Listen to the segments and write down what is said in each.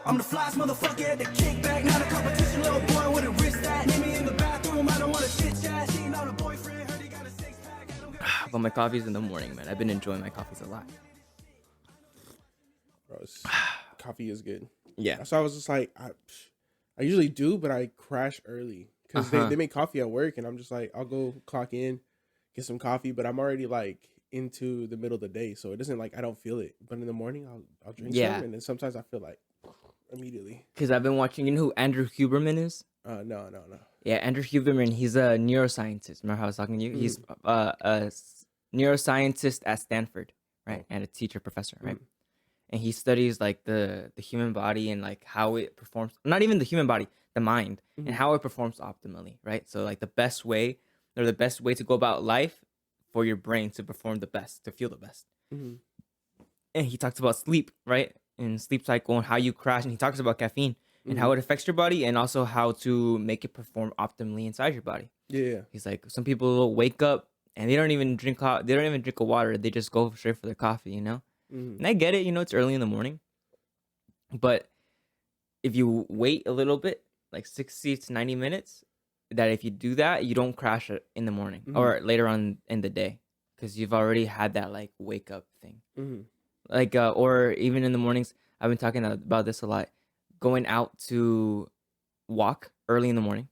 I'm the flyest motherfucker at the kickback. Not a competition, little boy with a wrist that. Meet me in the bathroom, I don't want to chit chat. She not a boyfriend, heard he got a six-pack. I don't give a But my coffee's in the morning, man. I've been enjoying my coffees a lot. Bro, coffee is good. Yeah. So I was just like, I usually do, but I crash early because they make coffee at work, and I'm just like, I'll go clock in, get some coffee, but I'm already like into the middle of the day, so it doesn't like I don't feel it. But in the morning, I'll drink some, and then sometimes I feel like immediately. Because I've been watching. You know who Andrew Huberman is? No. Yeah, Andrew Huberman. He's a neuroscientist. Remember how I was talking to you? He's a neuroscientist at Stanford, right? And a teacher professor, right? And he studies like the human body and like how it performs. Not even the human body, the mind, and how it performs optimally, right? So like the best way to go about life for your brain to perform the best, to feel the best. And he talks about sleep, right? And sleep cycle and how you crash. And he talks about caffeine and how it affects your body and also how to make it perform optimally inside your body. Yeah. He's like, some people wake up and they don't even drink a water. They just go straight for their coffee, you know? And I get it, you know, it's early in the morning. But if you wait a little bit, like 60 to 90 minutes, that if you do that, you don't crash it in the morning or later on in the day because you've already had that like wake up thing. Like, or even in the mornings, I've been talking about this a lot. Going out to walk early in the morning.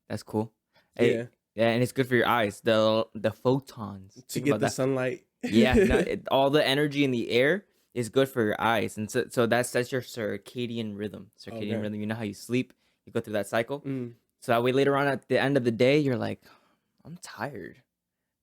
That's cool. Yeah, and it's good for your eyes. The photons. To get the sunlight. Yeah, no, all the energy in the air is good for your eyes, and so that's your circadian rhythm. You know how you sleep, you go through that cycle. So that way later on at the end of the day, you're like, I'm tired,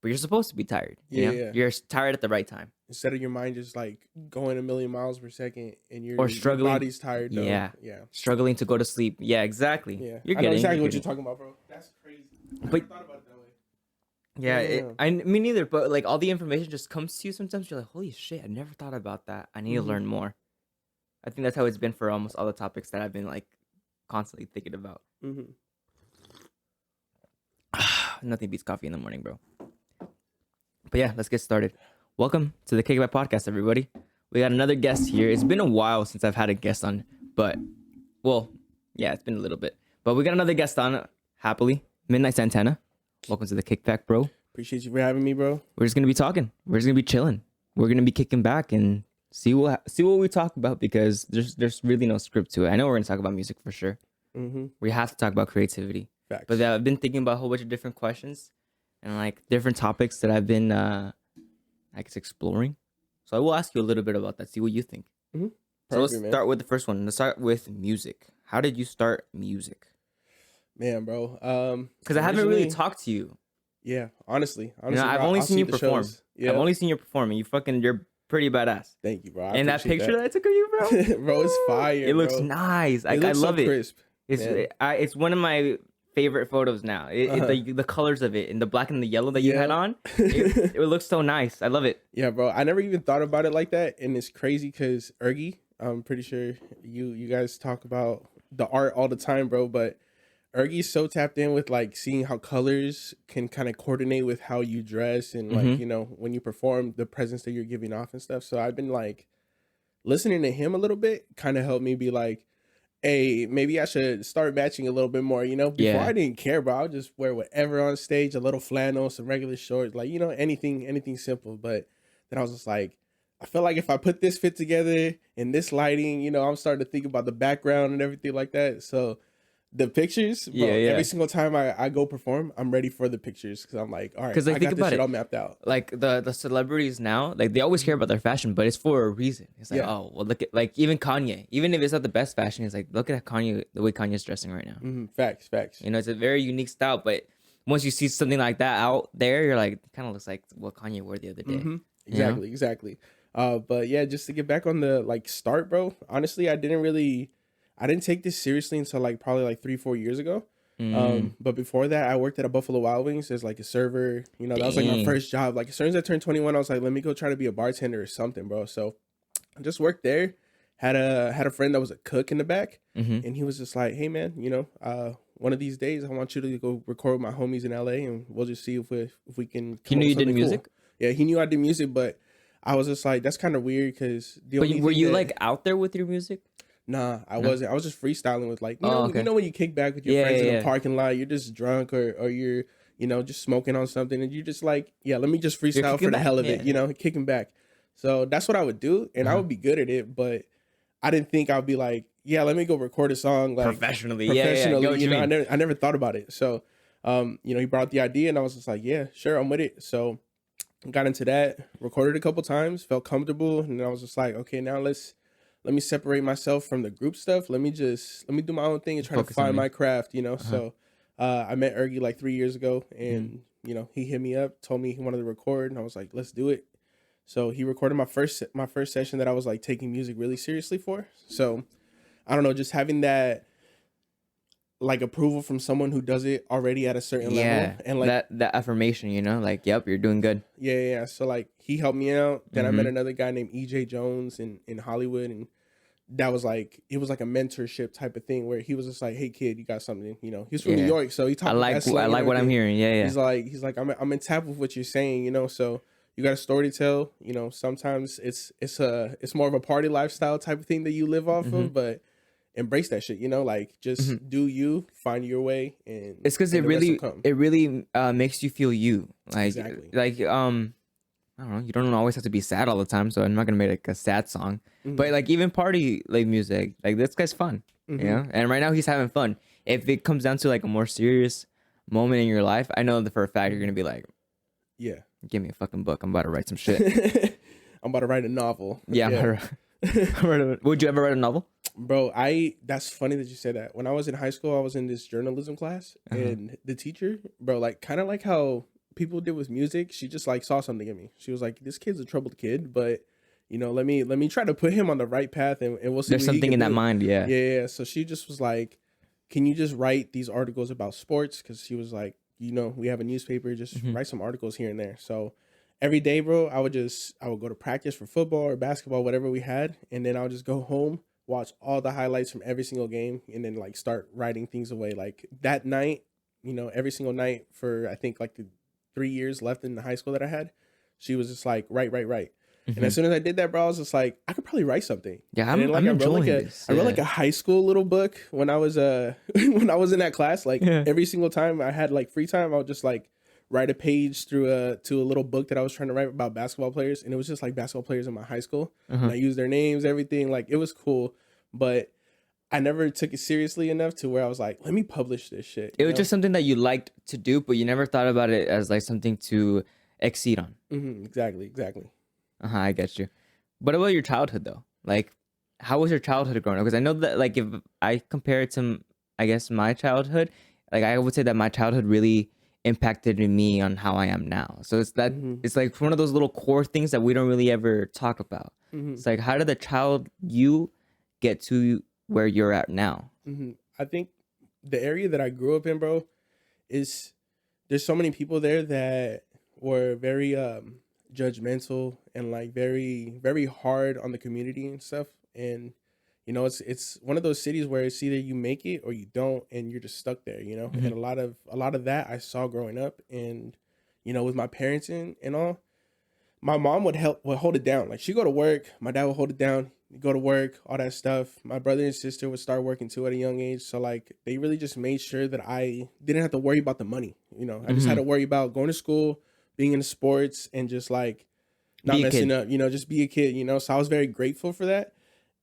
but you're supposed to be tired. You know? You're tired at the right time. Instead of your mind just like going a million miles per second, and or struggling, your body's tired. Though. Yeah, struggling to go to sleep. Yeah, exactly. Yeah, you're I know exactly what you're talking about, bro. That's crazy. I never thought about it that way. Yeah, me neither. But like all the information just comes to you. Sometimes you're like, "Holy shit! I never thought about that. I need to learn more." I think that's how it's been for almost all the topics that I've been like constantly thinking about. Nothing beats coffee in the morning, bro. But yeah, let's get started. Welcome to the Kickback podcast, everybody. We got another guest here. It's been a while since I've had a guest on, but well, yeah, it's been a little bit. But we got another guest on, happily, Midnight Santana. Welcome to the Kickback, bro. Appreciate you for having me, bro. We're just gonna be talking. We're just gonna be chilling. We're gonna be kicking back and see what we talk about because there's really no script to it. I know we're gonna talk about music for sure. We have to talk about creativity. Facts. But I've been thinking about a whole bunch of different questions and like different topics that I've been, I guess, exploring. So I will ask you a little bit about that. See what you think. So let's start with the first one. Let's start with music. How did you start music? Man, bro. Because I haven't really talked to you. Yeah, honestly, you know, I've only seen you perform. Yeah. I've only seen you perform, and you're pretty badass. Thank you, bro. And that picture that I took of you, bro, bro, it's fire. It looks nice. I love it. Crisp. It's one of my favorite photos now. The colors of it and the black and the yellow that you had on, it looks so nice. I love it. Yeah, bro. I never even thought about it like that, and it's crazy because Ergy, I'm pretty sure you guys talk about the art all the time, bro, but Ergy's so tapped in with like seeing how colors can kind of coordinate with how you dress and like, you know, when you perform, the presence that you're giving off and stuff. So I've been like listening to him a little bit, kind of helped me be like, hey, maybe I should start matching a little bit more, you know? Before I didn't care, bro. I would just wear whatever on stage, a little flannel, some regular shorts, like, you know, anything simple. But then I was just like, I feel like if I put this fit together and this lighting, you know, I'm starting to think about the background and everything like that. So the pictures, bro, every single time I go perform, I'm ready for the pictures because I'm like, all right, like, I got this shit all mapped out. Like the celebrities now, like they always care about their fashion, but it's for a reason. It's like, oh, well, look at like even Kanye, even if it's not the best fashion, it's like, look at Kanye, the way Kanye's dressing right now. Facts. You know, it's a very unique style, but once you see something like that out there, you're like, it kind of looks like what Kanye wore the other day. Exactly. But yeah, just to get back on the like start, bro. Honestly, I didn't take this seriously until like probably like 3-4 years ago. But before that, I worked at a Buffalo Wild Wings as like a server. You know, that was like my first job. Like as soon as I turned 21, I was like, let me go try to be a bartender or something, bro. So I just worked there. Had a friend that was a cook in the back, and he was just like, hey man, you know, one of these days I want you to go record with my homies in LA, and we'll just see if we can. He knew you did music. Cool. Yeah, he knew I did music, but I was just like, that's kind of weird because were you like out there with your music? Nah, I No? wasn't. I was just freestyling with like, Oh, okay. when you kick back with your Yeah, friends in yeah, the yeah. parking lot, you're just drunk or you're, just smoking on something and you're just like, yeah, let me just You're freestyle kicking for the back? hell of Yeah. it, kicking back. So that's what I would do and I Uh-huh. would be good at it, but I didn't think I'd be like, yeah, let me go record a song like Professionally. Yeah, yeah, yeah. I get professionally, what you I mean. never thought about it. So, he brought the idea and I was just like, yeah, sure, I'm with it. So got into that, recorded a couple times, felt comfortable, and then I was just like, okay, now let me separate myself from the group stuff. Let me do my own thing and try to Focus on find you. my craft, Uh-huh. So I met Ergy like 3 years ago, Mhm. and he hit me up, told me he wanted to record, and I was like, let's do it. So he recorded my first session that I was like taking music really seriously for. So I don't know, just having that like approval from someone who does it already at a certain level, Yeah. and like That affirmation, like, yep, you're doing good. yeah. So like he helped me out. Then I met Mm-hmm. another guy named EJ Jones in Hollywood, and that was like it was like a mentorship type of thing where he was just like, "Hey kid, you got something." He's from New Yeah. York, so he I talked with that like I slang and like what I'm everything. hearing. Yeah, yeah. He's like, I'm in tap with what you're saying, So you got a story to tell. Sometimes it's more of a party lifestyle type of thing that you live off Mm-hmm. of, but embrace that shit. Like Mm-hmm. just do you, find your way, and It's because and the rest will come. it really makes you feel you. Exactly. I don't know. You don't always have to be sad all the time, so I'm not gonna make like a sad song. But Mm-hmm. like even party like music, like this guy's fun, Mm-hmm. And right now he's having fun. If it comes down to like a more serious moment in your life, I know that for a fact you're gonna be like, Yeah. "Give me a fucking book. I'm about to write some shit." I'm about to write a novel. Yeah. Yeah. Would you ever write a novel? Bro, that's funny that you said that. When I was in high school, I was in this journalism class, Uh-huh. and the teacher, bro, like kind of like how people did with music, she just like saw something in me. She was like, "This kid's a troubled kid, but let me try to put him on the right path, and we'll see There's what he something can in that do." mind. Yeah. Yeah. So she just was like, "Can you just write these articles about sports?" Because she was like, we have a newspaper, just Mhm. write some articles here and there. So every day, bro, I would go to practice for football or basketball, whatever we had, and then I would just go home, watch all the highlights from every single game, and then like start writing things away. Like that night, every single night for I think like the 3 years left in the high school that I had, she was just like, write, write, write. And as Mhm. soon as I did that, bro, I was just like, I could probably write something. Yeah, And then like I'm I wrote like enjoying a this. I wrote like Yeah. a high school little book when I was when I was in that class. Like Yeah. every single time I had like free time, I would just like write a page to a little book that I was trying to write about basketball players, and it was just like basketball players in my high school, and Uh-huh. I used their names, everything. Like it was cool, but I never took it seriously enough to where I was like, let me publish this shit. It was just something that you liked to do, but you never thought about it as like something to exceed on. Exactly. I get you. What about your childhood though? Like, how was your childhood growing up? Because I know that like if I compare it to, I guess my childhood, like I would say that my childhood really impacted me on how I am now. So it's like one of those little core things that we don't really ever talk about. It's like how did the child you get to where you're at now? I think the area that I grew up in, bro, is there's so many people there that were very judgmental and like very very hard on the community and stuff. And it's one of those cities where it's either you make it or you don't, and you're just stuck there. And a lot of that I saw growing up, and with my parents and all, my mom would hold it down. Like she go to work, my dad would hold it down, go to work, all that stuff. My brother and sister would start working too at a young age. So like they really just made sure that I didn't have to worry about the money. I just had to worry about going to school, being in sports, and just like not Be a messing kid. up, just be a kid, So I was very grateful for that.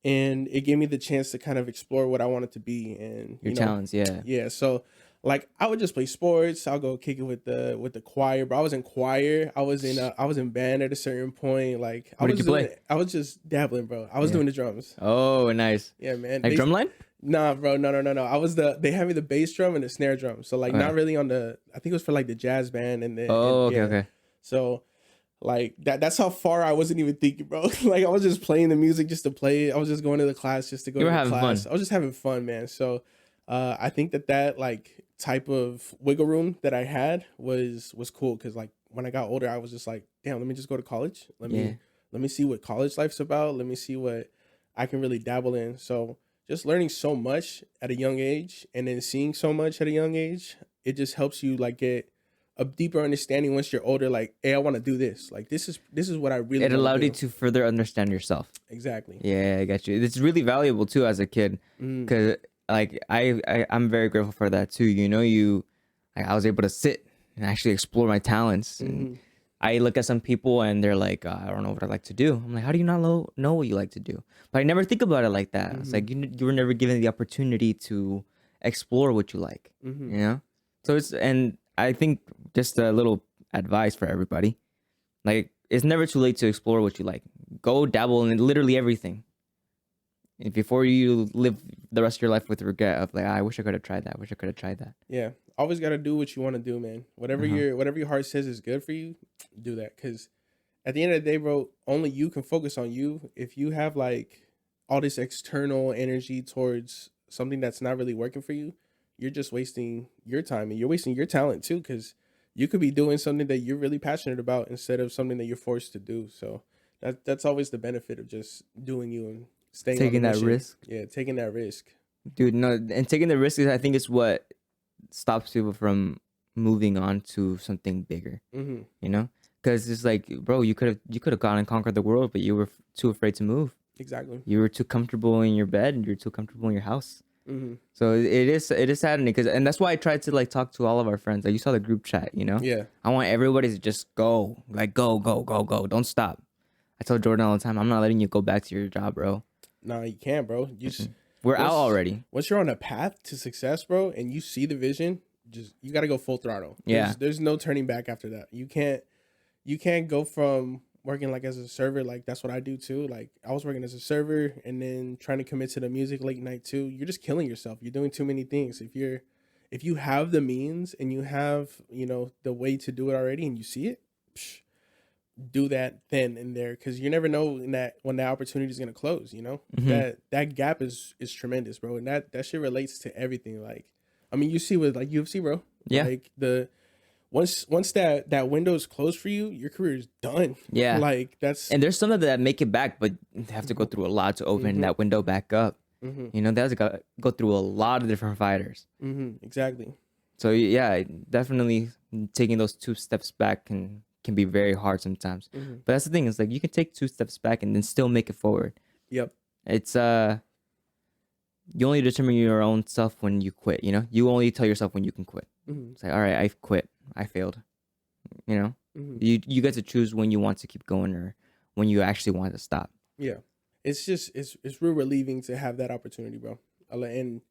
And it gave me the chance to kind of explore what I wanted to be. And Your talents, yeah. yeah, so like I would just play sports. I'll go kick it with the choir. But I was in choir. I was in band at a certain point. Like What did you play? I was just dabbling, bro. I was Yeah. doing the drums. Oh, nice. Yeah, man. Like drumline? Nah, bro. No. I was they had me the bass drum and the snare drum. So like Okay. not really on the. I think it was for like the jazz band and the. Oh, and, okay, yeah. okay. So like that's how far I wasn't even thinking, bro. Like I was just playing the music just to play it. I was just going to the class just to go You to were the having class. fun. I was just having fun, man. So I think that like type of wiggle room that I had was cool, because like when I got older, I was just like, damn, let me just go to college. Let me see what college life's about. Let me see what I can really dabble in. So just learning so much at a young age and then seeing so much at a young age, it just helps you like get a deeper understanding once you're older. Like, hey, I want to do this. Like, this is what I really. It wanna allowed do. you to further understand yourself. Exactly. Yeah, I got you. It's really valuable too as a kid, because like I'm very grateful for that too. You know, like, I was able to sit and actually explore my talents. And I look at some people and they're like, I don't know what I like to do. I'm like, how do you not know what you like to do? But I never think about it like that. It's like you were never given the opportunity to explore what you like. You know, so and I think just a little advice for everybody, like, it's never too late to explore what you like. Go dabble in literally everything. And before you live the rest of your life with regret of like, I wish I could have tried that. I wish I could have tried that. Yeah, always got to do what you want to do, man. Whatever your heart says is good for you, do that. Because at the end of the day, bro, only you can focus on you. If you have like all this external energy towards something that's not really working for you, you're just wasting your time and you're wasting your talent too. Because you could be doing something that you're really passionate about instead of something that you're forced to do. So that's always the benefit of just doing you and staying on the Taking that mission. risk. Yeah, taking that risk. Dude, no, and taking the risk I think is what stops people from moving on to something bigger. You know, because it's like, bro, you could have gone and conquered the world, but you were too afraid to move. Exactly. You were too comfortable in your bed, and you're too comfortable in your house. So it is saddening, and that's why I tried to like talk to all of our friends. Like, you saw the group chat, you know. Yeah. I want everybody to just go, like, go, don't stop. I tell Jordan all the time, I'm not letting you go back to your job, bro. No, you can't, bro. We're out already. Once you're on a path to success, bro, and you see the vision, you got to go full throttle. Yeah. There's no turning back after that. You can't go from working like as a server, like that's what I do too. Like, I was working as a server and then trying to commit to the music late night too. You're just killing yourself. You're doing too many things. If you have the means and you have, the way to do it already and you see it, do that then and there, because you never know when that opportunity is going to close. That gap is tremendous, bro, and that shit relates to everything. Like, I mean, you see with like UFC, bro. Yeah. Like, once that window is closed for you, your career is done. Yeah. Like, and there's some that make it back, but they have to go through a lot to open that window back up. You know, they have to go through a lot of different fighters. Exactly. So yeah, definitely taking those 2 steps back can be very hard sometimes. But that's the thing, is like, you can take 2 steps back and then still make it forward. Yep. It's you only determine your own self when you quit. You know, you only tell yourself when you can quit. It's like, all right, I've quit, I failed. You know, you get to choose when you want to keep going or when you actually want to stop. Yeah, it's real relieving to have that opportunity, bro. And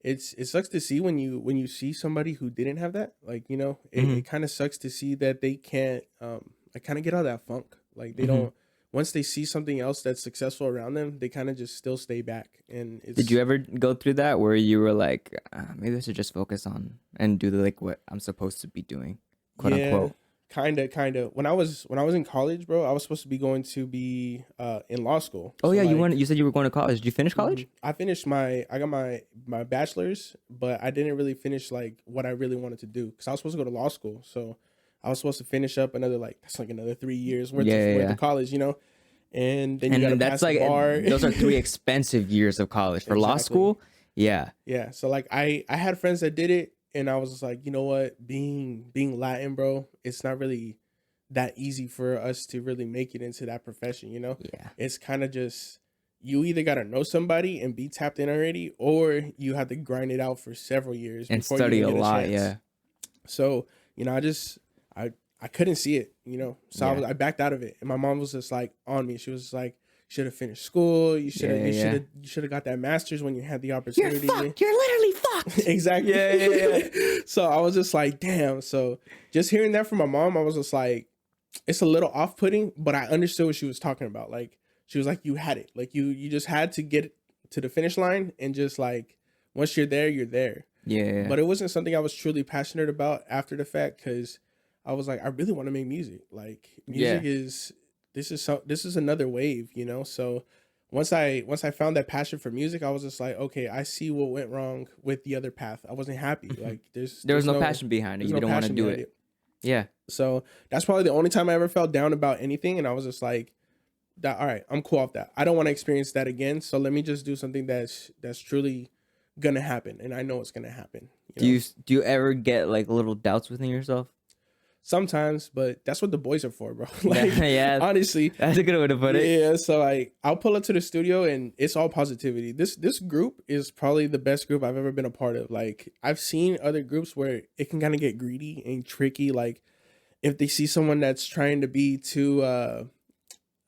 it sucks to see when you see somebody who didn't have that. Like, it kind of sucks to see that they can't like kind of get out of that funk. Like, they don't, once they see something else that's successful around them, they kind of just still stay back. And did you ever go through that where you were like, maybe I should just focus on and do like what I'm supposed to be doing, quote unquote? Kind of. When I was in college, bro, I was supposed to be going to be in law school. Oh, so yeah, like, you said you were going to college. Did you finish college? I finished I got my bachelor's, but I didn't really finish like what I really wanted to do, because I was supposed to go to law school. So I was supposed to finish up another 3 years worth of college, and then you got to pass the bar. Those are 3 expensive years of college for law school. Yeah. Yeah. So like I had friends that did it, and I was just like, you know what, being Latin, bro, it's not really that easy for us to really make it into that profession. Yeah. It's kind of just, you either got to know somebody and be tapped in already, or you have to grind it out for several years And before study you a get lot. chance. Yeah. So, I couldn't see it, so I backed out of it. And my mom was just like on me. She was just like, you should have finished school. You should have got that master's when you had the opportunity. You're fucked. You're literally fucked. Exactly. Yeah. So I was just like, damn. So just hearing that from my mom, I was just like, it's a little off-putting, but I understood what she was talking about. Like, she was like, you had it. Like, you just had to get to the finish line, and just like, once you're there, you're there. Yeah. But it wasn't something I was truly passionate about after the fact, because I was like, I really want to make music. Like, music this is another wave, So once I found that passion for music, I was just like, okay, I see what went wrong with the other path. I wasn't happy. Like, there was no passion behind it. You didn't want to do it. Yeah. So that's probably the only time I ever felt down about anything, and I was just like, all right, I'm cool off that. I don't want to experience that again. So let me just do something that's truly gonna happen, and I know it's gonna happen. Do you ever get like little doubts within yourself? sometimes, but that's what the boys are for, bro. Like, Yeah, honestly, that's a good way to put it. yeah. So like, I'll pull up to the studio and it's all positivity. This group is probably the best group I've ever been a part of. Like, I've seen other groups where it can kind of get greedy and tricky. Like, if they see someone that's trying to be too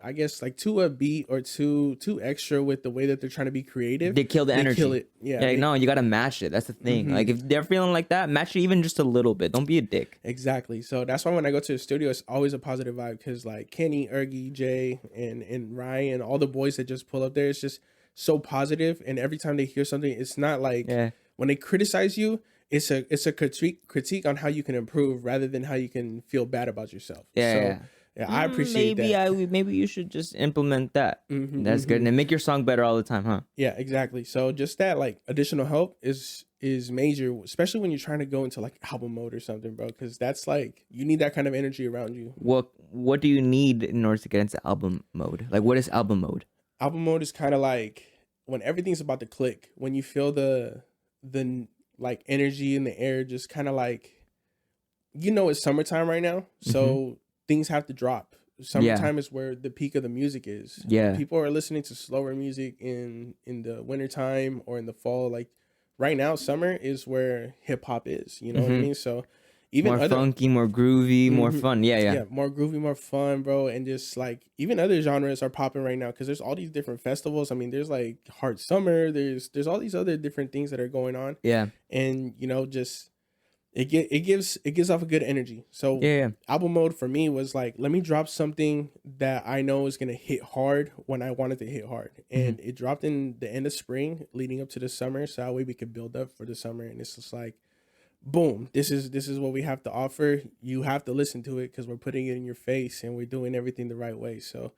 I guess like too upbeat or too extra with the way that they're trying to be creative, They kill the they energy. kill it. Yeah, Yeah, no, you gotta match it. That's the thing. Like if they're feeling like that, match it even just a little bit. Don't be a dick. exactly. So that's why when I go to the studio, it's always a positive vibe because like Kenny, Ergy, Jay, and Ryan, all the boys that just pull up there, it's just so positive. And every time they hear something, it's not like when they criticize you, it's a critique on how you can improve rather than how you can feel bad about yourself. Yeah, I appreciate that. Maybe you should just implement that. That's good, and then make your song better all the time, huh? Yeah, exactly. So just that like additional help is major, especially when you're trying to go into like album mode or something, bro. Because that's like you need that kind of energy around you. What do you need in order to get into album mode? Like, what is album mode? Album mode is kind of like when everything's about to click. When you feel the like energy in the air, just kind of like it's summertime right now, so things have to drop. Summertime is where the peak of the music is. Yeah. People are listening to slower music in the wintertime or in the fall. Like right now, summer is where hip hop is. You know what I mean? So even more funky, more groovy, more fun. Yeah. More groovy, more fun, bro. And just like even other genres are popping right now because there's all these different festivals. I mean, there's like Hard Summer. There's all these other different things that are going on. Yeah. And just it gives off a good energy. So album mode for me was like, let me drop something that I know is gonna hit hard when I want it to hit hard. And it dropped in the end of spring leading up to the summer, so that way we could build up for the summer. And it's just like, boom, this is what we have to offer. You have to listen to it because we're putting it in your face and we're doing everything the right way. So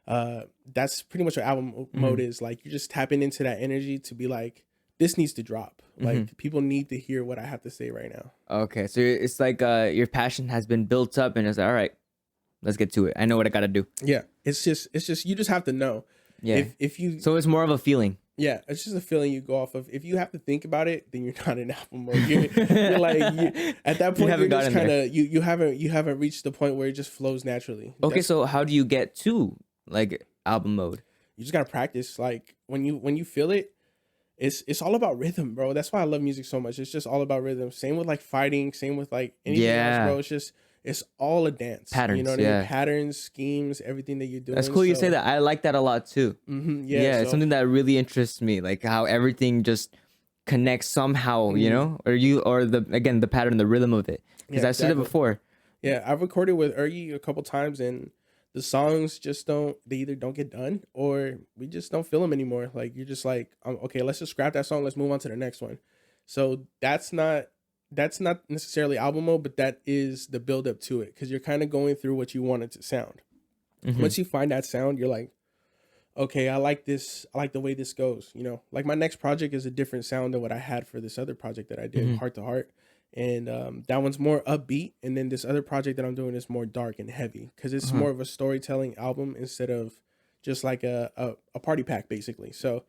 that's pretty much what album mode is. Like you're just tapping into that energy to be like, this needs to drop. Like people need to hear what I have to say right now. Okay, so it's like your passion has been built up, and it's like, all right, let's get to it. I know what I gotta do. Yeah, it's just you just have to know. Yeah. If you so it's more of a feeling. Yeah, it's just a feeling you go off of. If you have to think about it, then you're not in album mode. You're like at that point you're just kind of you haven't reached the point where it just flows naturally. Okay, so how do you get to like album mode? You just gotta practice. Like when you feel it. It's all about rhythm, bro. That's why I love music so much. It's just all about rhythm. Same with like fighting. Same with like anything else, bro. It's all a dance. Patterns. You know what I mean? Patterns, schemes, everything that you're doing. That's cool. You say that. I like that a lot too. It's something that really interests me. Like how everything just connects somehow. You know, or the pattern, the rhythm of it. Because I've said it before. Yeah, I've recorded with Ergy a couple times and. The songs just they either don't get done or we just don't feel them anymore. Like you're just like, okay, let's just scrap that song. Let's move on to the next one. So that's not necessarily album mode, but that is the build up to it. Cause you're kind of going through what you want it to sound. Once you find that sound, you're like, okay, I like this. I like the way this goes. Like my next project is a different sound than what I had for this other project that I did, Heart to Heart. And that one's more upbeat, and then this other project that I'm doing is more dark and heavy because it's more of a storytelling album instead of just like a party pack basically. So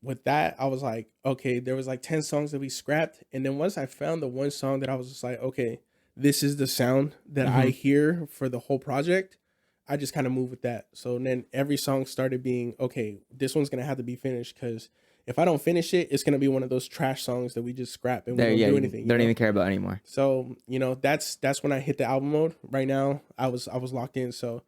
with that, I was like, okay, there was like 10 songs that we scrapped, and then once I found the one song that I was just like, okay, this is the sound that I hear for the whole project, I just kind of moved with that. So then every song started being, okay, this one's gonna have to be finished because if I don't finish it, it's gonna be one of those trash songs that we just scrap and we don't do anything. Don't even care about anymore. So that's when I hit the album mode. Right now, I was locked in. So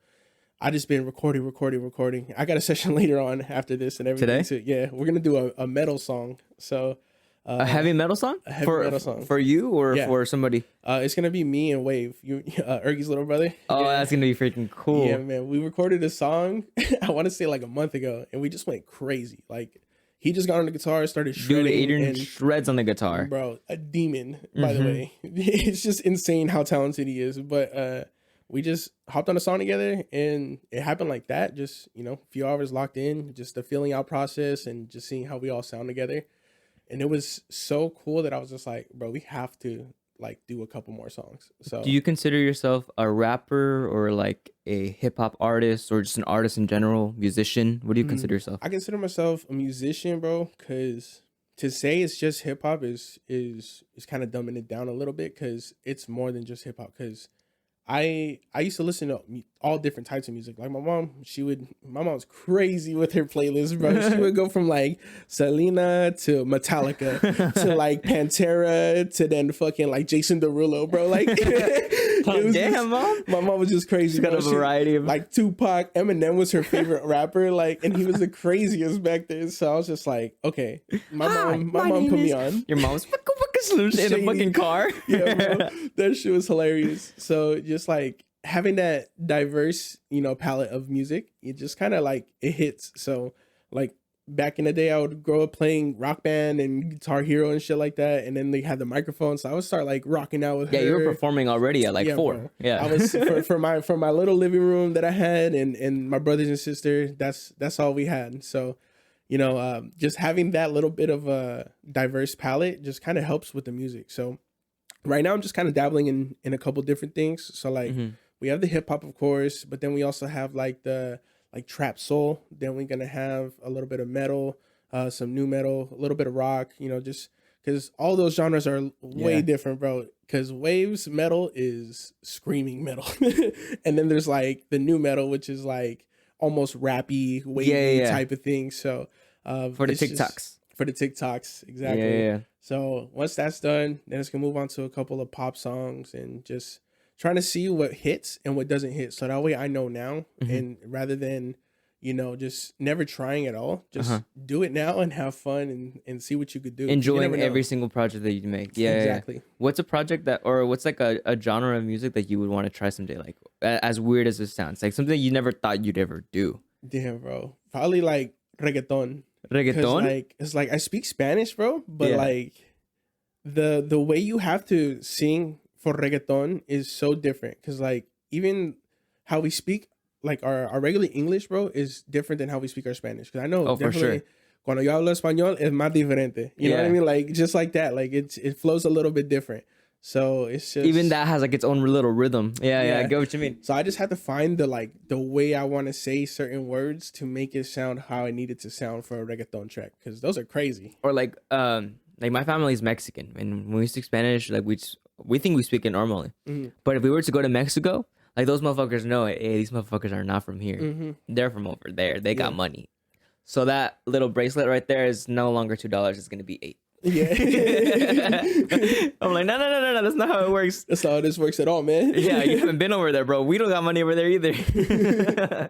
I just been recording. I got a session later on after this and everything. Today? So, yeah, we're gonna do a metal song. So a heavy metal song? A heavy metal song for you or for somebody? It's gonna be me and Wave, Ergy's little brother. Oh, that's gonna be freaking cool. Yeah, man. We recorded a song. I want to say like a month ago, and we just went crazy. Like. He just got on the guitar, started shredding. Dude, Adrian shreds on the guitar. Bro, a demon, by the way. It's just insane how talented he is. But we just hopped on a song together, and it happened like that. Just, a few hours locked in, just the feeling out process and just seeing how we all sound together. And it was so cool that I was just like, bro, we have to like do a couple more songs. So do you consider yourself a rapper or like a hip hop artist or just an artist in general, musician? What do you consider yourself? I consider myself a musician, bro, because to say it's just hip hop is kind of dumbing it down a little bit, because it's more than just hip hop. Because I used to listen to all different types of music. Like my mom's crazy with her playlist, bro. She would go from like Selena to Metallica to like Pantera to then fucking like Jason Derulo, bro. Like, Damn, mom. My mom was just crazy. She's got bro. a variety of like Tupac, Eminem was her favorite rapper, like, and he was the craziest back then. So I was just like, okay, my mom put me on. Your mom's solution in a fucking car. Yeah, bro. That shit was hilarious. So just like having that diverse, palette of music, it just kind of like it hits. So like back in the day, I would grow up playing Rock Band and Guitar Hero and shit like that, and then they had the microphone, so I would start like rocking out with her. Yeah, you were performing already at like 4. Bro. Yeah, I was for my little living room that I had, and my brothers and sister. That's all we had. So, just having that little bit of a diverse palette just kind of helps with the music. So right now I'm just kind of dabbling in a couple different things. So like we have the hip hop, of course, but then we also have like the trap soul. Then we're gonna have a little bit of metal, some new metal, a little bit of rock. Just because all those genres are way different, bro. Because Waves metal is screaming metal, and then there's like the new metal, which is like almost rappy, wavy type of thing. So for the TikToks, exactly. Yeah. So once that's done, then it's gonna move on to a couple of pop songs and just trying to see what hits and what doesn't hit. So that way I know now, and rather than just never trying at all, just do it now and have fun and see what you could do. Enjoying every single project that you make. Yeah, exactly. Yeah. What's a project or what's like a genre of music that you would want to try someday? Like as weird as it sounds, like something you never thought you'd ever do. Damn, bro. Probably like reggaeton. Reggaeton? It's like I speak Spanish, bro, but like the way you have to sing for reggaeton is so different. Because like even how we speak, like our regular English, bro, is different than how we speak our Spanish. Because I know for sure. Cuando yo hablo español es más diferente. You know what I mean? Like just like that. Like it flows a little bit different. So it's just even that has like its own little rhythm. Yeah, I get what you mean. So I just had to find the way I want to say certain words to make it sound how I need it to sound for a reggaeton track, because those are crazy. Or like my family is Mexican, and when we speak Spanish, like we think we speak it normally. But if we were to go to Mexico, like those motherfuckers know, hey, these motherfuckers are not from here. They're from over there. They got money. So that little bracelet right there is no longer $2. It's gonna be 8. Yeah. I'm like, no, that's not how it works. That's not how this works at all, man. Yeah, you haven't been over there, bro. We don't got money over there either.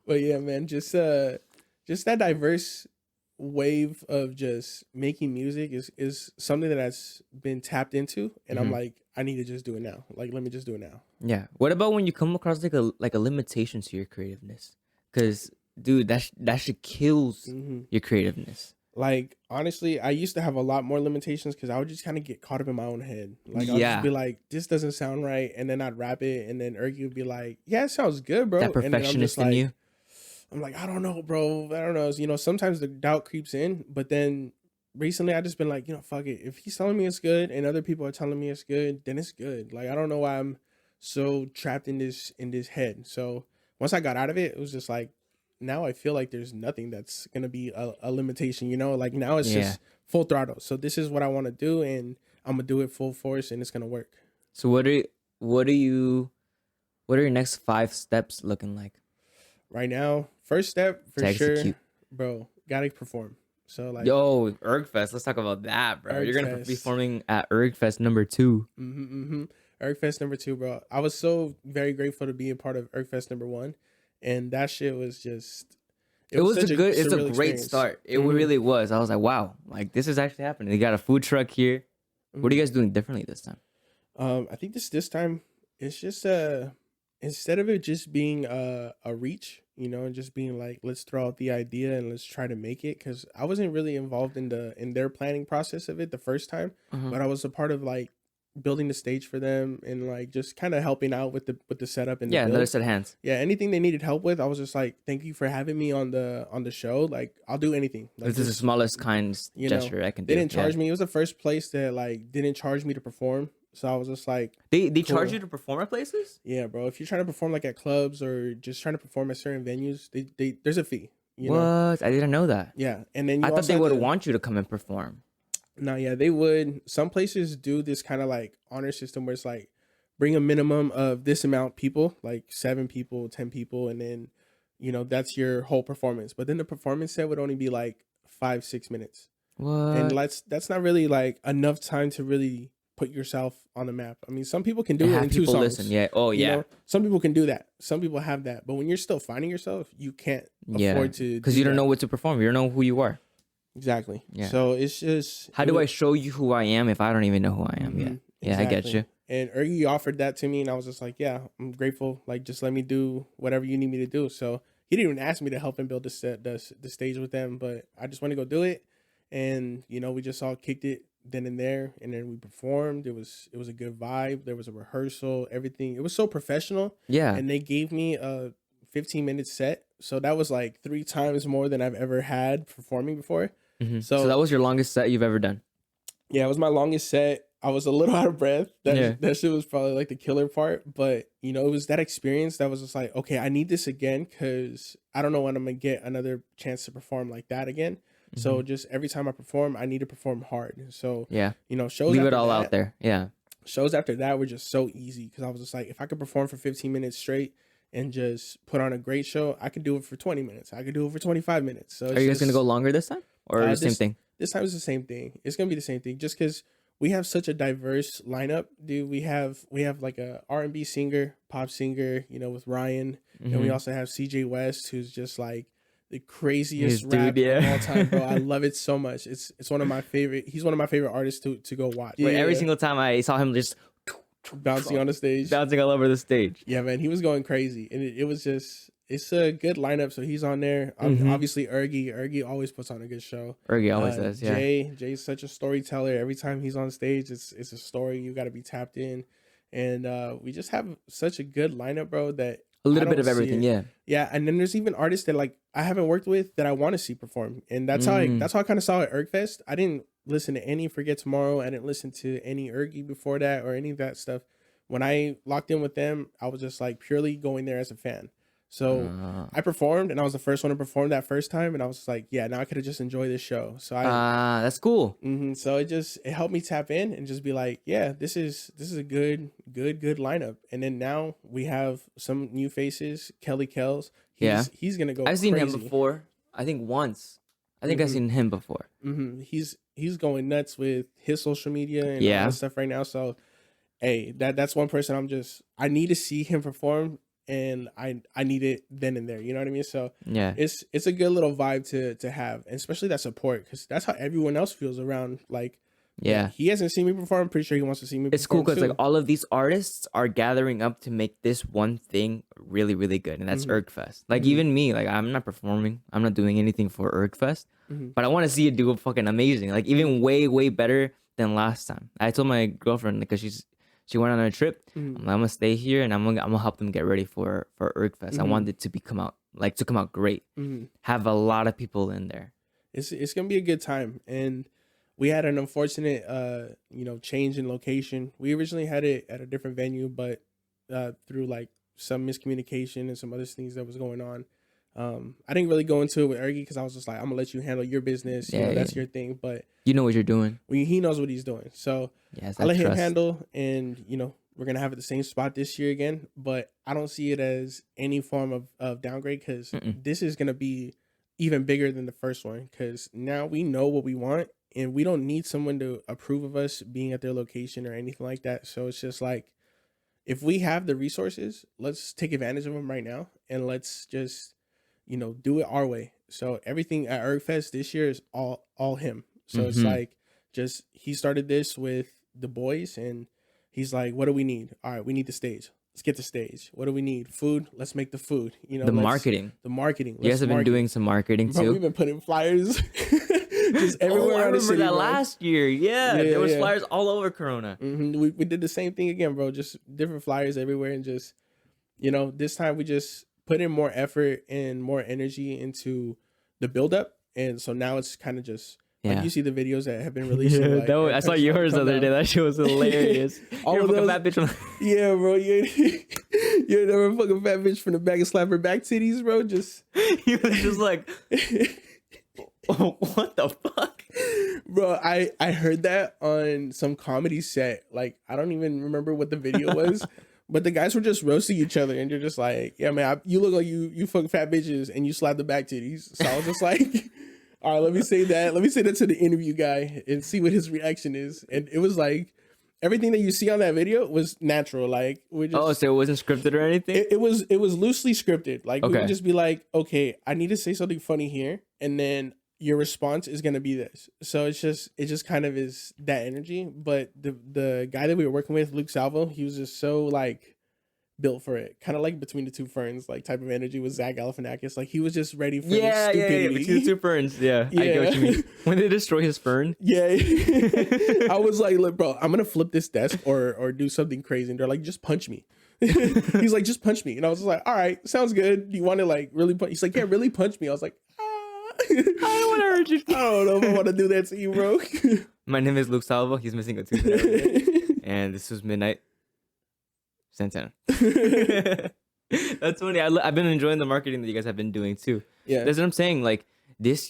But yeah, man, just that diverse wave of just making music is something that's been tapped into, and I'm like, I need to just do it now. Like, let me just do it now. Yeah. What about when you come across like a limitation to your creativeness? Because dude, that shit kills your creativeness. Like, honestly, I used to have a lot more limitations because I would just kind of get caught up in my own head. Like, I'd just be like, this doesn't sound right. And then I'd rap it. And then Erky would be like, yeah, it sounds good, bro. That perfectionist in you. I'm like, I don't know, bro. I don't know. Sometimes the doubt creeps in. But then recently I just been like, fuck it. If he's telling me it's good and other people are telling me it's good, then it's good. Like, I don't know why I'm so trapped in this head. So once I got out of it, it was just like, now I feel like there's nothing that's gonna be a limitation, like now it's just full throttle. So this is what I want to do, and I'm gonna do it full force, and it's gonna work. So what are your next 5 steps looking like? Right now, first step for sure, bro, gotta perform. So like, ErgFest, let's talk about that, bro. You're gonna be performing at ErgFest number 2. ErgFest number 2, bro. I was so very grateful to be a part of ErgFest number 1. And that shit was just... It's a great start. It really was. I was like, wow, like this is actually happening. They got a food truck here. What are you guys doing differently this time? I think this time, it's just instead of it just being a reach, and just being like, let's throw out the idea and let's try to make it. Because I wasn't really involved in their planning process of it the first time, but I was a part of like building the stage for them and like just kind of helping out with the setup and another set of hands. Anything they needed help with, I was just like, thank you for having me on the show. Like, I'll do anything. Like, this is the smallest kind gesture I can do. They didn't charge me. It was the first place that like didn't charge me to perform. So I was just like, they charge you to perform at places? Yeah, bro. If you're trying to perform like at clubs or just trying to perform at certain venues, they there's a fee. You know? What? I didn't know that. Yeah, and then you I thought also they have would to- want you to come and perform. No, yeah, they would. Some places do this kind of like honor system where it's like bring a minimum of this amount people, like 7 people, 10 people, and then that's your whole performance. But then the performance set would only be like 5-6 minutes, and What? that's not really like enough time to really put yourself on the map. I mean, some people can do And it have in 2 people songs. listen. Yeah. Oh, yeah. Some people can do that. Some people have that, but when you're still finding yourself, you can't afford to Because you don't know what to perform. You don't know who you are. Exactly. Yeah. So it's just How do I show you who I am if I don't even know who I am yet? Yeah, I get you. And Ergy offered that to me, and I was just like, yeah, I'm grateful. Like, just let me do whatever you need me to do. So he didn't even ask me to help him build the stage with them, but I just want to go do it. And we just all kicked it then and there, and then we performed. It was a good vibe. There was a rehearsal, everything. It was so professional. Yeah. And they gave me a 15-minute set, so that was like 3 times more than I've ever had performing before. So that was your longest set you've ever done? Yeah, it was my longest set. I was a little out of breath. That shit was probably like the killer part. But, it was that experience that was just like, okay, I need this again because I don't know when I'm going to get another chance to perform like that again. So just every time I perform, I need to perform hard. So, shows leave it after all that, out there. Yeah. Shows after that were just so easy because I was just like, if I could perform for 15 minutes straight and just put on a great show, I could do it for 20 minutes. I could do it for 25 minutes. So Are you guys going to go longer this time? Or the same thing? This time is the same thing. It's gonna be the same thing, just because we have such a diverse lineup, dude. We have like a R&B singer, pop singer, with Ryan, and we also have CJ West, who's just like the craziest rapper of all time, bro. I love it so much. It's one of my favorite. He's one of my favorite artists to go watch. Wait, every single time I saw him just bouncing on the stage, bouncing all over the stage. Yeah, man, he was going crazy, and it was just. It's a good lineup, so he's on there. Obviously, Ergy always puts on a good show. Ergy always does, yeah. Jay's such a storyteller. Every time he's on stage, it's a story. You got to be tapped in, and we just have such a good lineup, bro. That a little bit of everything, yeah. Yeah, and then there's even artists that like I haven't worked with that I want to see perform, and that's how I kind of saw it at ErgFest. I didn't listen to any Forget Tomorrow. I didn't listen to any Ergy before that or any of that stuff. When I locked in with them, I was just like purely going there as a fan. So I performed, and I was the first one to perform that first time, and I was like, yeah, now I could have just enjoyed this show. So that's cool. So it helped me tap in and just be like, yeah, this is a good lineup. And then now we have some new faces. Kelly Kells, he's gonna go. I've seen crazy. him before. I think once. I think I've seen him before. He's going nuts with his social media and all that stuff right now. So hey, that's one person I need to see him perform. And I need it then and there, you know what I mean? So yeah, it's a good little vibe to have, and especially that support, because that's how everyone else feels around. Like, he hasn't seen me perform. I'm pretty sure he wants to see me. It's cool because like all of these artists are gathering up to make this one thing really, really good, and that's ErgFest. Like even me, like I'm not performing, I'm not doing anything for ErgFest, but I want to see it do fucking amazing, like even way, way better than last time. I told my girlfriend because she went on a trip. I'm gonna stay here and I'm gonna help them get ready for ErgFest. I want it to come out great. Have a lot of people in there. It's gonna be a good time. And we had an unfortunate change in location. We originally had it at a different venue, but through like some miscommunication and some other things that was going on, I didn't really go into it with Ergy because I was just like, I'm gonna let you handle your business. That's your thing. But you know what you're doing. He knows what he's doing. So I let him handle, and we're gonna have it the same spot this year again. But I don't see it as any form of downgrade, because this is gonna be even bigger than the first one. Because now we know what we want, and we don't need someone to approve of us being at their location or anything like that. So it's just like, if we have the resources, let's take advantage of them right now, and let's just do it our way. So everything at ErgFest this year is all him. So it's like, just he started this with the boys, and he's like, what do we need? All right, we need the stage. Let's get the stage. What do we need? Food. Let's make the food. The marketing. You guys have been doing some marketing too. We've been putting flyers just everywhere. I remember the city, that bro. last year. There was flyers all over Corona. We did the same thing again, bro. Just different flyers everywhere, and just this time we just put in more effort and more energy into the build-up, and so now it's kind of just. Like you see the videos that have been released. I saw yours the other day. That shit was hilarious. All of those, bad bitch. yeah, bro. You never fucking fat bitch from the back and slap her back titties, bro. Just He was just like, what the fuck? bro, I heard that on some comedy set. Like, I don't even remember what the video was, but the guys were just roasting each other, and you're just like, yeah, man, you look like you fuck fat bitches, and you slap the back titties. So I was just like, all right, let me say that. Let me say that to the interview guy and see what his reaction is. And it was like, everything that you see on that video was natural. Like, we just, So it wasn't scripted or anything? it was loosely scripted. Like, we Okay. would just be like, okay, I need to say something funny here, and then your response is gonna be this. So it just kind of is that energy. But the guy that we were working with, Luke Salvo, he was just so like built for it. Kind of like Between the Two Ferns, like type of energy with Zach Galifianakis. Like, he was just ready for Yeah. stupidity. Between the two ferns. Yeah, I get what you mean. When they destroy his fern. Yeah. I was like, look, bro, I'm gonna flip this desk or do something crazy. And they're like, just punch me. He's like, just punch me. And I was like, all right, sounds good. Do you want to like really punch? He's like, yeah, really punch me. I was like, I don't want to hurt you. I don't know if I want to do that to you, bro. My name is Luke Salvo. He's missing a tooth. And everything. And this was Midnight Santana. That's funny. I've been enjoying the marketing that you guys have been doing too. Yeah. That's what I'm saying. Like this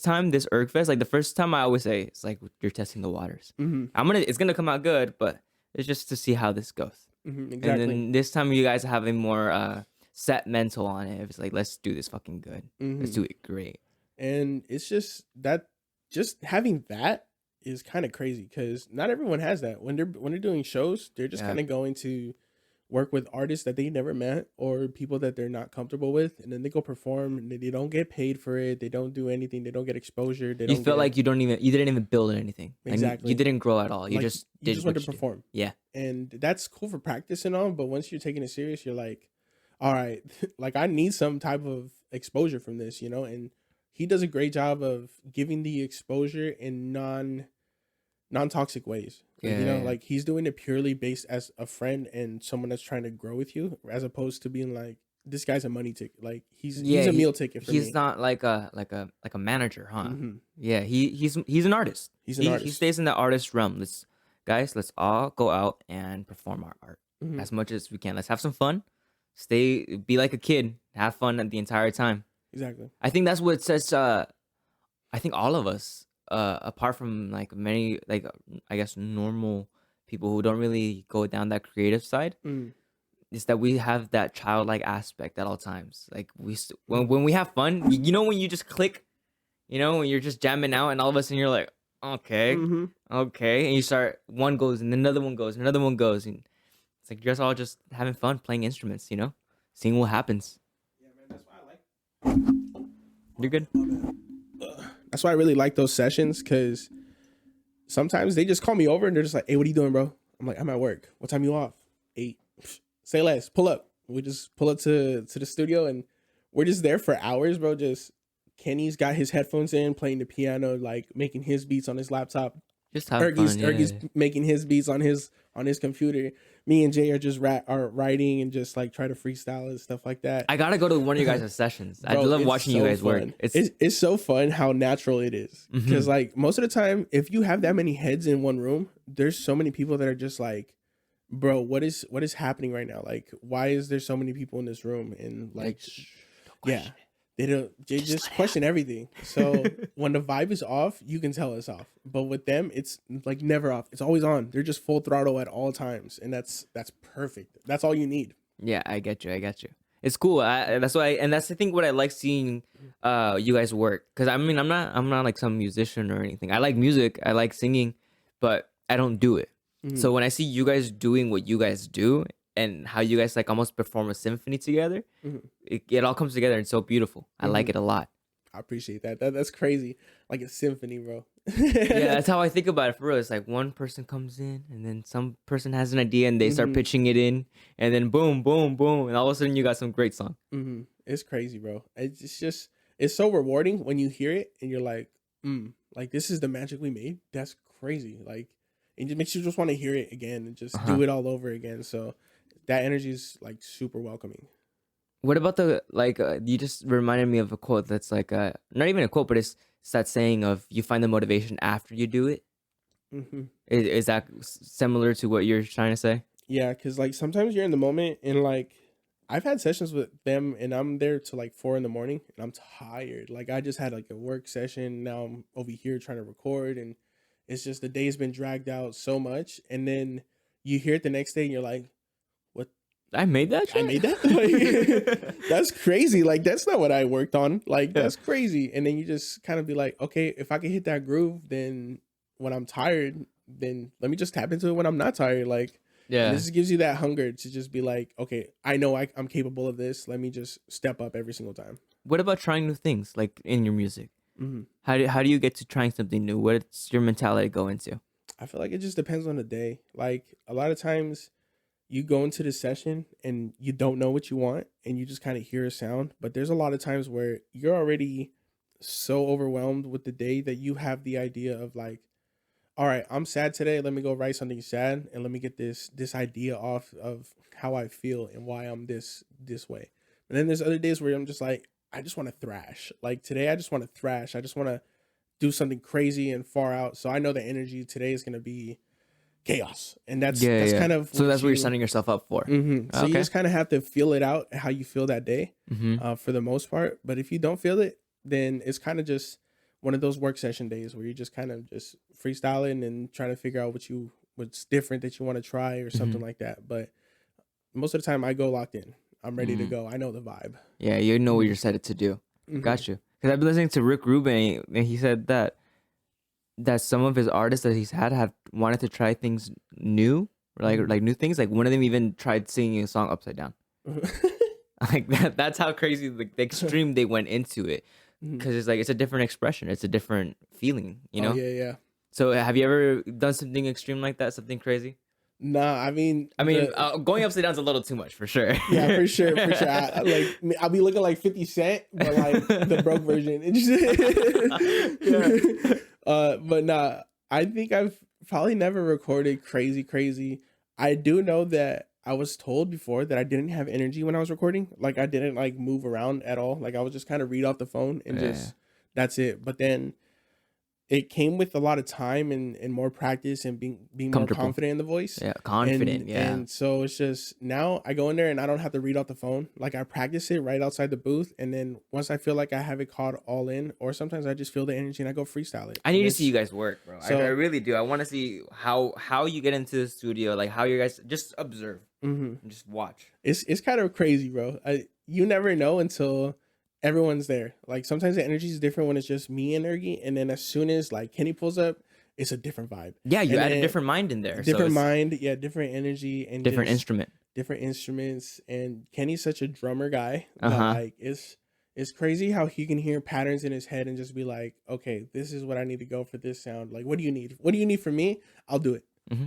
time, this ErgFest, like the first time I always say, it's like you're testing the waters. Mm-hmm. It's gonna come out good, but it's just to see how this goes. Mm-hmm, And exactly. then this time you guys have a more set mental on it. It's like, let's do this fucking good. Let's do it great. And it's just that, just having that is kind of crazy because not everyone has that. When they're doing shows, they're just Yeah. kind of going to work with artists that they never met or people that they're not comfortable with, and then they go perform and they don't get paid for it. They don't do anything. They don't get exposure. They You don't felt get, like you didn't even build anything. Like, Exactly. you didn't grow at all. You like, just you did just what went to you do. perform. Yeah. And that's cool for practice and all, but once you're taking it serious, you're like, all right, like I need some type of exposure from this, and he does a great job of giving the exposure in non-toxic ways. Yeah. Like he's doing it purely based as a friend and someone that's trying to grow with you, as opposed to being like, this guy's a money ticket. Like he's a meal ticket for me. He's not like a manager, huh? Mhm. Yeah, he's an artist. He's an artist. He stays in the artist realm. Let's all go out and perform our art Mhm. as much as we can. Let's have some fun. Be like a kid. Have fun the entire time. Exactly. I think that's what sets I think all of us apart from like many like I guess normal people who don't really go down that creative side. Mm. Is that we have that childlike aspect at all times. Like when we have fun, when you just click, when you're just jamming out and all of a sudden you're like, okay, Mhm. okay, and you start, one goes and another one goes, and another one goes, and it's like you're just all just having fun playing instruments, seeing what happens. Yeah, man, that's why I like. You're good. That's why I really like those sessions, because sometimes they just call me over and they're just like, hey, what are you doing, bro? I'm like, I'm at work. What time you off? 8. Say less. Pull up. We just pull up to the studio and we're just there for hours, bro. Just Kenny's got his headphones in, playing the piano, like making his beats on his laptop. Just have fun. Ergie's Yeah. making his beats on his computer. Me and Jay are just are writing and just like try to freestyle and stuff like that. I gotta go to one of you guys' sessions. I Bro, love it's watching you so guys work. fun. It's so fun how natural it is, because like most of the time, if you have that many heads in one room, there's so many people that are just like, bro, what is happening right now? Like, why is there so many people in this room? And like, yeah, they just question everything. So when the vibe is off, you can tell it's off. But with them, it's like never off. It's always on. They're just full throttle at all times, and that's perfect. That's all you need. Yeah, I get you. It's cool. That's why, and that's I think what I like seeing you guys work. Because I mean, I'm not like some musician or anything. I like music. I like singing, but I don't do it. So when I see you guys doing what you guys do and how you guys like almost perform a symphony together, it all comes together and it's so beautiful. I like it a lot. I appreciate that. That's crazy. Like a symphony, bro. Yeah, that's how I think about it for real. It's like one person comes in and then some person has an idea and they start pitching it in, and then boom, boom, boom, and all of a sudden you got some great song. It's crazy, bro. It's so rewarding when you hear it and you're like, like this is the magic we made. That's crazy. Like, it just makes you just want to hear it again and just do it all over again. So that energy is like super welcoming. What about the you just reminded me of a quote that's like not even a quote, but it's that saying of you find the motivation after you do it. Is that similar to what you're trying to say? Yeah, because like sometimes you're in the moment and like I've had sessions with them and I'm there till like 4 a.m. and I'm tired. Like I just had like a work session. Now I'm over here trying to record and it's just the day's been dragged out so much. And then you hear it the next day and you're like, what? I made that shit? I made that? Like, that's crazy. Like that's not what I worked on. Like that's crazy. And then you just kind of be like, okay, if I can hit that groove, then when I'm tired, then let me just tap into it when I'm not tired. Like, Yeah. this gives you that hunger to just be like, okay, I know I'm capable of this. Let me just step up every single time. What about trying new things, like in your music? Mm-hmm. How do you get to trying something new? What's your mentality go into? I feel like it just depends on the day. Like a lot of times you go into the session and you don't know what you want and you just kind of hear a sound. But there's a lot of times where you're already so overwhelmed with the day that you have the idea of like, all right, I'm sad today. Let me go write something sad and let me get this idea off of how I feel and why I'm this way. And then there's other days where I'm just like, I just want to thrash. Like today, I just want to thrash. I just want to do something crazy and far out. So I know the energy today is going to be chaos. And that's kind of so that's what you're setting yourself up for. Mm-hmm. So you just kind of have to feel it out how you feel that day for the most part. But if you don't feel it, then it's kind of just one of those work session days where you're just kind of just freestyling and trying to figure out what's different that you want to try or something like that. But most of the time I go locked in. I'm ready to go. I know the vibe. Yeah, you know what you're set to do. Got you. Because I've been listening to Rick Rubin, and he said that some of his artists that he's had wanted to try things new, like new things. Like one of them even tried singing a song upside down. Like that. That's how crazy the extreme they went into it. Because it's like it's a different expression. It's a different feeling. You know. Oh, yeah. So have you ever done something extreme like that? Something crazy? Nah, I mean, going upside down is a little too much for sure. Yeah, for sure. I'll be looking like 50 Cent, but like the broke version. But nah, I think I've probably never recorded crazy. I do know that I was told before that I didn't have energy when I was recording. Like I didn't like move around at all. Like I would just kind of read off the phone and just that's it. But then it came with a lot of time and more practice and being more confident in the voice. Yeah, confident. And so it's just now I go in there and I don't have to read off the phone. Like I practice it right outside the booth. And then once I feel like I have it caught all in, or sometimes I just feel the energy and I go freestyle it. I need to see you guys work, bro. So, I really do. I want to see how you get into the studio, like how you guys just observe and just watch. It's kind of crazy, bro. You never know until everyone's there. Like sometimes the energy is different when it's just me and Ergy, and then as soon as like Kenny pulls up, it's a different vibe. Yeah, you add a different mind in there. Different mind, yeah, different energy and different instrument. Different instruments. And Kenny's such a drummer guy. Like it's crazy how he can hear patterns in his head and just be like, okay, this is what I need to go for this sound. Like, what do you need? What do you need from me? I'll do it.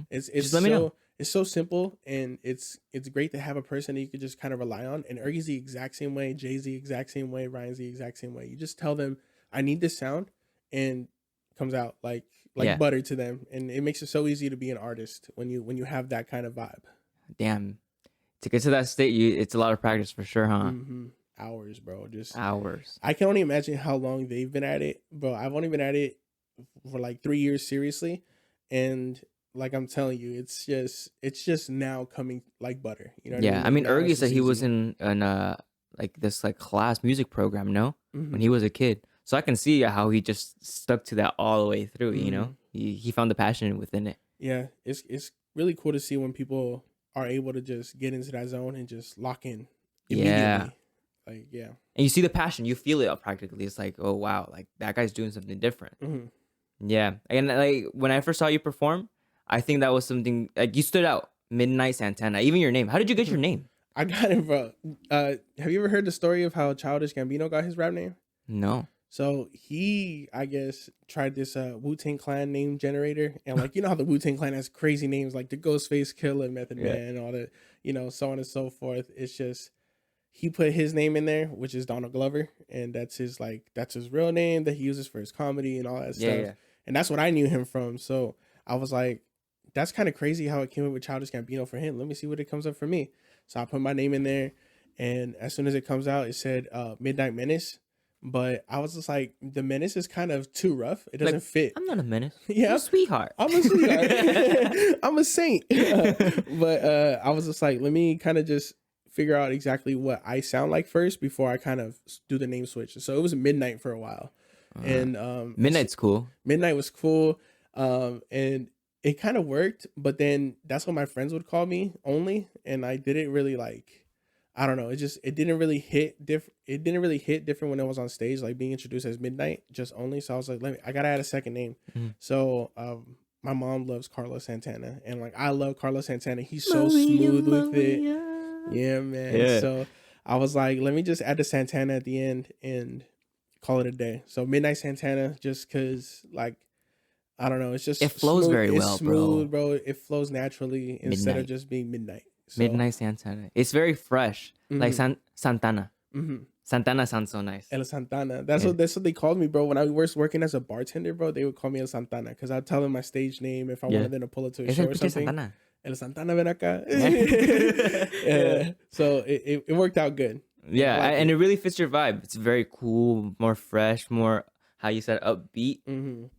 It's just let me know. It's so simple, and it's great to have a person that you could just kind of rely on. And Ergy's the exact same way, Jay's the exact same way, Ryan's the exact same way. You just tell them, I need this sound, and it comes out like butter to them. And it makes it so easy to be an artist when you have that kind of vibe. Damn. To get to that state, it's a lot of practice for sure, huh? Hours, bro. Just hours. I can only imagine how long they've been at it, bro. I've only been at it for like 3 years seriously, and like I'm telling you, it's just now coming like butter. You know what I mean? I mean, Ergy said he was in like this like class music program, no? When he was a kid. So I can see how he just stuck to that all the way through, you know? He found the passion within it. Yeah, it's really cool to see when people are able to just get into that zone and just lock in immediately. Yeah. Like, yeah. And you see the passion, you feel it practically. It's like, oh wow, like that guy's doing something different. Yeah. And like when I first saw you perform, I think that was something like you stood out. Midnight Santana. Even your name. How did you get your name? I got it, bro. Have you ever heard the story of how Childish Gambino got his rap name? No. So he, I guess, tried this Wu-Tang Clan name generator. And like, you know how the Wu-Tang Clan has crazy names like the Ghostface Killer, Method Man, all the, you know, so on and so forth. It's just, he put his name in there, which is Donald Glover. And that's his real name that he uses for his comedy and all that stuff. Yeah. And that's what I knew him from. So I was like, that's kind of crazy how it came up with Childish Gambino for him. Let me see what it comes up for me. So I put my name in there. And as soon as it comes out, it said Midnight Menace. But I was just like, the menace is kind of too rough. It doesn't fit. I'm not a menace. Yeah. I'm a sweetheart. I'm a sweetheart. I'm a saint. But I was just like, let me kind of just figure out exactly what I sound like first before I kind of do the name switch. So it was Midnight for a while, and Midnight's cool. Midnight was cool, and it kind of worked. But then that's what my friends would call me only, and I didn't really like. I don't know. It didn't really hit different. It didn't really hit different when it was on stage, like being introduced as Midnight just only. So I was like, I gotta add a second name. So my mom loves Carlos Santana, and like I love Carlos Santana. He's so smooth with it. Yeah, man. Yeah. So I was like, let me just add the Santana at the end and call it a day. So Midnight Santana, just cause like I don't know, it's just It flows very well, bro. It flows naturally instead of Midnight. just being Midnight. So, Midnight Santana. It's very fresh, like Santana. mhm. Santana sounds so nice. El Santana. That's what they called me, bro. When I was working as a bartender, bro, they would call me El Santana because I'd tell them my stage name if I wanted them to pull it to a Es show el or pinche something. Santana. El Santana, ven acá. Yeah. So it worked out good. Yeah, I like and it really fits your vibe. It's very cool, more fresh, more how you said upbeat,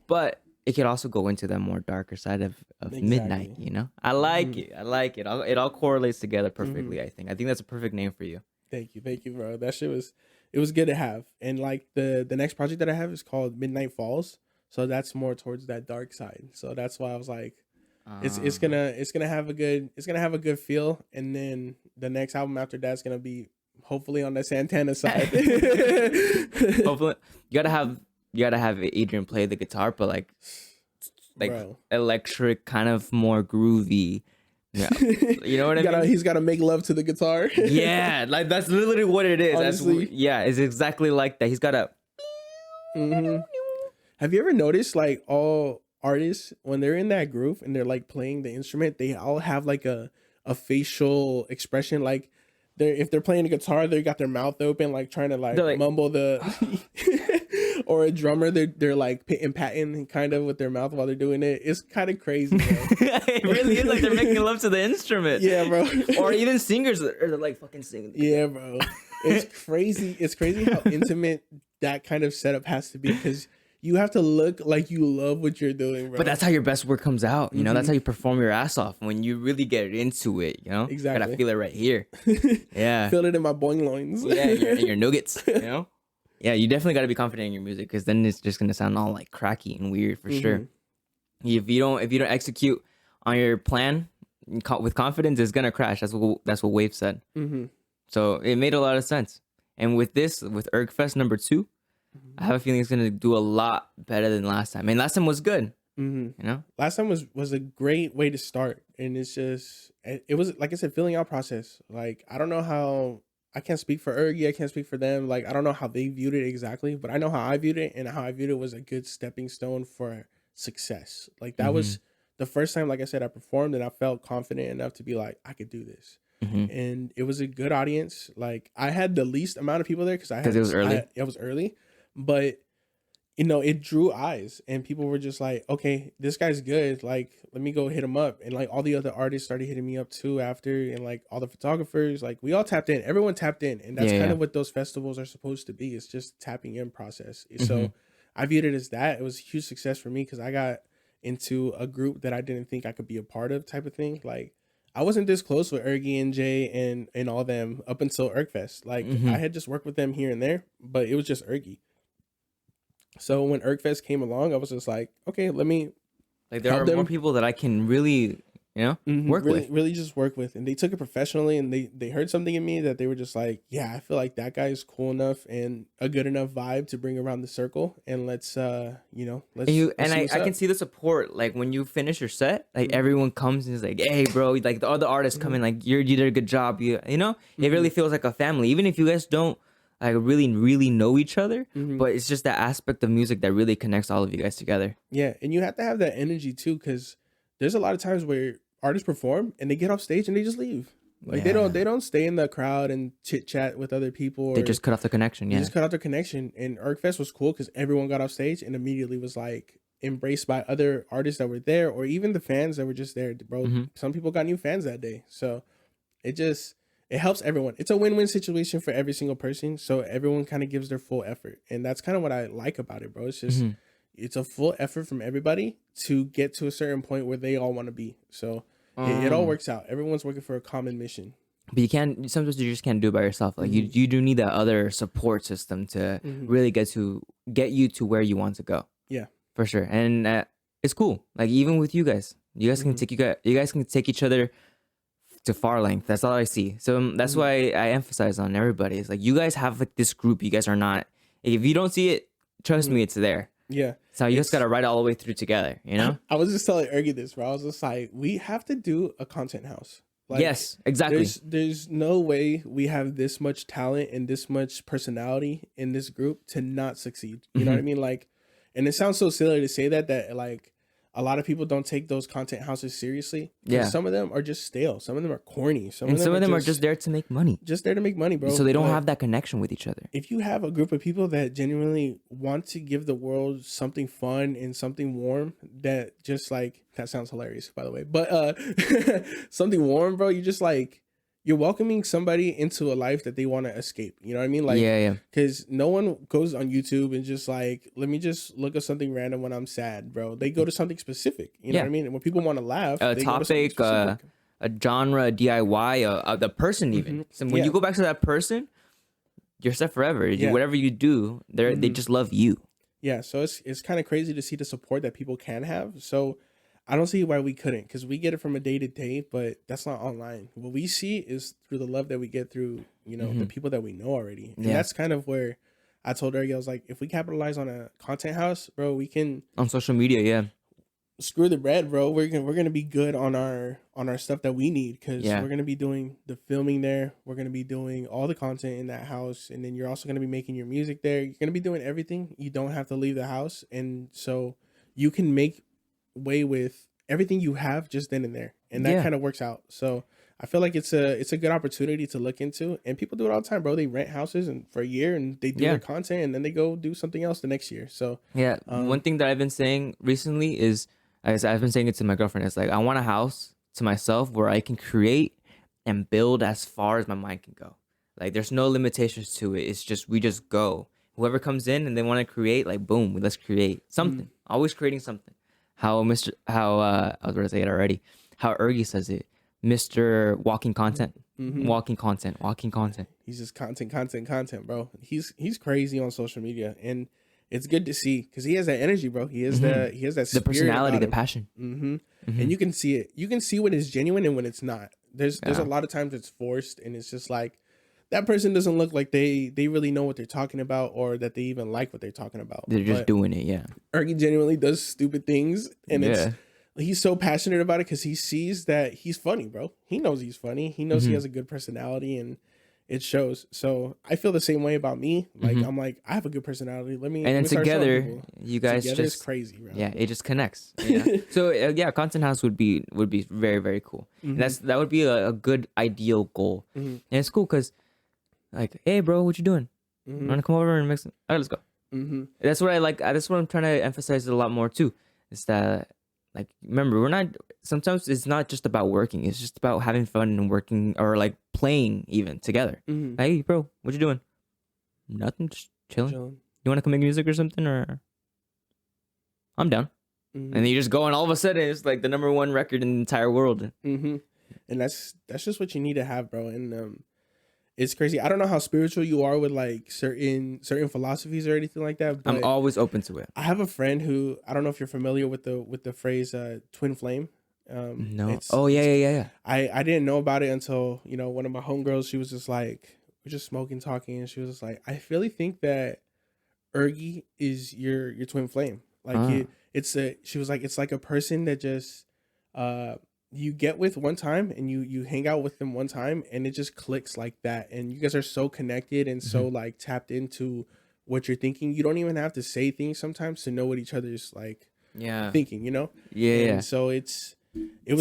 but it could also go into the more darker side of midnight. You know, I like it. I like it. It all correlates together perfectly. I think that's a perfect name for you. Thank you, bro. That shit was good to have. And like the next project that I have is called Midnight Falls, so that's more towards that dark side. So that's why I was like, it's gonna have a good feel. And then the next album after that's gonna be hopefully on the Santana side. Hopefully, you gotta have Adrian play the guitar, but like Bro. electric, kind of more groovy. Yeah, you know what I mean. He's gotta make love to the guitar. Yeah, like that's literally what it is. Honestly. It's exactly like that. He's got a. Have you ever noticed like all artists when they're in that groove and they're like playing the instrument, they all have like a facial expression, like if they're playing a guitar, they got their mouth open, like trying to like mumble the or a drummer, they're like patting kind of with their mouth while they're doing it. It's kind of crazy, bro. It really is like they're making love to the instrument. Yeah, bro. Or even singers are like fucking singing. Yeah, bro. It's crazy. It's crazy how intimate that kind of setup has to be, because you have to look like you love what you're doing, bro. But that's how your best work comes out. You know, that's how you perform your ass off when you really get into it. You know, Exactly. Gotta feel it right here. Yeah, Feel it in my boing loins. yeah, your nuggets. You know, yeah, you definitely gotta be confident in your music, because then it's just gonna sound all like cracky and weird for sure. If you don't execute on your plan with confidence, it's gonna crash. That's what Wave said. So it made a lot of sense. And with ErgFest number 2. I have a feeling it's gonna do a lot better than last time. And last time was good. You know, last time was a great way to start, and it's just it was, like I said, filling out process. Like I don't know how, I can't speak for Ergy, I can't speak for them. Like I don't know how they viewed it exactly, but I know how I viewed it, and how I viewed it was a good stepping stone for success. Like that was the first time, like I said, I performed and I felt confident enough to be like, I could do this. And it was a good audience. Like I had the least amount of people there because it was early. It was early. But you know, it drew eyes, and people were just like, okay, this guy's good, like let me go hit him up. And like all the other artists started hitting me up too after, and like all the photographers, like we all tapped in, everyone tapped in. And that's kind of what those festivals are supposed to be. It's just tapping in process. So I viewed it as that. It was a huge success for me because I got into a group that I didn't think I could be a part of, type of thing. Like I wasn't this close with Ergy and Jay and all them up until ErgFest. Like I had just worked with them here and there, but it was just Ergy. So when ErgFest came along, I was just like, okay, let me there are more people that I can really, work with. Really just work with. And they took it professionally, and they heard something in me that they were just like, yeah, I feel like that guy is cool enough and a good enough vibe to bring around the circle. And let's I can see the support. Like when you finish your set, like everyone comes and is like, hey bro, like the other artists come in, like you did a good job. You know, it really feels like a family, even if you guys don't like really know each other, but it's just that aspect of music that really connects all of you guys together. Yeah, and you have to have that energy too, because there's a lot of times where artists perform and they get off stage and they just leave. Like they don't stay in the crowd and chit chat with other people. They just cut off the connection. They just cut off their connection. And ErgFest was cool because everyone got off stage and immediately was like embraced by other artists that were there, or even the fans that were just there, bro. Some people got new fans that day, so it helps everyone. It's a win-win situation for every single person. So everyone kind of gives their full effort. And that's kind of what I like about it, bro. It's just, it's a full effort from everybody to get to a certain point where they all want to be. So it all works out. Everyone's working for a common mission. but you can't. Sometimes you just can't do it by yourself. Like you do need that other support system to really get you to where you want to go. Yeah. For sure. And it's cool. Like even with you guys can take you guys can take each other to far length. That's all I see. So that's why I emphasize on everybody. It's like you guys have like this group. You guys are not. If you don't see it, trust me, it's there. Yeah. So you just gotta ride it all the way through together. You know. I was just telling Ergie this, bro. I was just like, we have to do a content house. Like, yes, exactly. There's no way we have this much talent and this much personality in this group to not succeed. You know what I mean? Like, and it sounds so silly to say that like a lot of people don't take those content houses seriously. Yeah. Some of them are just stale. Some of them are corny. Some of them are just there to make money. Just there to make money, bro. So they don't have that connection with each other. If you have a group of people that genuinely want to give the world something fun and something warm, that just like, that sounds hilarious, by the way, but something warm, bro, you just like, you're welcoming somebody into a life that they want to escape. You know what I mean? Like, yeah. Because no one goes on YouTube and just like, let me just look at something random when I'm sad, bro. They go to something specific. You know what I mean? And when people want to laugh, a topic, a genre, a DIY, the person even. So when you go back to that person, you're set forever. Whatever you do, they just love you. Yeah. So it's kind of crazy to see the support that people can have. So I don't see why we couldn't, because we get it from a day to day, but that's not online. What we see is through the love that we get through, you know, the people that we know already. And that's kind of where I told Ariel, I was like, if we capitalize on a content house, bro, we can on social media, screw the bread, bro. We're gonna be good on our stuff that we need, because we're gonna be doing the filming there. We're gonna be doing all the content in that house, and then you're also gonna be making your music there. You're gonna be doing everything. You don't have to leave the house, and so you can make way with everything you have just then and there, and that kind of works out. So I feel like it's a good opportunity to look into, and people do it all the time, bro. They rent houses and for a year, and they do their content, and then they go do something else the next year. So one thing that I've been saying recently is, I've been saying it to my girlfriend, it's like, I want a house to myself where I can create and build as far as my mind can go. Like there's no limitations to it. It's just we just go. Whoever comes in and they want to create, like boom, let's create something. Always creating something. I was going to say it already. How Ergie says it, Mr. Walking Content, walking content. He's just content, bro. He's crazy on social media, and it's good to see, because he has that energy, bro. He has that the personality, the passion. And you can see it. You can see when it's genuine and when it's not. There's a lot of times it's forced, and it's just like, that person doesn't look like they really know what they're talking about, or that they even like what they're talking about. They're just doing it, Ergie genuinely does stupid things, and he's so passionate about it because he sees that he's funny, bro. He knows he's funny. He knows he has a good personality, and it shows. So I feel the same way about me. Like I'm like, I have a good personality. And then together, you guys together just it's crazy, bro. Yeah, it just connects. So content house would be very, very cool. And that would be a good ideal goal. And it's cool because, like, hey, bro, what you doing? Want to come over and mix? All right, let's go. That's what I like. That's what I'm trying to emphasize a lot more too. Is that, like, remember, sometimes it's not just about working. It's just about having fun and working, or like playing even together. Hey, bro, what you doing? Nothing, just chilling. You want to come make music or something? Or I'm down. And then you just go, and all of a sudden it's like the #1 record in the entire world. And that's just what you need to have, bro. And it's crazy. I don't know how spiritual you are with like certain philosophies or anything like that, but I'm always open to it. I have a friend who, I don't know if you're familiar with the phrase twin flame. No. Yeah. I didn't know about it until, you know, one of my homegirls, she was just like, we're just smoking, talking, and she was just like, I really think that Ergie is your twin flame. Like she was like, it's like a person that just you get with one time, and you hang out with them one time, and it just clicks like that, and you guys are so connected and so like tapped into what you're thinking. You don't even have to say things sometimes to know what each other's like thinking, you know? So it's an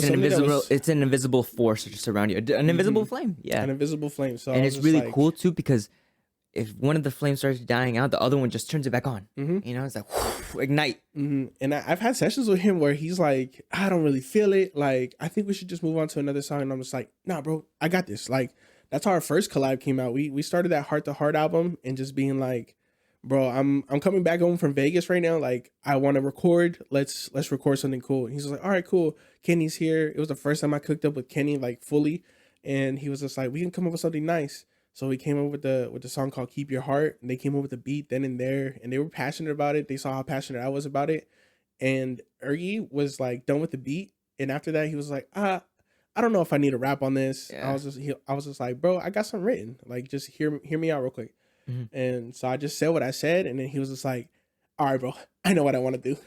invisible force just around you, an invisible flame. An invisible flame. So and it's really like, cool too, because if one of the flames starts dying out, the other one just turns it back on. You know, it's like whoosh, ignite. And I've had sessions with him where he's like, I don't really feel it. Like, I think we should just move on to another song. And I'm just like, nah, bro, I got this. Like, that's how our first collab came out. We started that Heart to Heart album, and just being like, bro, I'm coming back home from Vegas right now. Like, I want to record. Let's record something cool. And he's like, all right, cool. Kenny's here. It was the first time I cooked up with Kenny, like, fully. and he was just like, we can come up with something nice. So we came up with the song called Keep Your Heart, and they came up with the beat then and there, and they were passionate about it. They saw how passionate I was about it, and Ergie was like done with the beat, and after that he was like, I don't know if I need to rap on this. Yeah. I was just like, bro, I got something written. Like, just hear me out real quick. And so I just said what I said, and then he was just like, all right, bro, I know what I want to do.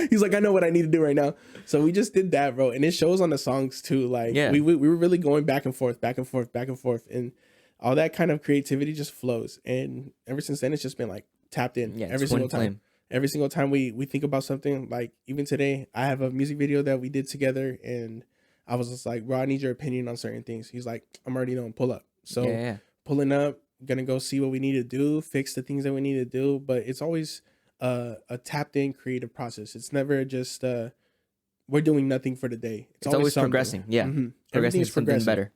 He's like, I know what I need to do right now. So we just did that, bro. And it shows on the songs too. Like, we were really going back and forth, back and forth, back and forth. And all that kind of creativity just flows. And ever since then, it's just been like tapped in every single time. Flame. Every single time we think about something, like even today, I have a music video that we did together, and I was just like, bro, I need your opinion on certain things. He's like, I'm already knowing, pull up. So pulling up, gonna go see what we need to do, fix the things that we need to do. But it's always a tapped in creative process. It's never just we're doing nothing for the day. It's always progressing. Yeah, progressing is something better.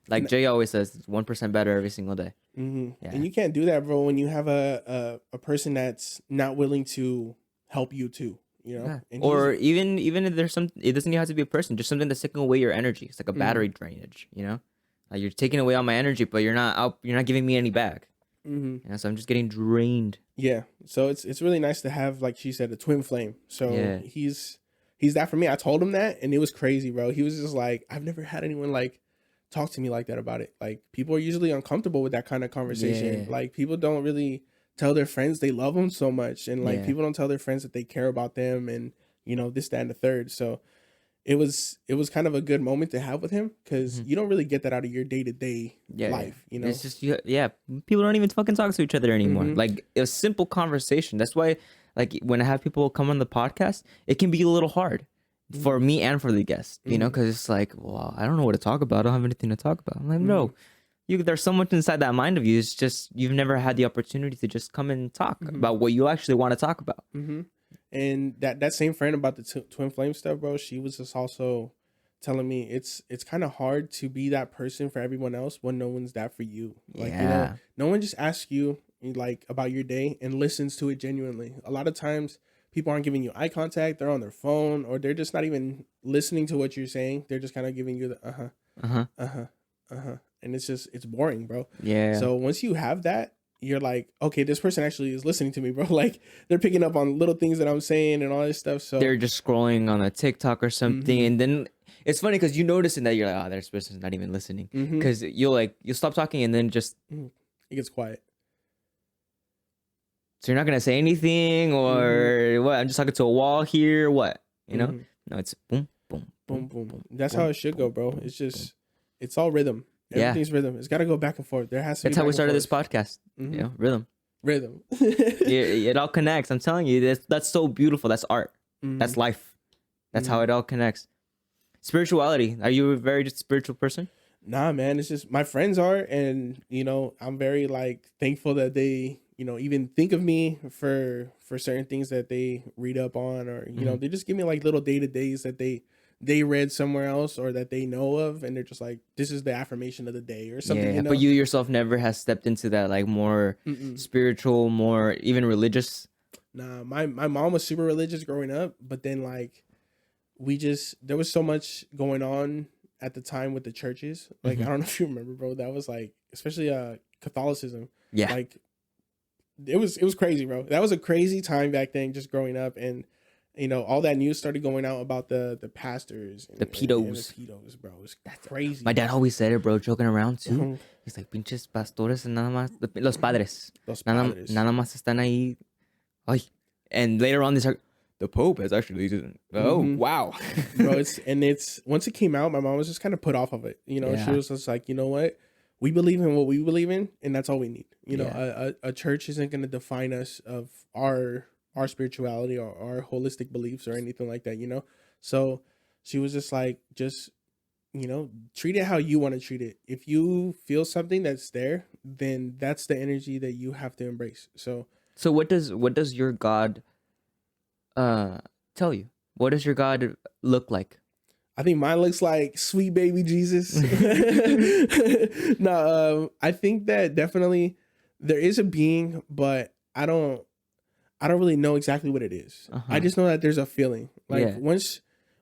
Like Jay always says, it's 1% better every single day. Yeah. And you can't do that, bro, when you have a person that's not willing to help you too. You know, or even if there's some, it doesn't even have to be a person, just something that's taking away your energy. It's like a battery drainage, you know, like you're taking away all my energy, but you're not giving me any back. You know, so I'm just getting drained. Yeah, so it's really nice to have, like she said, a twin flame. So he's that for me. I told him that, and it was crazy, bro. He was just like, I've never had anyone like talk to me like that about it. Like, people are usually uncomfortable with that kind of conversation. Like, people don't really tell their friends they love them so much, and like people don't tell their friends that they care about them, and you know, this, that, and the third. So it was kind of a good moment to have with him, because you don't really get that out of your day-to-day life. You know, it's just people don't even fucking talk to each other anymore. Like, a simple conversation. That's why, like, when I have people come on the podcast, it can be a little hard for me and for the guest, you know, because it's like, well, I don't know what to talk about. I don't have anything to talk about. I'm like, no. There's so much inside that mind of you. It's just you've never had the opportunity to just come and talk about what you actually want to talk about. And that same friend about the twin flame stuff, bro, she was just also telling me it's kind of hard to be that person for everyone else when no one's that for you. Like, you know, no one just asks you like about your day and listens to it genuinely. A lot of times people aren't giving you eye contact. They're on their phone, or they're just not even listening to what you're saying. They're just kind of giving you the and it's boring, bro. Yeah. So once you have that, you're like, okay, this person actually is listening to me, bro. Like, they're picking up on little things that I'm saying and all this stuff. So they're just scrolling on a TikTok or something, and then it's funny because you notice that you're like, oh, this person's not even listening, because you'll stop talking and then just it gets quiet. So you're not gonna say anything, or what? I'm just talking to a wall here. What, you know? No, it's boom, boom, boom, boom, boom. That's how it should go, bro. It's just it's all rhythm. Everything's rhythm. It's got to go back and forth. There has to. That's how we started this podcast. You know, rhythm. It all connects. I'm telling you, that's so beautiful. That's art. That's life. That's how it all connects. Spirituality. Are you a very spiritual person? Nah, man. It's just my friends are, and you know, I'm very like thankful that they, you know, even think of me for certain things that they read up on, or you know, they just give me like little day-to-days that they read somewhere else or that they know of, and they're just like, this is the affirmation of the day or something. You know? But you yourself never has stepped into that like more spiritual, more even religious. Nah, my mom was super religious growing up, but then like there was so much going on at the time with the churches. Like, I don't know if you remember, bro. That was like, especially Catholicism. Yeah. Like, it was crazy, bro. That was a crazy time back then, just growing up. And you know, all that news started going out about the pastors, and, the pedos, and the pedos, bro. It's crazy. My dad always said it, bro, joking around too. He's like, pinches pastores, nada más, los padres, nada más están ahí. Ay. And later on, they start, the Pope has actually, wow, bro. It's once it came out, my mom was just kind of put off of it. You know, she was just like, you know what, we believe in what we believe in, and that's all we need. You know, a church isn't going to define us of our spirituality or our holistic beliefs or anything like that, you know? So she was just like, you know, treat it how you want to treat it. If you feel something that's there, then that's the energy that you have to embrace. So what does your God tell you? What does your God look like? I think mine looks like sweet baby Jesus. No, I think that definitely there is a being, but I don't really know exactly what it is. I just know that there's a feeling. Like once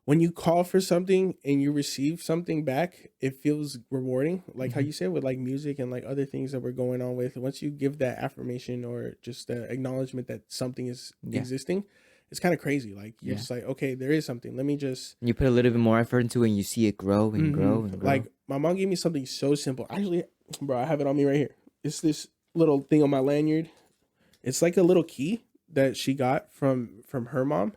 when you call for something and you receive something back, it feels rewarding. Like how you said with like music and like other things that we're going on with. Once you give that affirmation or just the acknowledgement that something is existing, it's kind of crazy. Like you're just like, okay, there is something. Let me just. You put a little bit more effort into it and you see it grow and grow and grow. Like my mom gave me something so simple. Actually, bro, I have it on me right here. It's this little thing on my lanyard. It's like a little key that she got from her mom.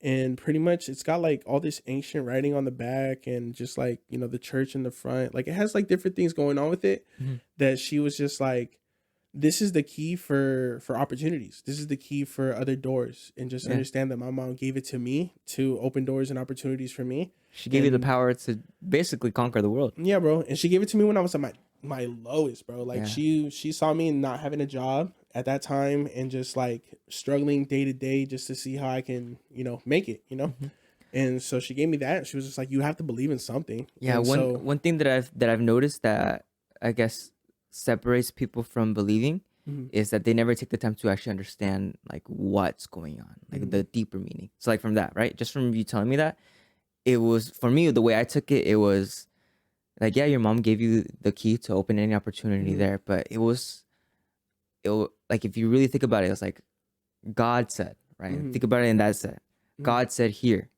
And pretty much it's got like all this ancient writing on the back and just like, you know, the church in the front. Like it has like different things going on with it that she was just like, this is the key for opportunities. This is the key for other doors. And just understand that my mom gave it to me to open doors and opportunities for me. She gave you the power to basically conquer the world. Yeah, bro. And she gave it to me when I was at my lowest, bro. Like she saw me not having a job at that time and just like struggling day to day just to see how I can, you know, make it, you know? And so she gave me that. She was just like, you have to believe in something. Yeah. And one thing that I've noticed that I guess separates people from believing is that they never take the time to actually understand like what's going on, like the deeper meaning. So like from that, right? Just from you telling me that, it was, for me, the way I took it, it was like, yeah, your mom gave you the key to open any opportunity there, but it like, if you really think about it, it was like God said, right? Think about it in that sense. God said, here,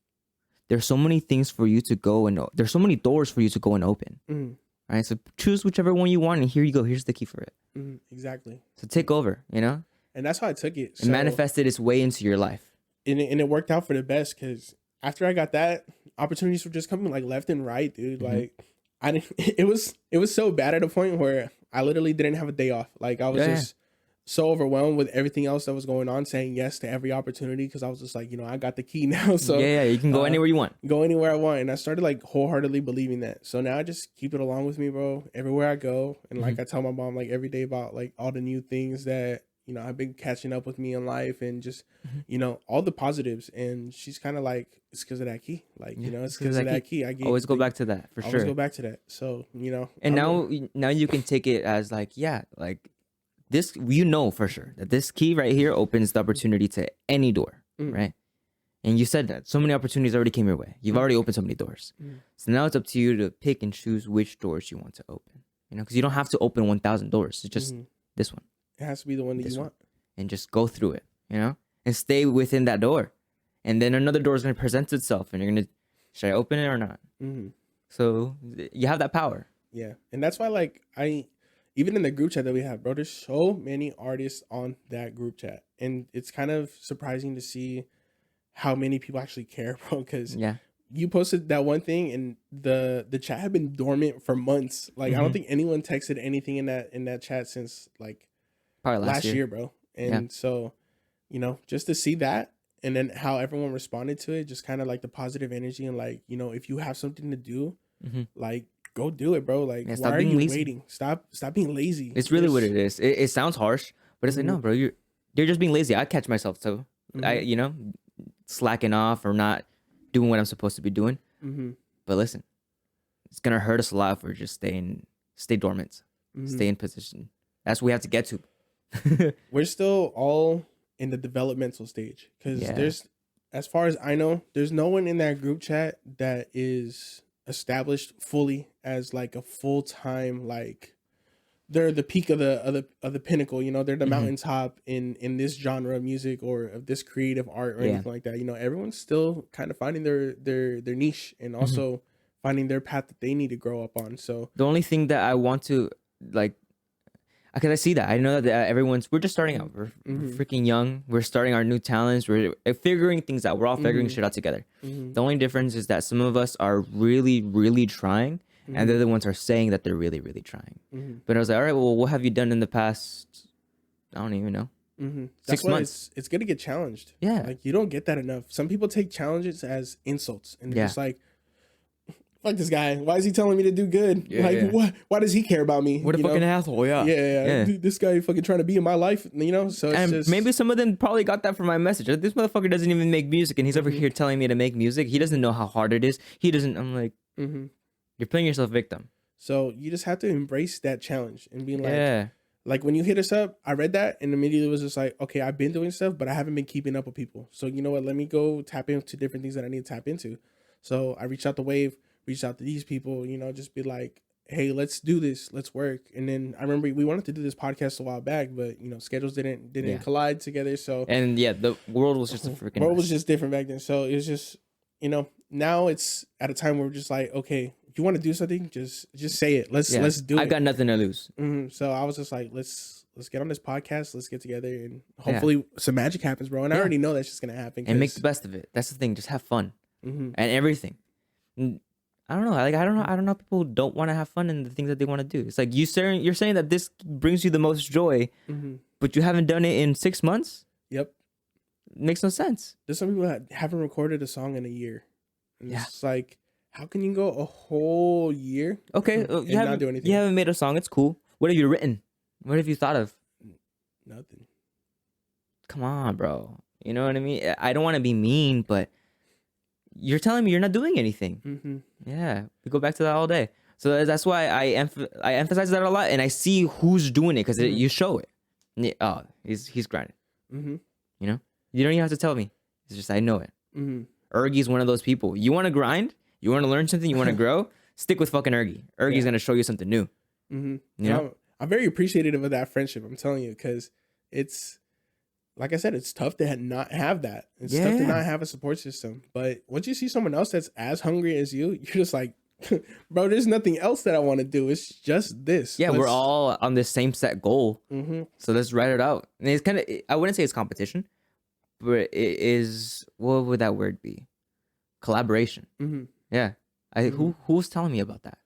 there's so many things for you to go and there's so many doors for you to go and open, right? So choose whichever one you want, and here you go. Here's the key for it. Exactly. So take over, you know? And that's how I took it. And manifested its way into your life. And it worked out for the best because after I got that, opportunities were just coming like left and right, dude. Like I didn't. It was so bad at a point where I literally didn't have a day off. Like I was just so overwhelmed with everything else that was going on, saying yes to every opportunity because I was just like, you know, I got the key now. So you can go anywhere you want. Go anywhere I want. And I started like wholeheartedly believing that. So now I just keep it along with me, bro, everywhere I go. And like I tell my mom like every day about like all the new things that, you know, I've been catching up with me in life and just, you know, all the positives. And she's kind of like, it's because of that key. Like, you know, it's because of that key. I always go back to that for sure. Always go back to that. So, you know. And now you can take it as like, like this, you know, for sure that this key right here opens the opportunity to any door, right? And you said that so many opportunities already came your way. You've already opened so many doors. So now it's up to you to pick and choose which doors you want to open, you know, because you don't have to open 1,000 doors. It's just this one. It has to be the one that you want. And just go through it, you know, and stay within that door. And then another door is going to present itself and you're going to, should I open it or not? So you have that power. Yeah. And that's why, like, even in the group chat that we have, bro, there's so many artists on that group chat. And it's kind of surprising to see how many people actually care, bro, because you posted that one thing and the chat had been dormant for months. Like, I don't think anyone texted anything in that chat since, like, probably last year, bro. And so, you know, just to see that and then how everyone responded to it, just kind of like the positive energy and like, you know, if you have something to do, like, go do it, bro. Like, why are you waiting? Stop being lazy. It's really what it is. It sounds harsh, but it's like, no, bro, you're just being lazy. I catch myself too. I, you know, slacking off or not doing what I'm supposed to be doing. But listen, it's gonna hurt us a lot if we're just stay dormant, stay in position. That's what we have to get to. We're still all in the developmental stage because there's, as far as I know, there's no one in that group chat that is established fully as like a full-time, like they're the peak of the pinnacle, you know, they're the mountaintop in this genre of music or of this creative art or anything like that. You know, everyone's still kind of finding their niche and also finding their path that they need to grow up on. So the only thing that I want to like, because I see that, I know that we're just starting out. We're freaking young. We're starting our new talents. We're figuring things out. We're all figuring shit out together. The only difference is that some of us are really, really trying, and the other ones are saying that they're really, really trying. But I was like, all right, well, what have you done in the past? I don't even know. 6 months. It's gonna get challenged. Yeah, like you don't get that enough. Some people take challenges as insults, and they're just like, fuck this guy. Why is he telling me to do good? What? Why does he care about me? What a fucking asshole. Yeah. Dude, this guy fucking trying to be in my life, you know? So it's just... maybe some of them probably got that from my message. This motherfucker doesn't even make music and he's over here telling me to make music. He doesn't know how hard it is. He doesn't. I'm like, you're playing yourself victim. So you just have to embrace that challenge and be like, like when you hit us up, I read that and immediately was just like, okay, I've been doing stuff, but I haven't been keeping up with people. So you know what? Let me go tap into different things that I need to tap into. So I reached out to Wave, reached out to these people, you know, just be like, hey, let's do this, let's work. And then I remember we wanted to do this podcast a while back, but you know, schedules didn't Yeah. collide together. So And yeah, the world was just a freaking world was mess. just different back then. So it was just, you know, now it's at a time where we're just like, okay, if you want to do something, just say it. Let's do it. I got nothing to lose. So I was just like, let's get on this podcast, let's get together, and hopefully some magic happens, bro. And I already know that's just gonna happen. And make the best of it. That's the thing. Just have fun and everything. And I don't know. Like I don't know. People don't want to have fun in the things that they want to do. It's like you're saying that this brings you the most joy, but you haven't done it in 6 months. Yep, it makes no sense. There's some people that haven't recorded a song in a year, and it's like, how can you go a whole year? Okay, and not do anything? You haven't made a song. It's cool. What have you written? What have you thought of? Nothing. Come on, bro. You know what I mean? I don't want to be mean, but you're telling me you're not doing anything. Yeah, we go back to that all day. So that's why I emphasize that a lot, and I see who's doing it because you show it. Oh, he's grinding. You know, you don't even have to tell me. It's just I know it. Ergy's one of those people. You want to grind? You want to learn something? You want to grow? Stick with fucking Ergy. Ergy's gonna show you something new. You know, I'm very appreciative of that friendship. I'm telling you, because it's, like I said, it's tough to not have that. It's tough to not have a support system. But once you see someone else that's as hungry as you, you're just like, bro, there's nothing else that I want to do. It's just this. Yeah, we're all on the same set goal. So let's write it out. And it's kind of, I wouldn't say it's competition, but it is, what would that word be? Collaboration. Yeah. Who's telling me about that?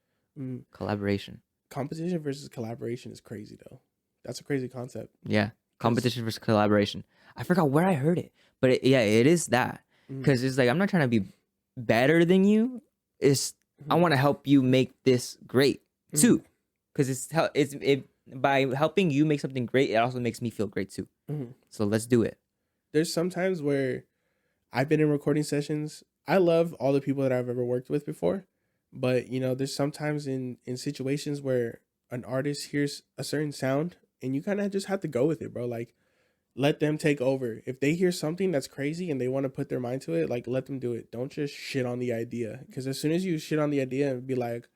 Collaboration. Competition versus collaboration is crazy, though. That's a crazy concept. Yeah. Competition versus collaboration. I forgot where I heard it, but it is that. Because it's like, I'm not trying to be better than you. It's, I want to help you make this great too. Because by helping you make something great, it also makes me feel great too. So let's do it. There's sometimes where I've been in recording sessions. I love all the people that I've ever worked with before. But, you know, there's sometimes in situations where an artist hears a certain sound and you kind of just have to go with it, bro. Like, let them take over. If they hear something that's crazy and they want to put their mind to it, like, let them do it. Don't just shit on the idea. Because as soon as you shit on the idea and be like,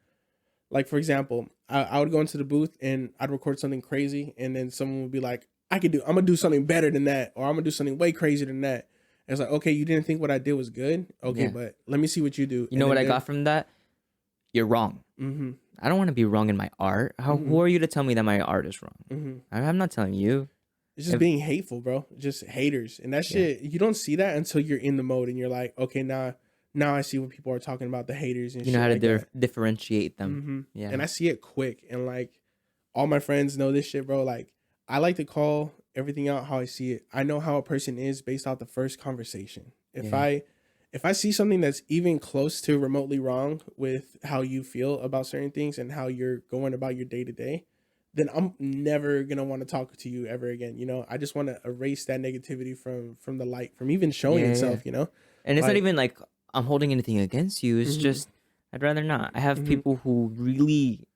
for example, I would go into the booth and I'd record something crazy. And then someone would be like, I'm going to do something better than that. Or I'm going to do something way crazier than that. And it's like, okay, you didn't think what I did was good? Okay, but let me see what you do. You know what I got from that? You're wrong. I don't want to be wrong in my art. Who are you to tell me that my art is wrong? I'm not telling you. It's just being hateful, bro. Just haters. And that shit, you don't see that until you're in the mode and you're like, okay, now I see what people are talking about, the haters and you shit. You know how to like differentiate them. Yeah. And I see it quick. And like, all my friends know this shit, bro. Like, I like to call everything out how I see it. I know how a person is based off the first conversation. If I see something that's even close to remotely wrong with how you feel about certain things and how you're going about your day to day, then I'm never going to want to talk to you ever again. You know, I just want to erase that negativity from the light, from even showing itself, you know? And it's not even like I'm holding anything against you. It's just, I'd rather not. I have people who really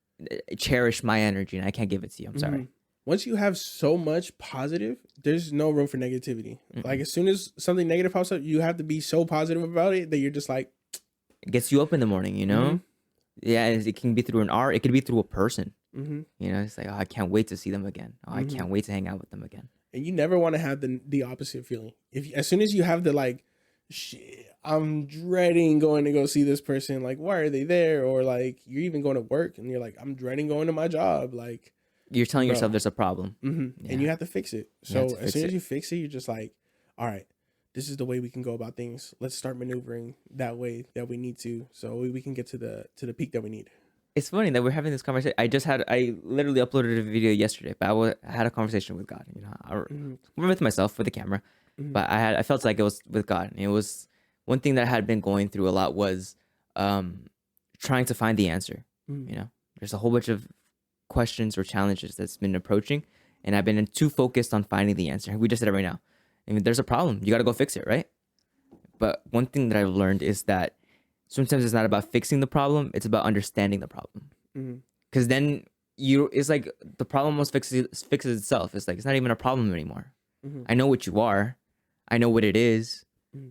cherish my energy and I can't give it to you. I'm sorry. Once you have so much positive, there's no room for negativity. Like, as soon as something negative pops up, you have to be so positive about it that you're just like, it gets you up in the morning, you know? Yeah, it can be through an art. It could be through a person. You know, it's like, oh, I can't wait to see them again. Oh, I can't wait to hang out with them again. And you never want to have the opposite feeling. As soon as you have the like, shit, I'm dreading going to go see this person. Like, why are they there? Or like, you're even going to work and you're like, I'm dreading going to my job. Like, you're telling yourself there's a problem. And you have to fix it. So as soon as you fix it, you're just like, all right, this is the way we can go about things. Let's start maneuvering that way that we need to, so we can get to the peak that we need. It's funny that we're having this conversation. I literally uploaded a video yesterday, but I had a conversation with God. You know, I'm with myself for the camera, but I felt like it was with God. And it was one thing that I had been going through a lot was trying to find the answer. You know, there's a whole bunch of questions or challenges that's been approaching, and I've been too focused on finding the answer. We just said it right now. I mean, there's a problem. You got to go fix it, right? But one thing that I've learned is that sometimes it's not about fixing the problem. It's about understanding the problem. Because then it's like the problem almost fixes itself. It's like, it's not even a problem anymore. I know what you are. I know what it is.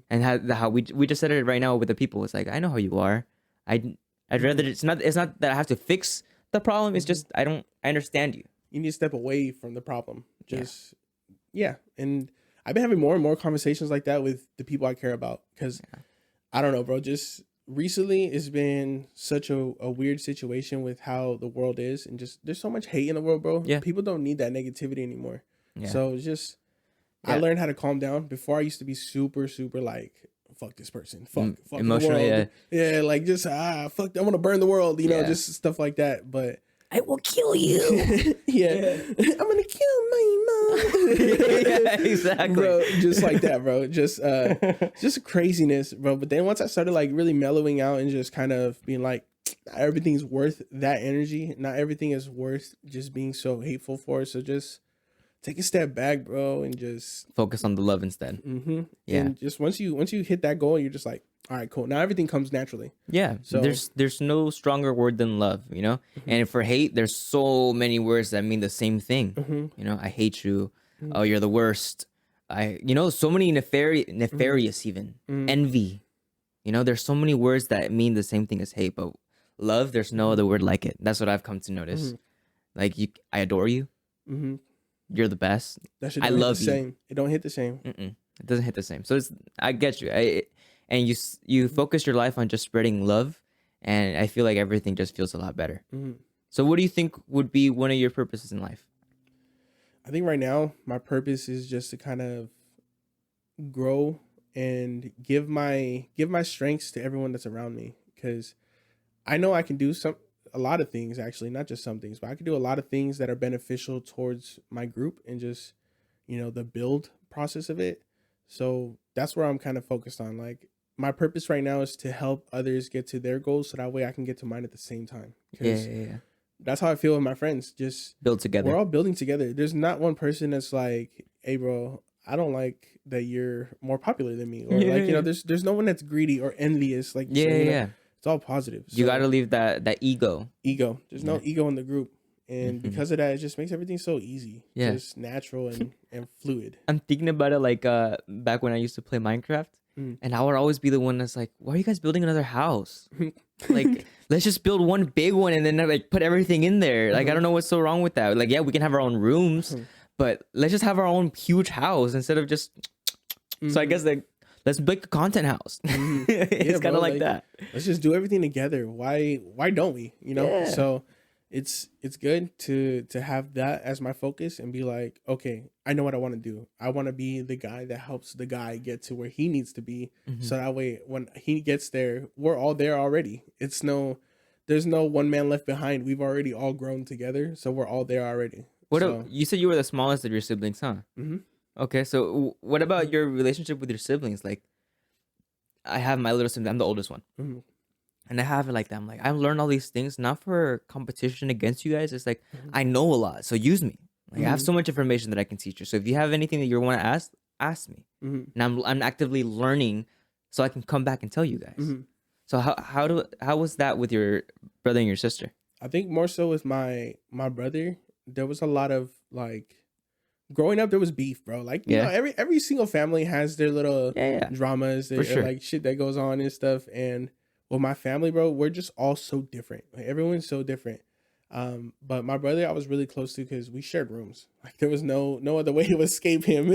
And how we just said it right now with the people. It's like, I know how you are. I'd rather it's not that I have to fix the problem. It's just I understand you. You need to step away from the problem. Just yeah. And I've been having more and more conversations like that with the people I care about because I don't know, bro. Just recently, it's been such a weird situation with how the world is, and just there's so much hate in the world, bro. Yeah. People don't need that negativity anymore. Yeah. So it's just I learned how to calm down. Before I used to be super like fuck this person, fuck emotionally, the world. Yeah, like just fuck, I want to burn the world, you know, just stuff like that. But I will kill you. I'm gonna kill my mom. Yeah, exactly, bro. Just like that, bro. Just craziness, bro. But then once I started like really mellowing out and just kind of being like, not everything's worth that energy. Not everything is worth just being so hateful for. So just take a step back, bro, and just focus on the love instead. Yeah. And just once you hit that goal, you're just like, all right, cool. Now everything comes naturally. Yeah. So there's no stronger word than love, you know? And for hate, there's so many words that mean the same thing. You know, I hate you. Oh, you're the worst. So many nefarious even. Envy. You know, there's so many words that mean the same thing as hate, but love, there's no other word like it. That's what I've come to notice. Like I adore you. You're the best. That shit I don't hit love the you. same. It don't hit the same. It doesn't hit the same. So I get you. And you focus your life on just spreading love, and I feel like everything just feels a lot better. So what do you think would be one of your purposes in life? I think right now my purpose is just to kind of grow and give my strengths to everyone that's around me, because I know I can do a lot of things, actually, not just some things, but I can do a lot of things that are beneficial towards my group and just, you know, the build process of it. So that's where I'm kind of focused on. Like, my purpose right now is to help others get to their goals, so that way I can get to mine at the same time. Yeah. That's how I feel with my friends. Just build together. We're all building together. There's not one person that's like, hey, bro, I don't like that you're more popular than me. Or like, you know, there's no one that's greedy or envious. Like, so, you know, it's all positive. So, you got to leave that ego. There's no ego in the group. And because of that, it just makes everything so easy. Yeah. Just natural and fluid. I'm thinking about it like back when I used to play Minecraft. And I would always be the one that's like, why are you guys building another house? Like, let's just build one big one and then like put everything in there. Like, I don't know what's so wrong with that. Like, yeah, we can have our own rooms, but let's just have our own huge house instead of just. So I guess like, let's make a content house. It's kind of like that. Let's just do everything together. Why don't we? You know? Yeah. So it's good to have that as my focus and be like, okay, I know what I want to do. I want to be the guy that helps the guy get to where he needs to be. So that way when he gets there, we're all there already. There's no one man left behind. We've already all grown together. So we're all there already. You said you were the smallest of your siblings, huh? Okay. So what about your relationship with your siblings? Like, I have my little sibling. I'm the oldest one. And I have it like that. I'm like, I've learned all these things, not for competition against you guys. It's like, I know a lot, so use me. Like, I have so much information that I can teach you. So if you have anything that you want to ask me. And I'm actively learning so I can come back and tell you guys. So how was that with your brother and your sister? I think more so with my brother, there was a lot of like, growing up, there was beef, bro. Like, you know, every single family has their little dramas, their like shit that goes on and stuff. And with my family, bro, we're just all so different. Like, everyone's so different. But my brother, I was really close to because we shared rooms. Like, there was no other way to escape him.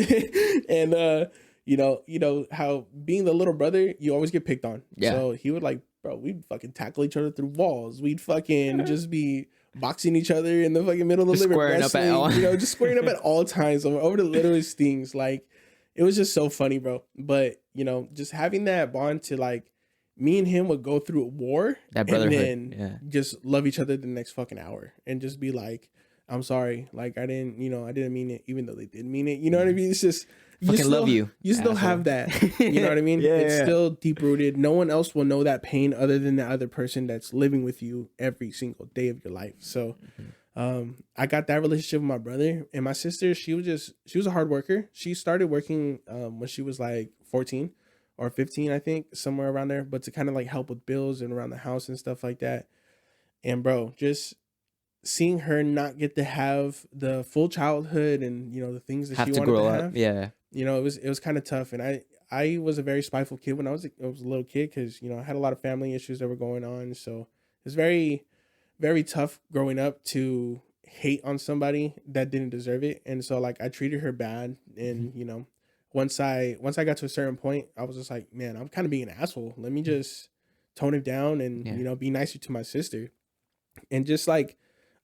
And you know how being the little brother, you always get picked on. Yeah. So he would like, bro, we'd fucking tackle each other through walls. We'd fucking just be boxing each other in the fucking middle of the living room, wrestling, just squaring up at all times over the littlest things. Like, it was just so funny, bro. But, you know, just having that bond to like, me and him would go through a war that brotherhood, and then just love each other the next fucking hour and just be like, I'm sorry. Like, I didn't mean it, even though they did mean it. You know what I mean? It's just, love you. You still have that. You know what I mean? It's still deep rooted. No one else will know that pain other than the other person that's living with you every single day of your life. So, I got that relationship with my brother. And my sister, she was a hard worker. She started working when she was like 14 or 15, I think, somewhere around there, but to kind of like help with bills and around the house and stuff like that. And bro, just seeing her not get to have the full childhood and, you know, the things that she wanted to have. Yeah. You know, it was kind of tough. And I was a very spiteful kid when I was a little kid because, I had a lot of family issues that were going on. So it's very, very tough growing up to hate on somebody that didn't deserve it. And so like I treated her bad. And, once I got to a certain point, I was just like, man, I'm kind of being an asshole. Let me just tone it down and, be nicer to my sister. And just like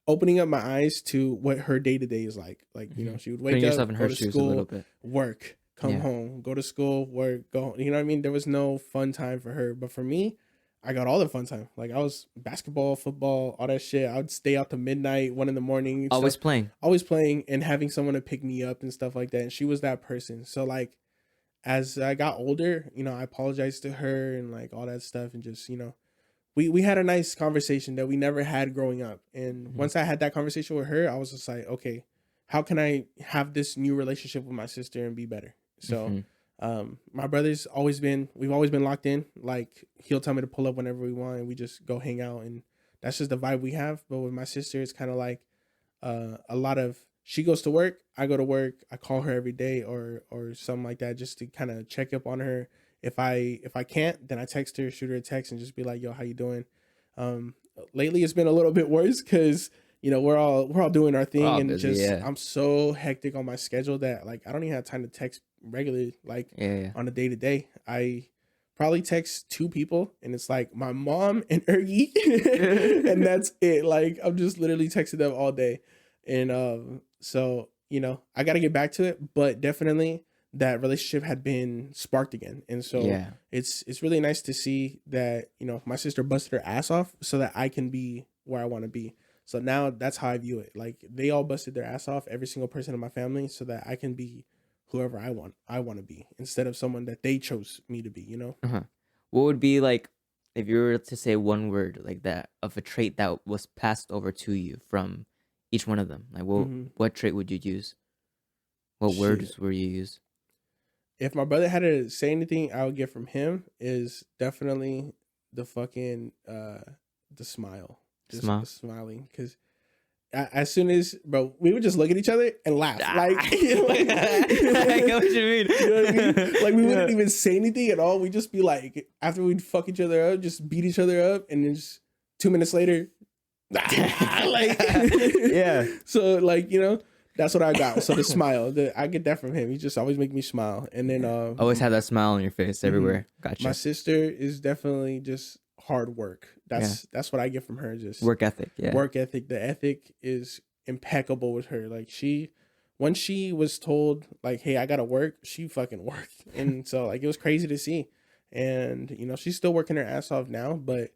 opening up my eyes to what her day to day is like. Like, she would wake up, go to school, work, come home, go to school, work, go home. You know what I mean? There was no fun time for her. But for me, I got all the fun time. Like I was basketball, football, all that shit. I would stay out to midnight, 1 in the morning. Always playing and having someone to pick me up and stuff like that. And she was that person. So like, as I got older, I apologized to her and like all that stuff. And just, we had a nice conversation that we never had growing up. And once I had that conversation with her, I was just like, okay, how can I have this new relationship with my sister and be better? So, my brother's we've always been locked in. Like he'll tell me to pull up whenever we want and we just go hang out, and that's just the vibe we have. But with my sister, it's kind of like a lot of, she goes to work, I go to work, I call her every day or something like that, just to kind of check up on her. If I can't, then I text her, shoot her a text and just be like, yo, how you doing? Lately it's been a little bit worse because we're all doing our thing, and busy, I'm so hectic on my schedule that like I don't even have time to text regularly, like on a day to day. I probably text 2 people, and it's like my mom and Ergie, and that's it. Like I'm just literally texting them all day, and so I got to get back to it, but definitely that relationship had been sparked again, and so it's really nice to see that my sister busted her ass off so that I can be where I want to be. So now that's how I view it. Like they all busted their ass off, every single person in my family, so that I can be whoever I want to be, instead of someone that they chose me to be, What would be like, if you were to say one word like that of a trait that was passed over to you from each one of them? Like what trait would you use? What words were you use? If my brother had to say anything I would get from him is definitely the fucking the smile. Just smiling, because as soon as we would just look at each other and laugh. I know what you mean. You know what I mean? Like we wouldn't even say anything at all. We'd just be like, after we'd fuck each other up, just beat each other up, and then just 2 minutes later, like So like that's what I got. So the smile, I get that from him. He just always make me smile, and then always have that smile on your face everywhere. Gotcha. My sister is definitely just hard work. That's what I get from her. Just work ethic. Yeah. Work ethic. The ethic is impeccable with her. Like when she was told like, hey, I gotta work, she fucking worked. And so like it was crazy to see. And she's still working her ass off now, but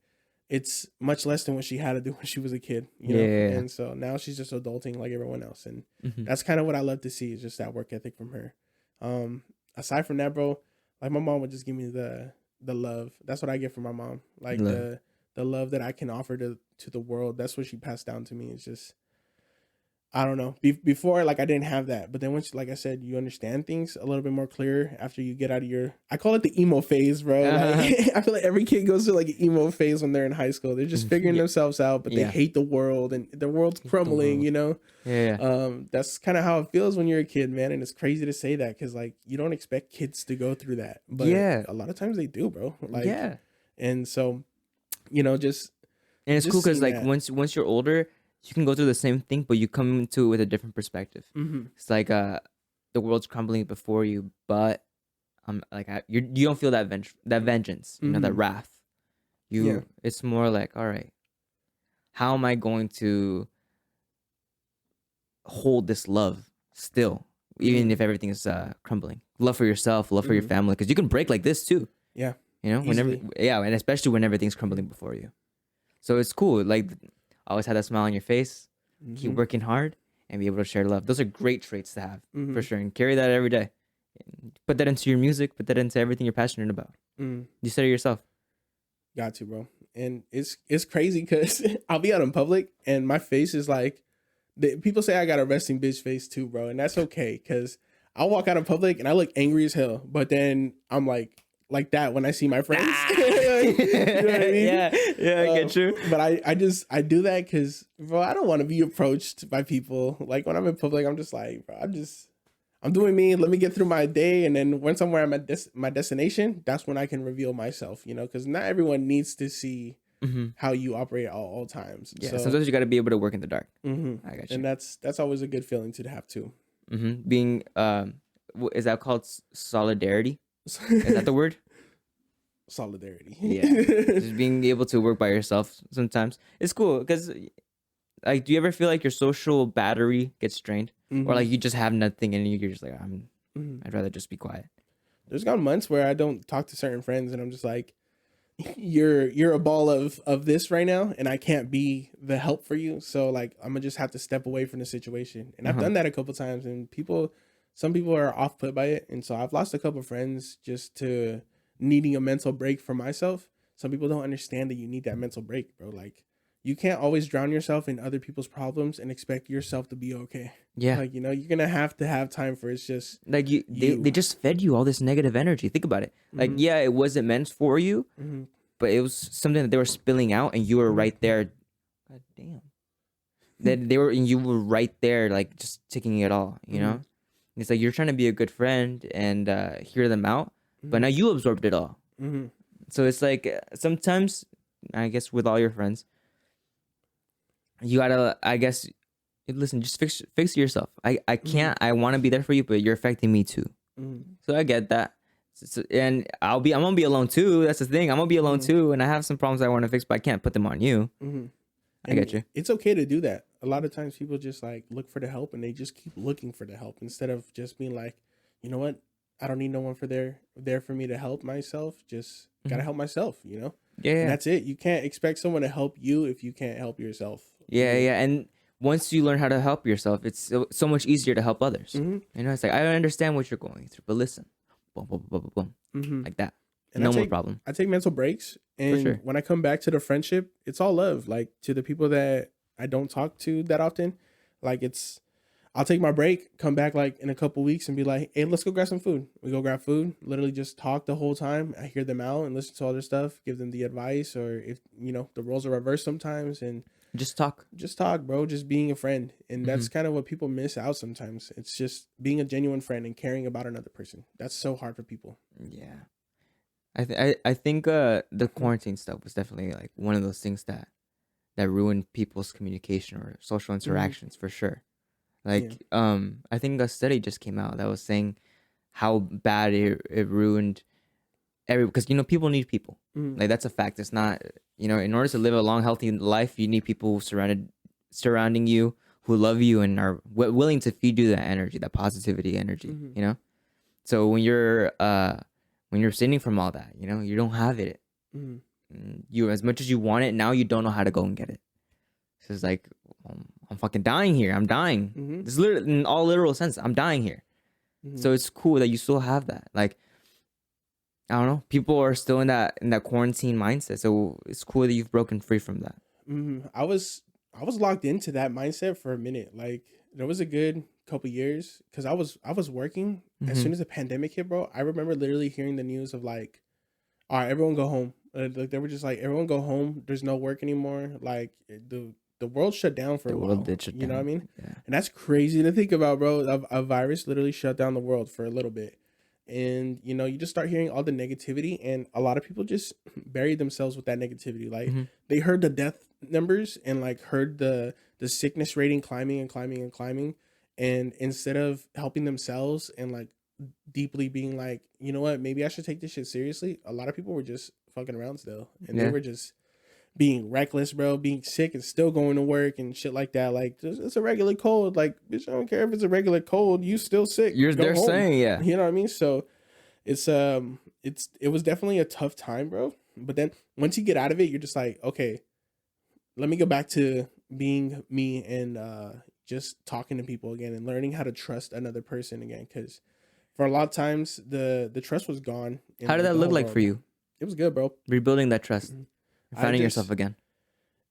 it's much less than what she had to do when she was a kid. You know? And so now she's just adulting like everyone else. And that's kind of what I love to see, is just that work ethic from her. Aside from that, bro, like my mom would just give me the love. That's what I get from my mom. Like the love that I can offer to the world. That's what she passed down to me. It's just, I don't know. Before, like I didn't have that, but then once, like I said, you understand things a little bit more clear after you get out of I call it the emo phase, bro. Like, I feel like every kid goes through like an emo phase when they're in high school. They're just figuring themselves out, but they hate the world and their world's crumbling, That's kind of how it feels when you're a kid, man. And it's crazy to say that because like you don't expect kids to go through that, but a lot of times they do, bro. Like, and so, just, and it's cool because like once you're older, you can go through the same thing, but you come into it with a different perspective. It's like the world's crumbling before you, but you don't feel that vengeance, that wrath. It's more like, all right, how am I going to hold this love still, even if everything is crumbling? Love for yourself, love for your family, because you can break like this too. Yeah, whenever, and especially when everything's crumbling before you. So it's cool, like. Always have that smile on your face, keep working hard, and be able to share love. Those are great traits to have, for sure. And carry that every day. Put that into your music. Put that into everything you're passionate about. You said it yourself. Got to, bro. And it's crazy because I'll be out in public, and my face is like, people say I got a resting bitch face too, bro. And that's okay, because I'll walk out in public, and I look angry as hell. But then I'm like that when I see my friends. You know what I mean? I get you. But I do that because, bro, I don't want to be approached by people. Like when I'm in public, I'm just like, bro, I'm doing me. Let me get through my day, and then once I'm where I'm at my destination, that's when I can reveal myself. You know, because not everyone needs to see how you operate at all times. Yeah, So, sometimes you got to be able to work in the dark. I got you. and that's always a good feeling to have too. Being is that called solidarity? Is that the word? Solidarity. Yeah, just being able to work by yourself sometimes it's cool because like, do you ever feel like your social battery gets drained, or like you just have nothing and you're just like, I'd rather just be quiet. There's gone months where I don't talk to certain friends, and I'm just like, you're a ball of this right now, and I can't be the help for you. So like, I'm gonna just have to step away from the situation. And I've done that a couple times, and some people are off put by it, and so I've lost a couple friends just to needing a mental break for myself. Some people don't understand that you need that mental break, bro. Like, you can't always drown yourself in other people's problems and expect yourself to be okay. Yeah, Like, you know, you're gonna have to have time for it's just like they just fed you all this negative energy. Think about it. Like, yeah, it wasn't meant for you, but it was something that they were spilling out, and you were right there. God damn. That you were right there, like just taking it all. You know, it's like you're trying to be a good friend and hear them out, but now you absorbed it all. So it's like sometimes, I guess, with all your friends, you gotta, I guess, listen, just fix yourself. I can't. I want to be there for you, but you're affecting me too. So I get that. And I'm gonna be alone too. That's the thing. I'm gonna be alone too, and I have some problems I want to fix, but I can't put them on you. I get you. It's okay to do that. A lot of times people just like look for the help, and they just keep looking for the help instead of just being like, you know what? I don't need no one there for me to help myself. Just gotta help myself, you know? Yeah. And that's it. You can't expect someone to help you if you can't help yourself. Yeah. And once you learn how to help yourself, it's so much easier to help others. You know, it's like, I don't understand what you're going through, but listen, boom, boom, boom, boom, boom, like that. And no more problem. I take mental breaks, and when I come back to the friendship, it's all love. Like, to the people that I don't talk to that often, like, I'll take my break, come back like in a couple weeks, and be like, hey, let's go grab some food. We go grab food, literally just talk the whole time. I hear them out and listen to all their stuff, give them the advice, or if, you know, the roles are reversed sometimes, and just talk, bro, just being a friend. And that's kind of what people miss out sometimes. It's just being a genuine friend and caring about another person. That's so hard for people. Yeah. I think the quarantine stuff was definitely like one of those things that ruined people's communication or social interactions for sure. Like, I think a study just came out that was saying how bad it ruined because, you know, people need people. Like, that's a fact. It's not, you know, in order to live a long, healthy life, you need people surrounding you who love you and are willing to feed you that energy, that positivity energy, you know? So when you're sinning from all that, you know, you don't have it. You, as much as you want it, now you don't know how to go and get it. So it's like, I'm fucking dying here. I'm dying. This is literally, in all literal sense, I'm dying here. So it's cool that you still have that. Like, I don't know, people are still in that quarantine mindset. So it's cool that you've broken free from that. I was locked into that mindset for a minute. Like, there was a good couple years because I was working. As soon as the pandemic hit, bro, I remember literally hearing the news of like, all right, everyone go home. Like, they were just like, everyone go home. There's no work anymore. Like, the world shut down for a while. Did shut you down. know what I mean? Yeah. And that's crazy to think about, bro. A virus literally shut down the world for a little bit. And, you know, you just start hearing all the negativity, and a lot of people just buried themselves with that negativity. Like, they heard the death numbers and like heard the sickness rating climbing and climbing and climbing. And instead of helping themselves and like deeply being like, you know what, maybe I should take this shit seriously, a lot of people were just fucking around still. And they were just being reckless, bro, being sick and still going to work and shit like that. Like, it's a regular cold. Like, bitch, I don't care if it's a regular cold. You still sick. They're home. saying, yeah. You know what I mean? So it was definitely a tough time, bro. But then once you get out of it, you're just like, okay, let me go back to being me and just talking to people again and learning how to trust another person again. Because for a lot of times the trust was gone. How did that look like for you? It was good, bro. Rebuilding that trust. Finding yourself again.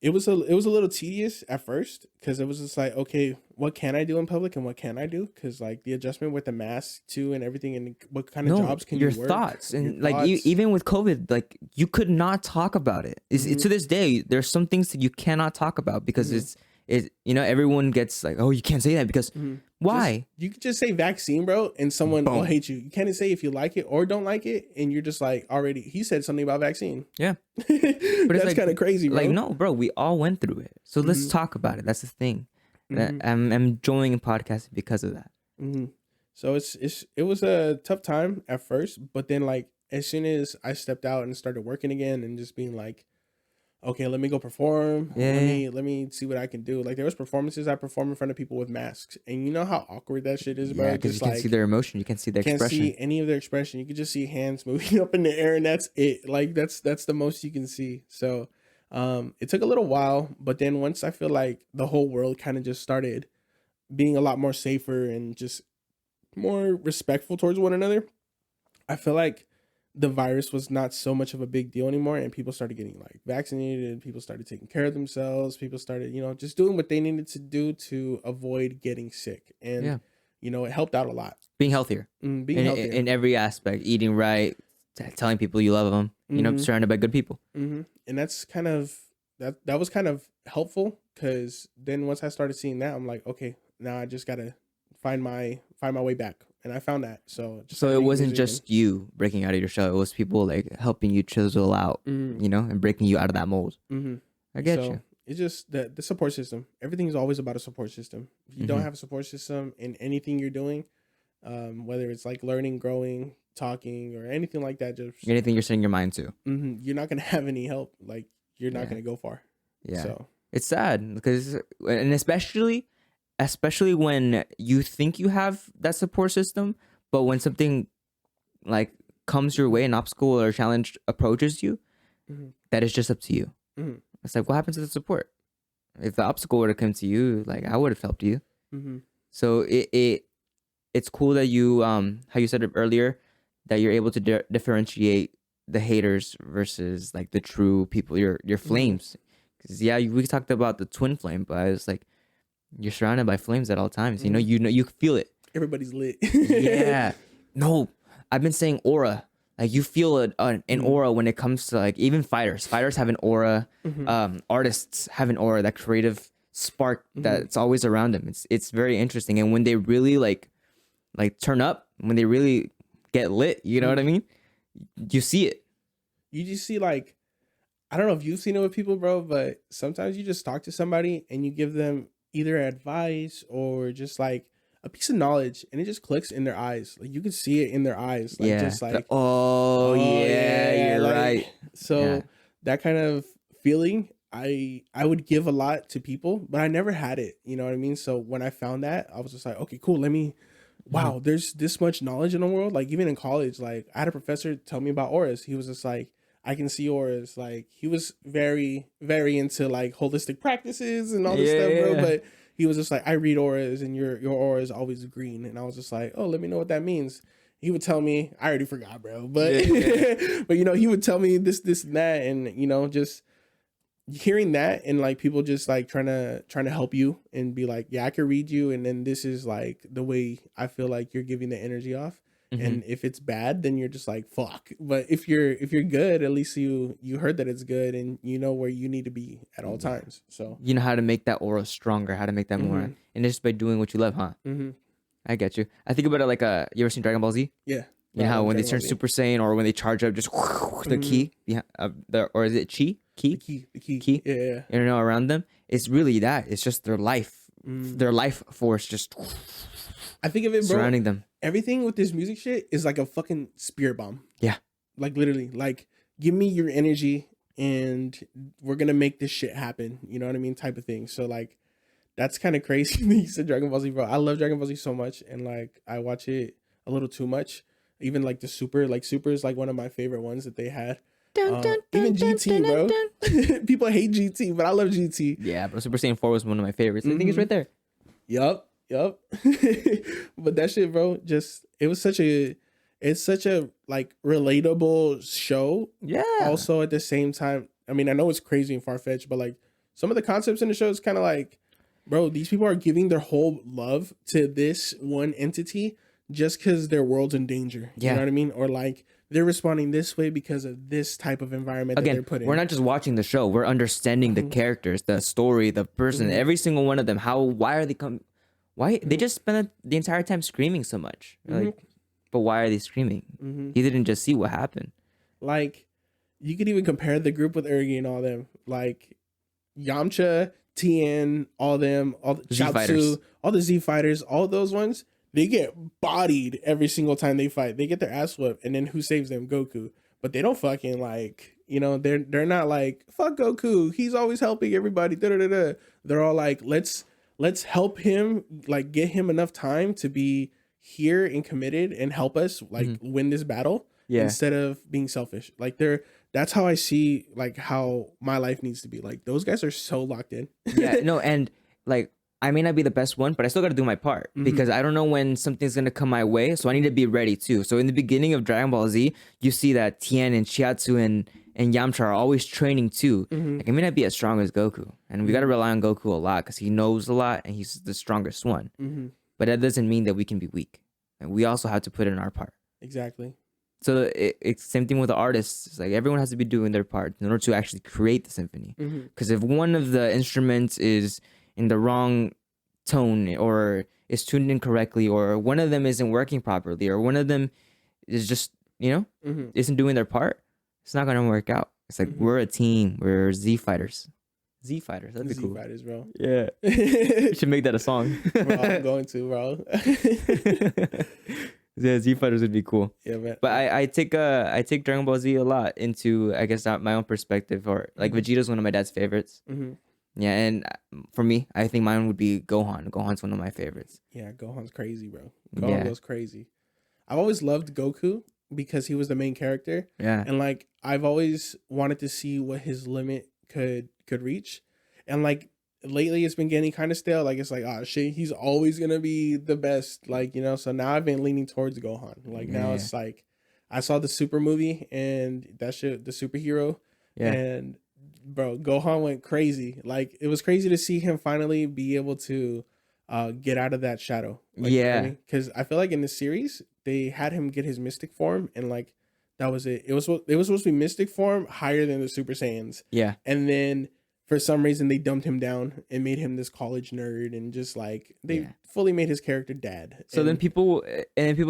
It was a little tedious at first because it was just like, okay, what can I do in public and what can I do? Because like the adjustment with the mask too and everything, and what kind of jobs can you work? Your thoughts and like even with COVID, like you could not talk about it. To this day, there's some things that you cannot talk about because it's you know, everyone gets like, oh, you can't say that because Why? You could just say vaccine, bro, and someone will hate you. You can't say if you like it or don't like it, and you're just like already. He said something about vaccine. Yeah, but it's that's like, kind of crazy, bro. Like, no, bro, we all went through it. So let's talk about it. That's the thing. I'm enjoying podcasting because of that. So it was a tough time at first, but then like as soon as I stepped out and started working again and just being like, okay, let me go perform. Yeah. Let me see what I can do. Like there was performances I performed in front of people with masks, and you know how awkward that shit is, bro. Yeah, because you can't see their emotion, you can't see their expression. Can't see any of their expression. You can just see hands moving up in the air, and that's it. Like that's the most you can see. So, it took a little while, but then once I feel like the whole world kind of just started being a lot more safer and just more respectful towards one another, I feel like the virus was not so much of a big deal anymore, and people started getting like vaccinated, people started taking care of themselves, people started, you know, just doing what they needed to do to avoid getting sick. And you know, it helped out a lot. Being healthier. Healthier In every aspect, eating right, telling people you love them, you know, surrounded by good people. And that's kind of that was kind of helpful, because then once I started seeing that, I'm like, okay, now I just gotta find my way back. And I found that. So it wasn't just you breaking out of your shell. It was people like helping you chisel out, you know, and breaking you out of that mold. I get you. It's just the support system. Everything is always about a support system. If you don't have a support system in anything you're doing, whether it's like learning, growing, talking, or anything like that, just anything you're setting your mind to, you're not going to have any help. Like you're not going to go far. Yeah. So it's sad because, and especially when you think you have that support system, but when something like comes your way, an obstacle or a challenge approaches you, that is just up to you. It's like, what happens to the support? If the obstacle were to come to you, like I would have helped you. So it's cool that you how you said it earlier, that you're able to differentiate the haters versus like the true people, your flames. Because we talked about the twin flame, but I was like, you're surrounded by flames at all times. You know, you feel it. Everybody's lit. Yeah. No, I've been saying aura. Like you feel an aura when it comes to like even fighters. Fighters have an aura. Artists have an aura, that creative spark that's always around them. It's very interesting. And when they really like turn up, when they really get lit, you know what I mean? You see it. You just see like, I don't know if you've seen it with people, bro, but sometimes you just talk to somebody and you give them either advice or just like a piece of knowledge, and it just clicks in their eyes. Like you can see it in their eyes. Like just like, oh yeah, you're like, right. So that kind of feeling, I would give a lot to people, but I never had it. You know what I mean? So when I found that, I was just like, okay, cool. Wow, there's this much knowledge in the world. Like even in college, like I had a professor tell me about auras. He was just like, I can see auras. Like he was very, very into like holistic practices and all this stuff, bro. But he was just like, I read auras, and your aura is always green. And I was just like, oh, let me know what that means. He would tell me, I already forgot, bro. But but you know, he would tell me this, and that, and you know, just hearing that and like people just like trying to help you and be like, yeah, I can read you, and then this is like the way I feel like you're giving the energy off. And if it's bad, then you're just like, fuck. But if you're good, at least you heard that it's good, and you know where you need to be at all times. So you know how to make that aura stronger, how to make that more, and it's just by doing what you love, huh? I get you. I think about it like you ever seen Dragon Ball Z? Yeah. You know how when they turn Super Saiyan or when they charge up, just the key, or is it chi? The key. Yeah. You know, around them, it's really that. It's just their life force, just. I think of it, bro. Surrounding them. Everything with this music shit is like a fucking spirit bomb. Yeah. Like literally, like give me your energy and we're gonna make this shit happen. You know what I mean? Type of thing. So like, that's kind of crazy. You said Dragon Ball Z, bro. I love Dragon Ball Z so much, and like I watch it a little too much. Even like the Super is like one of my favorite ones that they had. Even GT, bro. People hate GT, but I love GT. Yeah, bro. Super Saiyan 4 was one of my favorites. I think it's right there. Yup. But that shit, bro, it's such a like relatable show. Yeah. Also at the same time, I mean, I know it's crazy and far-fetched, but like some of the concepts in the show is kind of like, bro, these people are giving their whole love to this one entity just because their world's in danger. Yeah. You know what I mean? Or like they're responding this way because of this type of environment that they're put in. We're not just watching the show. We're understanding the characters, the story, the person, every single one of them. Why Why they just spent the entire time screaming so much? Like, but why are they screaming? He didn't just see what happened. Like, you could even compare the group with Ergi and all them. Like, Yamcha, Tien, all them, all the Z-fighters. Chaozu, all the Z fighters, all those ones, they get bodied every single time they fight. They get their ass whooped, and then who saves them? Goku. But they don't fucking like, you know, they're not like, fuck Goku, he's always helping everybody. Da, da, da, da. They're all like, let's help him, like get him enough time to be here and committed and help us like win this battle. Yeah. Instead of being selfish. Like that's how I see like how my life needs to be. Like those guys are so locked in. Yeah, no, and like I may not be the best one, but I still got to do my part because I don't know when something's gonna come my way, so I need to be ready too. So in the beginning of Dragon Ball Z, you see that Tien and Chiatsu and Yamcha are always training too. Like I may not be as strong as Goku, and we got to rely on Goku a lot because he knows a lot and he's the strongest one. But that doesn't mean that we can be weak, and we also have to put in our part. Exactly. So it's same thing with the artists. It's like everyone has to be doing their part in order to actually create the symphony. Because if one of the instruments is in the wrong tone or is tuned incorrectly, or one of them isn't working properly, or one of them is just, isn't doing their part, it's not going to work out. It's like we're a team. We're Z fighters. Z fighters. That'd be cool. Z fighters, bro. Yeah. You should make that a song. Bro, I'm going to, bro. Yeah, Z fighters would be cool. Yeah, man. But I take Dragon Ball Z a lot into, I guess, not my own perspective, or like Vegeta's one of my dad's favorites. Yeah, and for me, I think mine would be Gohan. Gohan's one of my favorites. Yeah, Gohan's crazy, bro. Gohan goes crazy. I've always loved Goku because he was the main character. Yeah. And like I've always wanted to see what his limit could reach. And like lately it's been getting kind of stale. Like it's like, oh shit, he's always gonna be the best. Like, you know, so now I've been leaning towards Gohan. Like now it's like I saw the Super movie and that shit, the superhero. Yeah. And bro, Gohan went crazy. Like it was crazy to see him finally be able to get out of that shadow. Like, yeah. Because I feel like in the series they had him get his mystic form and like that was it. It was supposed to be mystic form higher than the Super Saiyans. Yeah. And then for some reason they dumped him down and made him this college nerd and just like they fully made his character dad. So then people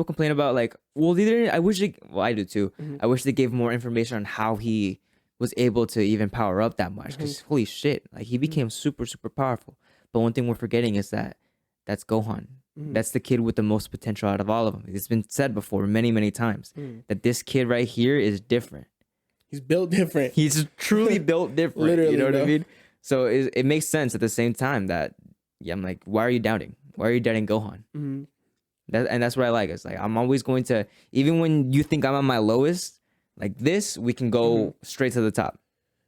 complain about like, well, they didn't. I do too. I wish they gave more information on how he was able to even power up that much. Because holy shit, like he became super powerful. But one thing we're forgetting is that that's Gohan. That's the kid with the most potential out of all of them. It's been said before many times that this kid right here is different. He's built different. He's truly built different. Literally, you know what bro. I mean? So it makes sense at the same time that, I'm like, why are you doubting? Why are you doubting Gohan? That's what I like. It's like, I'm always going to, even when you think I'm at my lowest, like this, we can go straight to the top.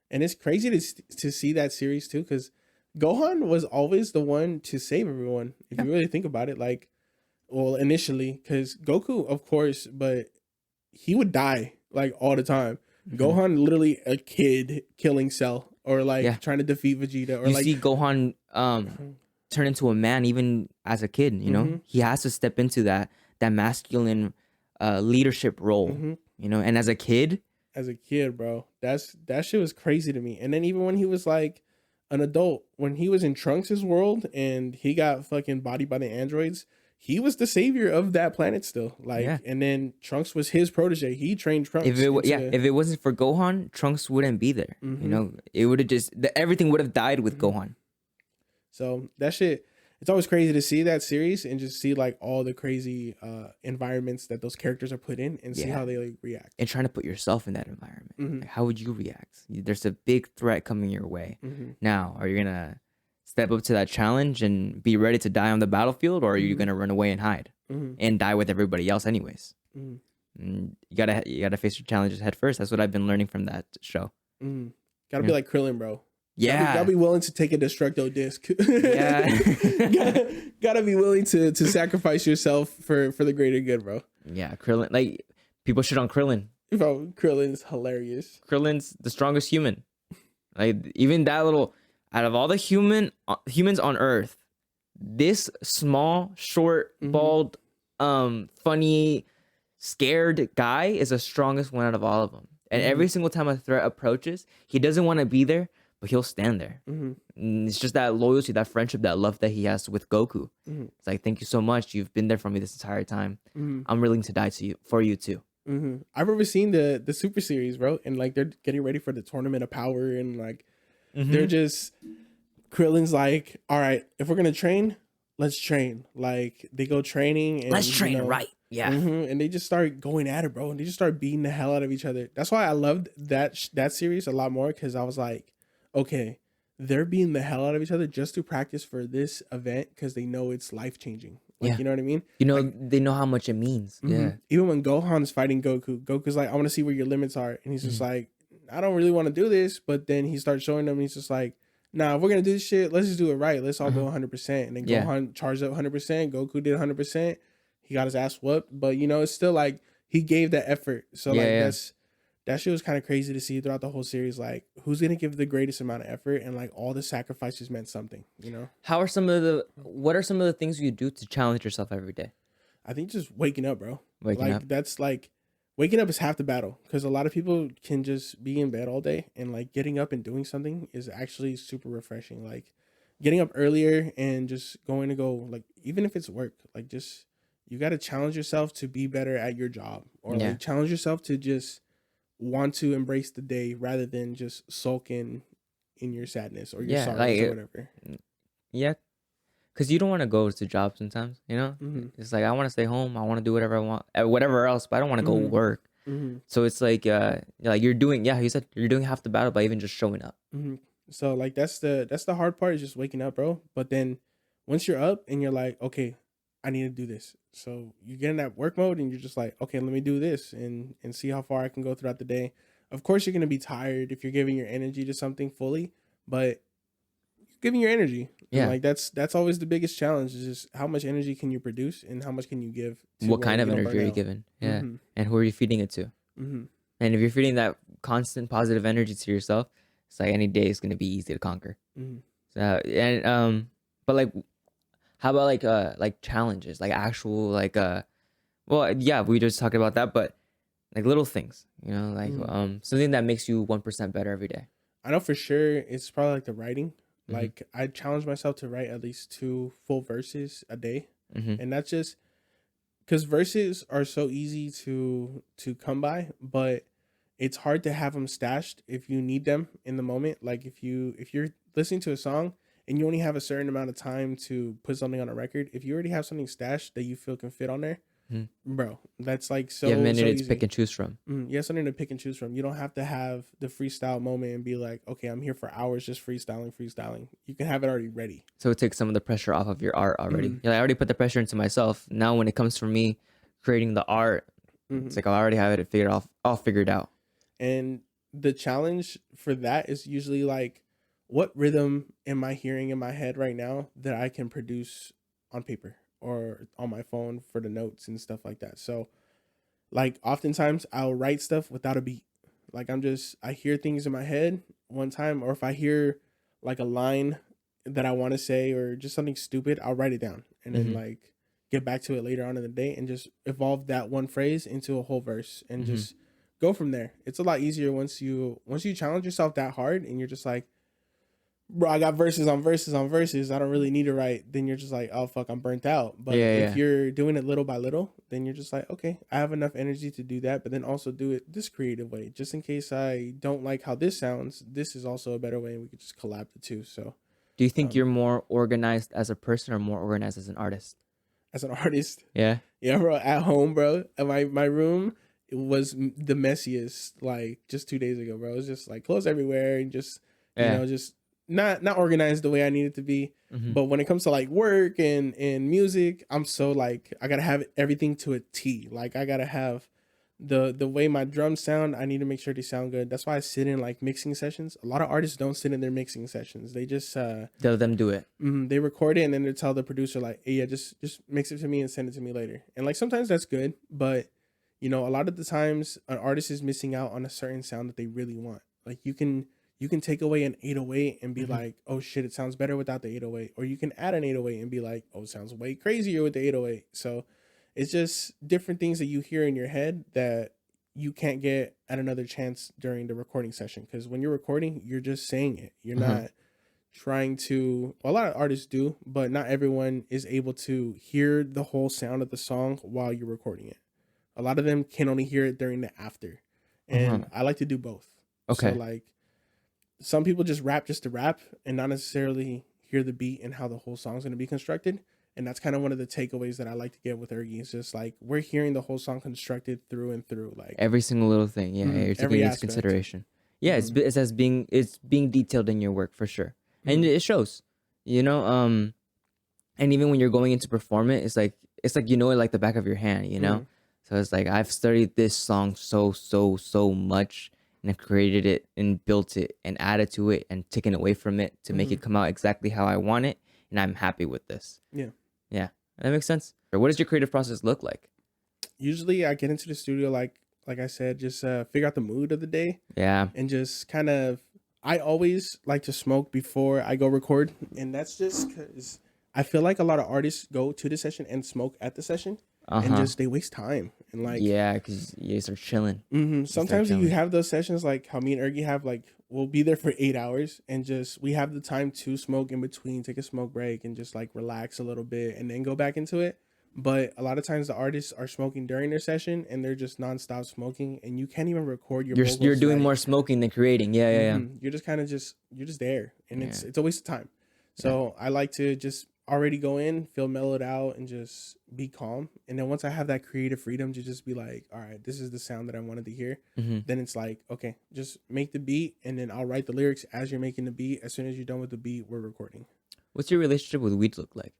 And it's crazy to see that series too, because Gohan was always the one to save everyone. If you really think about it, like, well, initially, because Goku, of course, but he would die like all the time. Gohan, literally a kid killing Cell or like trying to defeat Vegeta, or You like see Gohan turn into a man even as a kid. You know, he has to step into that masculine leadership role. You know, and as a kid, bro, that shit was crazy to me. And then even when he was like an adult, when he was in Trunks' world and he got fucking bodied by the androids, he was the savior of that planet still. Like, and then Trunks was his protege. He trained Trunks. If it wasn't for Gohan, Trunks wouldn't be there. You know, it would have just everything would have died with Gohan. So that shit, it's always crazy to see that series and just see like all the crazy environments that those characters are put in and see how they like react. And trying to put yourself in that environment. Like, how would you react? There's a big threat coming your way. Now, are you gonna step up to that challenge and be ready to die on the battlefield, or are you gonna run away and hide and die with everybody else anyways? And you gotta face your challenges head first. That's what I've been learning from that show. Gotta be like Krillin, bro. Yeah, gotta be willing to take a destructo disc. gotta be willing to sacrifice yourself for the greater good, bro. Yeah, Krillin. Like, people shit on Krillin. Bro, Krillin's hilarious. Krillin's the strongest human. Like, even that little, out of all the humans on Earth, this small, short, bald, funny, scared guy is the strongest one out of all of them. And every single time a threat approaches, he doesn't want to be there, but he'll stand there. Mm-hmm. And it's just that loyalty, that friendship, that love that he has with Goku. Mm-hmm. It's like, thank you so much. You've been there for me this entire time. Mm-hmm. I'm willing to die for you too. Mm-hmm. I remember seeing the Super Series, bro, and like they're getting ready for the Tournament of Power, and like they're just Krillin's like, all right, if we're gonna train, let's train. Like they go training and Let's train right. Yeah. and they just start going at it, bro, and they just start beating the hell out of each other. That's why I loved that series a lot more, because I was like, okay, they're beating the hell out of each other just to practice for this event, because they know it's life changing. Like, Yeah. you know what I mean? You know, Like, they know how much it means. Yeah. even when Gohan's fighting Goku's like, I want to see where your limits are, and he's just like, I don't really want to do this, but then he starts showing them, and he's just like, nah, if we're gonna do this shit, let's just do it right. Let's all go 100%. And then Gohan charged up 100%. Goku did 100%. He got his ass whooped, but you know, it's still like he gave that effort. So that shit was kind of crazy to see throughout the whole series. Like, who's gonna give the greatest amount of effort, and like all the sacrifices meant something. You know, what are some of the things you do to challenge yourself every day? I think just waking up, bro. Waking up. That's like waking up is half the battle, because a lot of people can just be in bed all day, and like getting up and doing something is actually super refreshing. Like getting up earlier and just going to go, like, even if it's work, like just you got to challenge yourself to be better at your job, or like challenge yourself to just want to embrace the day rather than just sulk in your sadness or your sorrows or whatever. Yeah. Because you don't want to go to job sometimes, you know? It's like, I want to stay home. I want to do whatever I want, whatever else, but I don't want to go work. So it's like you're doing, you said you're doing half the battle by even just showing up. So like that's the hard part, is just waking up, bro. But then once you're up and you're like, okay, I need to do this. So you get in that work mode and you're just like, okay, let me do this and see how far I can go throughout the day. Of course, you're going to be tired if you're giving your energy to something fully, but giving your energy. Yeah. And like that's always the biggest challenge, is just how much energy can you produce and how much can you give to what kind of energy are you giving? Yeah. And who are you feeding it to? And if you're feeding that constant positive energy to yourself, it's like any day is going to be easy to conquer. So, but like, how about like challenges, like actual, like, well, yeah, we just talked about that, but like little things, you know, like, something that makes you 1% better every day. I know for sure it's probably like the writing. Like I challenge myself to write at least 2 full verses a day. And that's just because verses are so easy to come by, but it's hard to have them stashed if you need them in the moment. Like if you're listening to a song and you only have a certain amount of time to put something on a record, if you already have something stashed that you feel can fit on there, bro, that's like so. You have a minute to pick and choose from. You have something to pick and choose from. You don't have to have the freestyle moment and be like, okay, I'm here for hours just freestyling. You can have it already ready. So it takes some of the pressure off of your art already. I already put the pressure into myself. Now when it comes for me creating the art, it's like I already have it all figured out. And the challenge for that is usually like, what rhythm am I hearing in my head right now that I can produce on paper or on my phone for the notes and stuff like that. So like oftentimes I'll write stuff without a beat. Like I hear things in my head one time, or if I hear like a line that I want to say or just something stupid, I'll write it down and then like get back to it later on in the day and just evolve that one phrase into a whole verse and just go from there. It's a lot easier once you challenge yourself that hard and you're just like, bro, I got verses on verses on verses. I don't really need to write. Then you're just like, oh, fuck, I'm burnt out. But if you're doing it little by little, then you're just like, okay, I have enough energy to do that. But then also do it this creative way. Just in case I don't like how this sounds, this is also a better way. And we could just collab the two. So do you think you're more organized as a person or more organized as an artist? As an artist? Yeah. Yeah, bro. At home, bro. My room, it was the messiest, like, just 2 days ago, bro. It was just, like, clothes everywhere and just, you know, just not organized the way I need it to be. But when it comes to like work and music, I'm so like, I gotta have everything to a T. Like I gotta have the way my drums sound. I need to make sure they sound good. That's why I sit in like mixing sessions. A lot of artists don't sit in their mixing sessions. They just let them do it. They record it and then they tell the producer like, hey, yeah, just mix it to me and send it to me later. And like sometimes that's good, but you know, a lot of the times an artist is missing out on a certain sound that they really want. Like you can take away an 808 and be like, oh shit, it sounds better without the 808. Or you can add an 808 and be like, oh, it sounds way crazier with the 808. So it's just different things that you hear in your head that you can't get at another chance during the recording session, because when you're recording, you're just saying it. You're not trying to. Well, a lot of artists do, but not everyone is able to hear the whole sound of the song while you're recording it. A lot of them can only hear it during the after, and I like to do both. Okay. So like, some people just rap just to rap and not necessarily hear the beat and how the whole song's going to be constructed. And that's kind of one of the takeaways that I like to get with Ergy. It's just like, we're hearing the whole song constructed through and through. Like Every single little thing. Yeah, you're taking every it into aspect. consideration. Yeah, it's being detailed in your work for sure. And it shows. You know, and even when you're going into perform it, it's like you know it like the back of your hand, you know? So it's like I've studied this song so much, and I've created it and built it and added to it and taken away from it to make it come out exactly how I want it, and I'm happy with this. Yeah, that makes sense. What does your creative process look like? Usually I get into the studio, like I said, just figure out the mood of the day. Yeah. And just kind of, I always like to smoke before I go record. And that's just because I feel like a lot of artists go to the session and smoke at the session. And just they waste time. And like, yeah, because you guys are chilling. Sometimes you have those sessions like how me and Ergy have, like, we'll be there for 8 hours and just we have the time to smoke in between, take a smoke break and just like relax a little bit and then go back into it. But a lot of times the artists are smoking during their session and they're just nonstop smoking, and you can't even record your vocals. You're doing more smoking than creating. Yeah. You're just kind of you're just there, and it's a waste of time. So I like to just already go in, feel mellowed out, and just be calm. And then once I have that creative freedom to just be like, all right, this is the sound that I wanted to hear, then it's like, okay, just make the beat, and then I'll write the lyrics as you're making the beat. As soon as you're done with the beat, we're recording. What's your relationship with weed look like?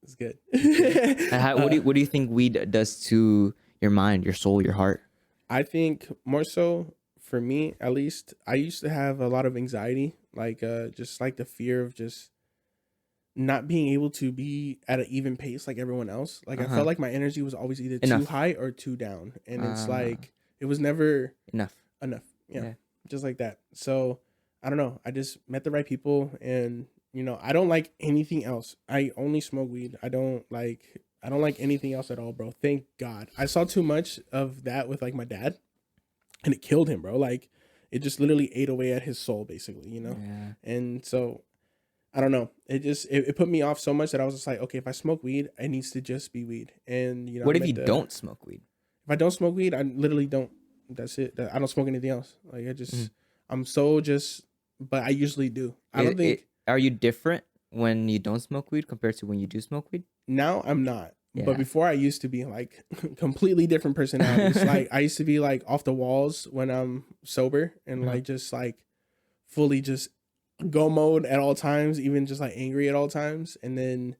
It's good. What do you think weed does to your mind, your soul, your heart? I think more so for me, at least, I used to have a lot of anxiety, like just like the fear of just not being able to be at an even pace like everyone else. Like I felt like my energy was always either too high or too down, and it's like it was never enough. Yeah, just like that. So I don't know. I just met the right people, and you know, I don't like anything else. I only smoke weed. I don't like anything else at all, bro. Thank God. I saw too much of that with like my dad, and it killed him, bro. Like it just literally ate away at his soul, basically, you know? Yeah. And so I don't know. It just it put me off so much that I was just like, okay, if I smoke weed, it needs to just be weed. And you know, what if you don't smoke weed? If I don't smoke weed, I literally don't. That's it. I don't smoke anything else. Like I just I'm so just, but I usually do. I don't think. Are you different when you don't smoke weed compared to when you do smoke weed? Now I'm not. Yeah. But before I used to be like completely different personalities. Like I used to be like off the walls when I'm sober, and like just like fully just go mode at all times, even just like angry at all times. And then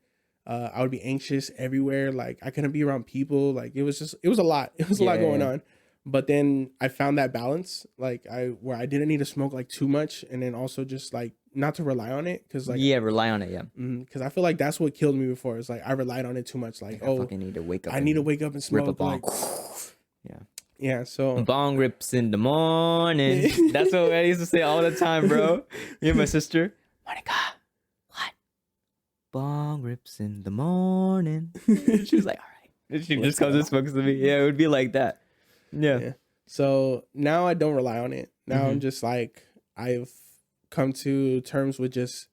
I would be anxious everywhere. Like I couldn't be around people. Like it was a lot. It was a lot going on. But then I found that balance, like where I didn't need to smoke like too much, and then also just like not to rely on it, because like rely on it, because I feel like that's what killed me before. It's like I relied on it too much. Like I fucking need to wake up. I need to wake up and smoke. Rip a bong. Like, yeah. So bong rips in the morning. That's what I used to say all the time, bro. Me and my sister. Monica, what? Bong rips in the morning. She was like, all right. And she just comes and smokes with me. Yeah, it would be like that. Yeah. So now I don't rely on it. Now I'm just like, I've come to terms with just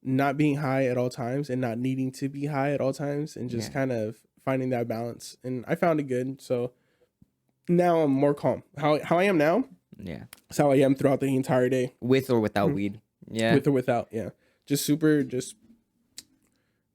not being high at all times and not needing to be high at all times, and just kind of finding that balance. And I found it good. So now I'm more calm. How I am now. Yeah. That's how I am throughout the entire day. With or without weed. Yeah. With or without. Yeah. Just super, just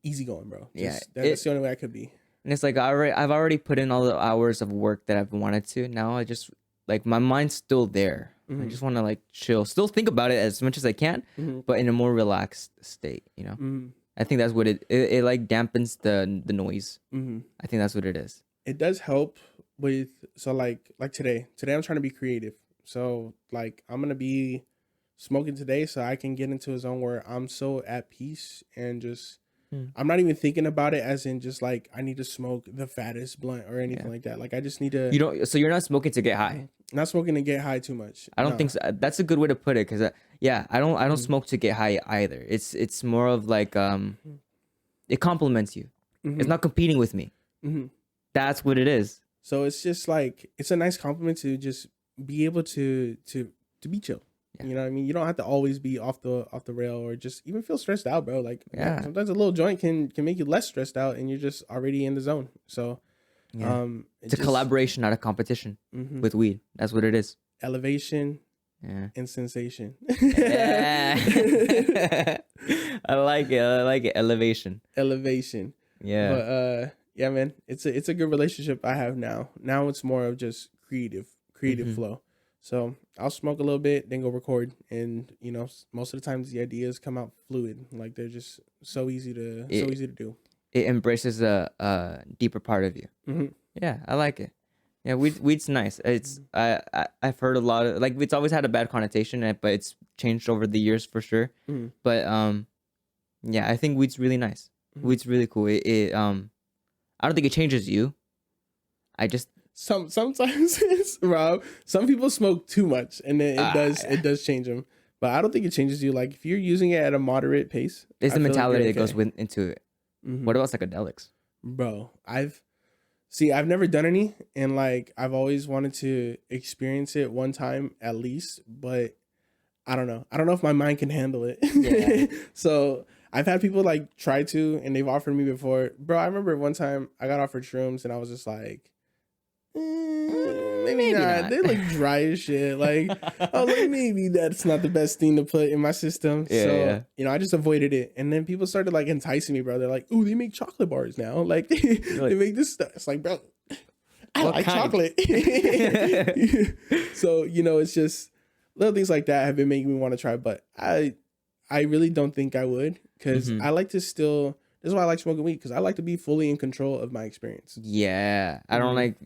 easy going, bro. That's the only way I could be. And it's like I've already put in all the hours of work that I've wanted to. Now I just like my mind's still there. I just want to like chill, still think about it as much as I can, but in a more relaxed state. You know, I think that's what it like dampens the noise. I think that's what it is. It does help with like today I'm trying to be creative. So like I'm gonna be smoking today so I can get into a zone where I'm so at peace and just. I'm not even thinking about it as in just like I need to smoke the fattest blunt or anything like that. Like I just need to. You don't. So you're not smoking to get high. Not smoking to get high too much. I don't think so. That's a good way to put it, because I don't smoke to get high either. It's more of like it complements you. It's not competing with me. That's what it is. So it's just like it's a nice compliment to just be able to be chill. Yeah. You know what I mean? You don't have to always be off the rail or just even feel stressed out, bro. Like Yeah. sometimes a little joint can make you less stressed out and you're just already in the zone. So Yeah. it's It's a collaboration, not a competition with weed. That's what it is. elevation Yeah. and sensation. Yeah. I like it. I like it. Elevation. Elevation. Yeah. But yeah, man, it's a good relationship I have now. Now it's more of just creative flow. So I'll smoke a little bit, then go record, and you know, most of the times the ideas come out fluid. Like they're just so easy to do. It embraces a deeper part of you. Yeah, I like it. Yeah, weed's nice. It's I've heard a lot of like it's always had a bad connotation, but it's changed over the years for sure. But yeah, I think weed's really nice. Weed's really cool. I don't think it changes you. I just Sometimes Rob. Some people smoke too much, and then it does change them. But I don't think it changes you. Like if you're using it at a moderate pace, it's the I feel like mentality you're that goes okay. into it. What about psychedelics? Bro, I've never done any, and like I've always wanted to experience it one time at least, but I don't know if my mind can handle it. Yeah. So I've had people like try to, and they've offered me before. Bro, I remember one time I got offered shrooms, and I was just like, maybe not. They look dry as shit. Like, I was like, maybe that's not the best thing to put in my system. Yeah, So, yeah. you know, I just avoided it. And then people started like enticing me, bro. They're like, ooh, they make chocolate bars now. Like, they make this stuff. It's like, bro, I What like kind? chocolate. So, you know, it's just little things like that have been making me want to try. But I really don't think I would, because I like to still, this is why I like smoking weed, because I like to be fully in control of my experience. Yeah, I don't like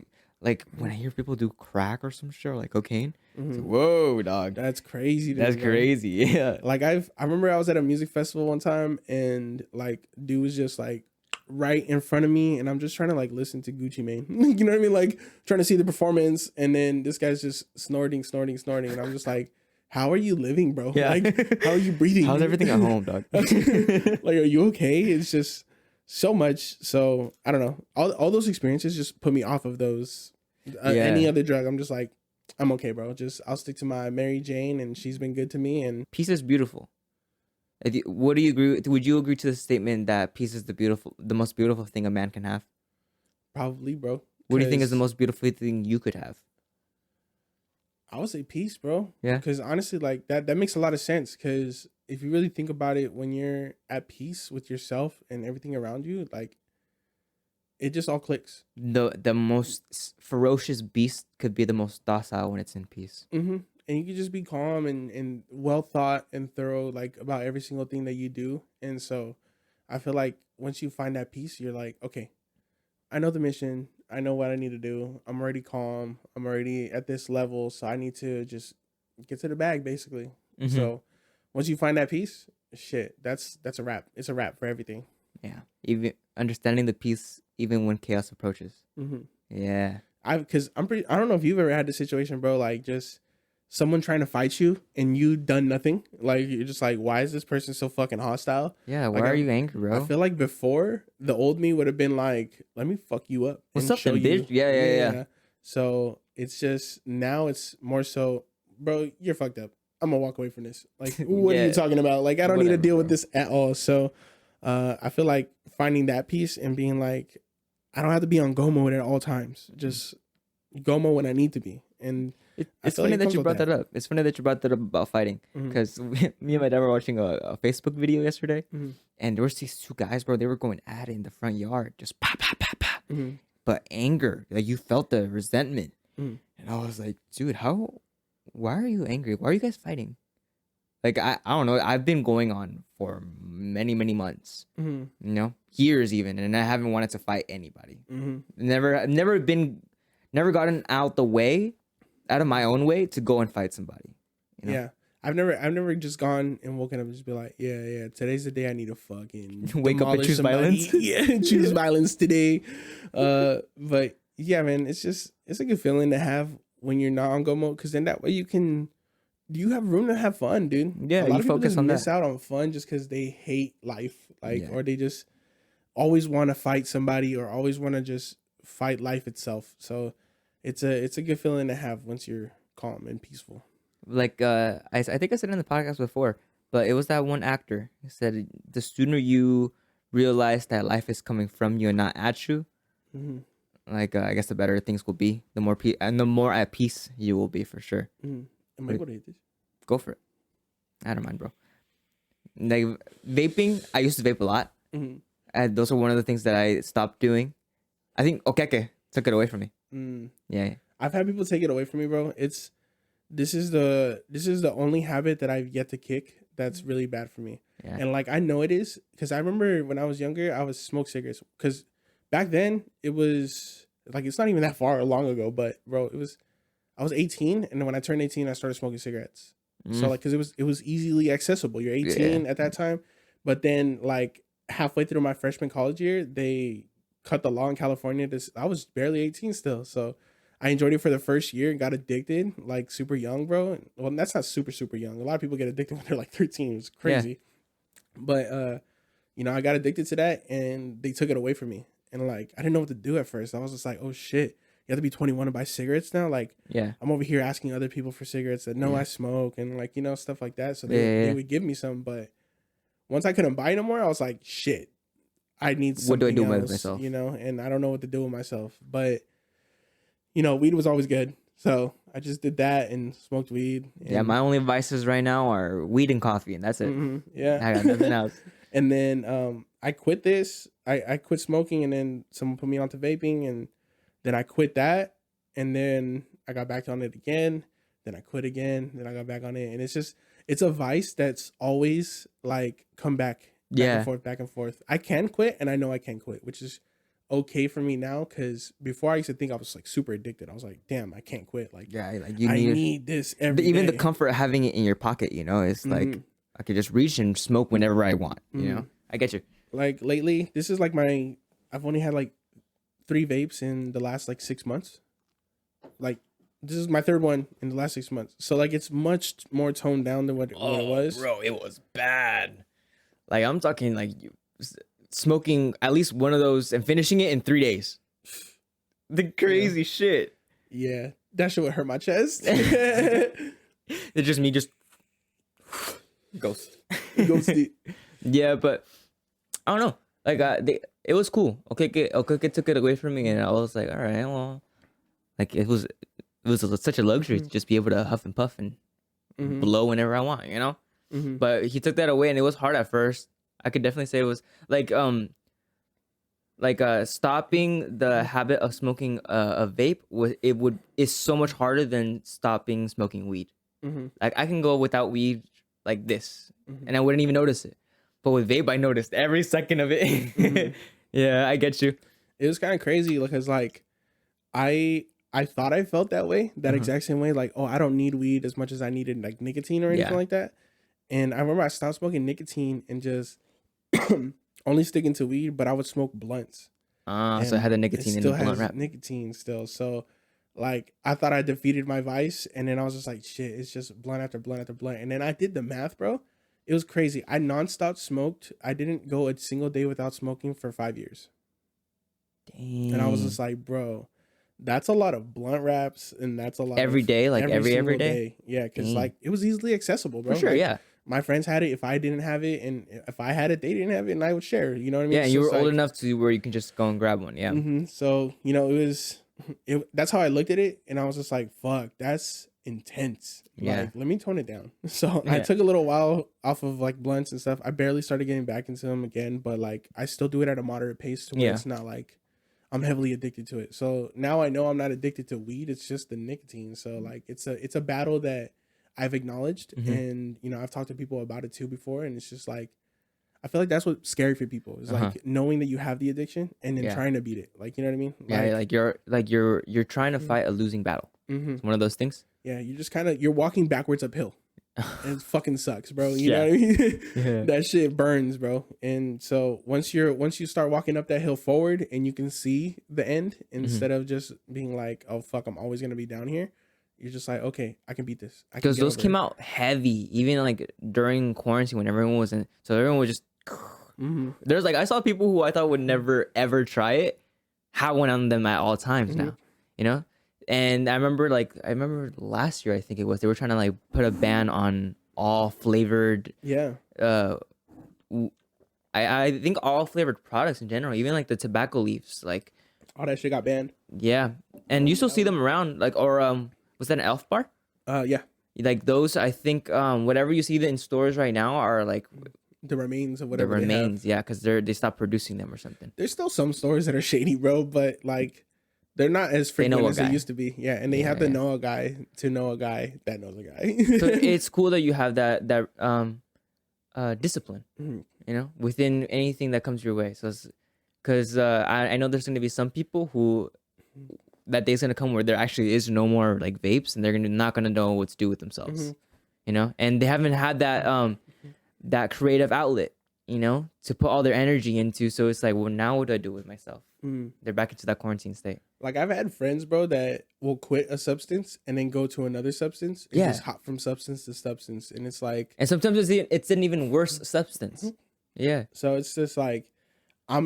when I hear people do crack or some shit or like cocaine. It's like, whoa, dog. That's crazy. That's crazy. Yeah. Like I remember I was at a music festival one time, and like dude was just like right in front of me, and I'm just trying to like listen to Gucci Mane. You know what I mean? Like trying to see the performance, and then this guy's just snorting, and I'm just like, how are you living, bro? Yeah. Like, how are you breathing? How's everything at home, dog? Like, are you okay? It's just so much. So I don't know. All those experiences just put me off of those. Any other drug, I'm just like, I'm okay, bro. Just I'll stick to my Mary Jane, and she's been good to me. And Peace is beautiful. What do you agree? Would you agree to the statement that peace is the most beautiful thing a man can have? probably, bro. What do you think is the 'Cause most beautiful thing you could have? I would say peace, bro. Yeah. Because honestly, like that makes a lot of sense. Because if you really think about it, when you're at peace with yourself and everything around you, like it just all clicks. The most ferocious beast could be the most docile when it's in peace. And you can just be calm and well thought and thorough, like about every single thing that you do. And so I feel like once you find that peace, you're like, okay, I know the mission. I know what I need to do. I'm already calm. I'm already at this level. So I need to just get to the bag, basically. So once you find that peace, shit, that's a wrap. It's a wrap for everything. Yeah. Even understanding the peace even when chaos approaches. Yeah. I don't know if you've ever had this situation, bro, like just someone trying to fight you and you done nothing. Like you're just like, why is this person so fucking hostile? Yeah. Why Like, are you angry, bro? I feel like before the old me would have been like, let me fuck you up. What's and up, show then, you. bitch? Yeah. So it's just now it's more so, bro, you're fucked up. I'm gonna walk away from this. Like, what are Yeah. you talking about? Like, I don't need to Whatever, deal with bro. this at all. So I feel like finding that peace and being like, I don't have to be on go mode at all times. Just go mode when I need to be. And It's feel funny like it that comes you with brought that. that up. It's funny that you brought that up about fighting, because me and my dad were watching a Facebook video yesterday, and there was these two guys, bro. They were going at it in the front yard, just pop, pop, pop, pop. But anger, like you felt the resentment, and I was like, dude, why are you angry? Why are you guys fighting? Like I don't know. I've been going on for many months, you know, years even, and I haven't wanted to fight anybody. Never gotten out of my own way to go and fight somebody. You know? Yeah. I've never just gone and woken up and just be like, yeah, today's the day I need to fucking Wake up and demolish choose somebody. violence. Yeah, choose violence today. But yeah, man, it's a good feeling to have when you're not on go mode, because then that way you have room to have fun, dude. Yeah, a lot you of people focus just on miss that. out on fun just because they hate life, like, Yeah. or they just always want to fight somebody or always want to just fight life itself. So it's a good feeling to have once you're calm and peaceful. Like I think I said it in the podcast before, but it was that one actor. He said the sooner you realize that life is coming from you and not at you, like I guess the better things will be. The more and the more at peace you will be for sure. Am I going to hit this? Go for it. I don't mind, bro. Like vaping, I used to vape a lot. And those are one of the things that I stopped doing. I think Okeke took it away from me. Yeah. I've had people take it away from me, bro. This is the only habit that I've yet to kick that's really bad for me. Yeah. And like I know it is because I remember when I was younger, I was smoke cigarettes because back then it was like it's not even that far long ago, but bro, I was 18 and then when I turned 18, I started smoking cigarettes. So like because it was easily accessible. You're 18 at that time, but then like halfway through my freshman college year, they cut the law in California. I was barely 18 still, so I enjoyed it for the first year and got addicted like super young, bro. Well, that's not super young. A lot of people get addicted when they're like 13. It's crazy. But you know, I got addicted to that and they took it away from me. And like I didn't know what to do at first. I was just like, oh shit, you have to be 21 to buy cigarettes now. Like I'm over here asking other people for cigarettes that know I smoke and like, you know, stuff like that. So they would give me some. But once I couldn't buy no more, I was like, shit, I need something. What do I do else, with myself? You know, and I don't know what to do with myself. But you know, weed was always good. So I just did that and smoked weed. And my only vices right now are weed and coffee, and that's it. Yeah. I got nothing else. And then I quit this. I quit smoking and then someone put me onto vaping and then I quit that. And then I got back on it again. Then I quit again. Then I got back on it. And it's a vice that's always like come back back and forth. I can quit and I know I can quit, which is okay for me now because before I used to think I was like super addicted. I was like, damn, I can't quit. Like, like I need this every even day. the comfort of having it in your pocket, you know, it's like I could just reach and smoke whenever I want. You know, I get you. Like lately, this is like I've only had like 3 vapes in the last like 6 months. Like this is my 3rd one in the last 6 months. So like it's much more toned down than what it was. Bro, it was bad. Like I'm talking like smoking at least one of those and finishing it in 3 days. The crazy shit. Yeah, that shit would hurt my chest. It's just me just ghost. Yeah, but I don't know. Like it was cool. Okay, took it away from me, and I was like, all right, well, like it was such a luxury to just be able to huff and puff and blow whenever I want, you know. But he took that away, and it was hard at first. I could definitely say it was stopping the habit of smoking a vape is so much harder than stopping smoking weed. Like I can go without weed like this, and I wouldn't even notice it. But with vape, I noticed every second of it. Yeah, I get you. It was kind of crazy because like I thought I felt that way, that exact same way. Like, oh, I don't need weed as much as I needed like nicotine or anything like that. And I remember I stopped smoking nicotine and just only sticking to weed, but I would smoke blunts. So it had the nicotine in the blunt wrap. Nicotine still. So like I thought I defeated my vice, and then I was just like, shit, it's just blunt after blunt after blunt. And then I did the math, bro. It was crazy. I nonstop smoked. I didn't go a single day without smoking for 5 years. Dang. And I was just like, bro, that's a lot of blunt wraps, and that's a lot every day, like every single day. Yeah, because like it was easily accessible, bro. For sure, like, yeah. My friends had it. If I didn't have it, and if I had it, they didn't have it, and I would share. You know what I mean? Yeah, and you were old enough to where you can just go and grab one. Yeah. So you know, that's how I looked at it, and I was just like, fuck, that's intense. Yeah. Like, let me tone it down. So I took a little while off of like blunts and stuff. I barely started getting back into them again, but like I still do it at a moderate pace to where it's not like I'm heavily addicted to it. So now I know I'm not addicted to weed. It's just the nicotine. So like it's a battle that I've acknowledged, and you know, I've talked to people about it too before, and it's just like I feel like that's what's scary for people is like knowing that you have the addiction and then trying to beat it. Like, you know what I mean? You're trying to fight a losing battle. It's one of those things. Yeah, you just you're walking backwards uphill. And it fucking sucks, bro. You know what I mean? That shit burns, bro. And so once you start walking up that hill forward and you can see the end instead of just being like, oh fuck, I'm always gonna be down here. You're just like, okay, I can beat this. Because those came out heavy, even like during quarantine when everyone was so everyone was just. There's like I saw people who I thought would never ever try it, have one on them at all times now, you know? And I remember last year, I think it was, they were trying to like put a ban on all flavored, Yeah. I think all flavored products in general, even like the tobacco leaves, like, All that shit got banned. yeah. And you still see them around, like, or was that an Elf bar? Yeah. Like those, I think, whatever you see in stores right now are like The remains of the whatever they have. remains, yeah, because they stopped producing them or something. There's still some stores that are shady, bro, but like they're not as They know frequent a as they guy. used to be. Yeah, and they have to know a guy to know a guy that knows a guy. So it's cool that you have that discipline, you know, within anything that comes your way. So, because I know there's going to be some people who that day's going to come where there actually is no more like vapes, and they're not going to know what to do with themselves, you know, and they haven't had that that creative outlet, you know, to put all their energy into. So it's like, well, now what do I do with myself? They're back into that quarantine state. Like I've had friends, bro, that will quit a substance and then go to another substance and just hop from substance to substance, and it's like, and sometimes it's an even worse substance. Yeah. So it's just like, I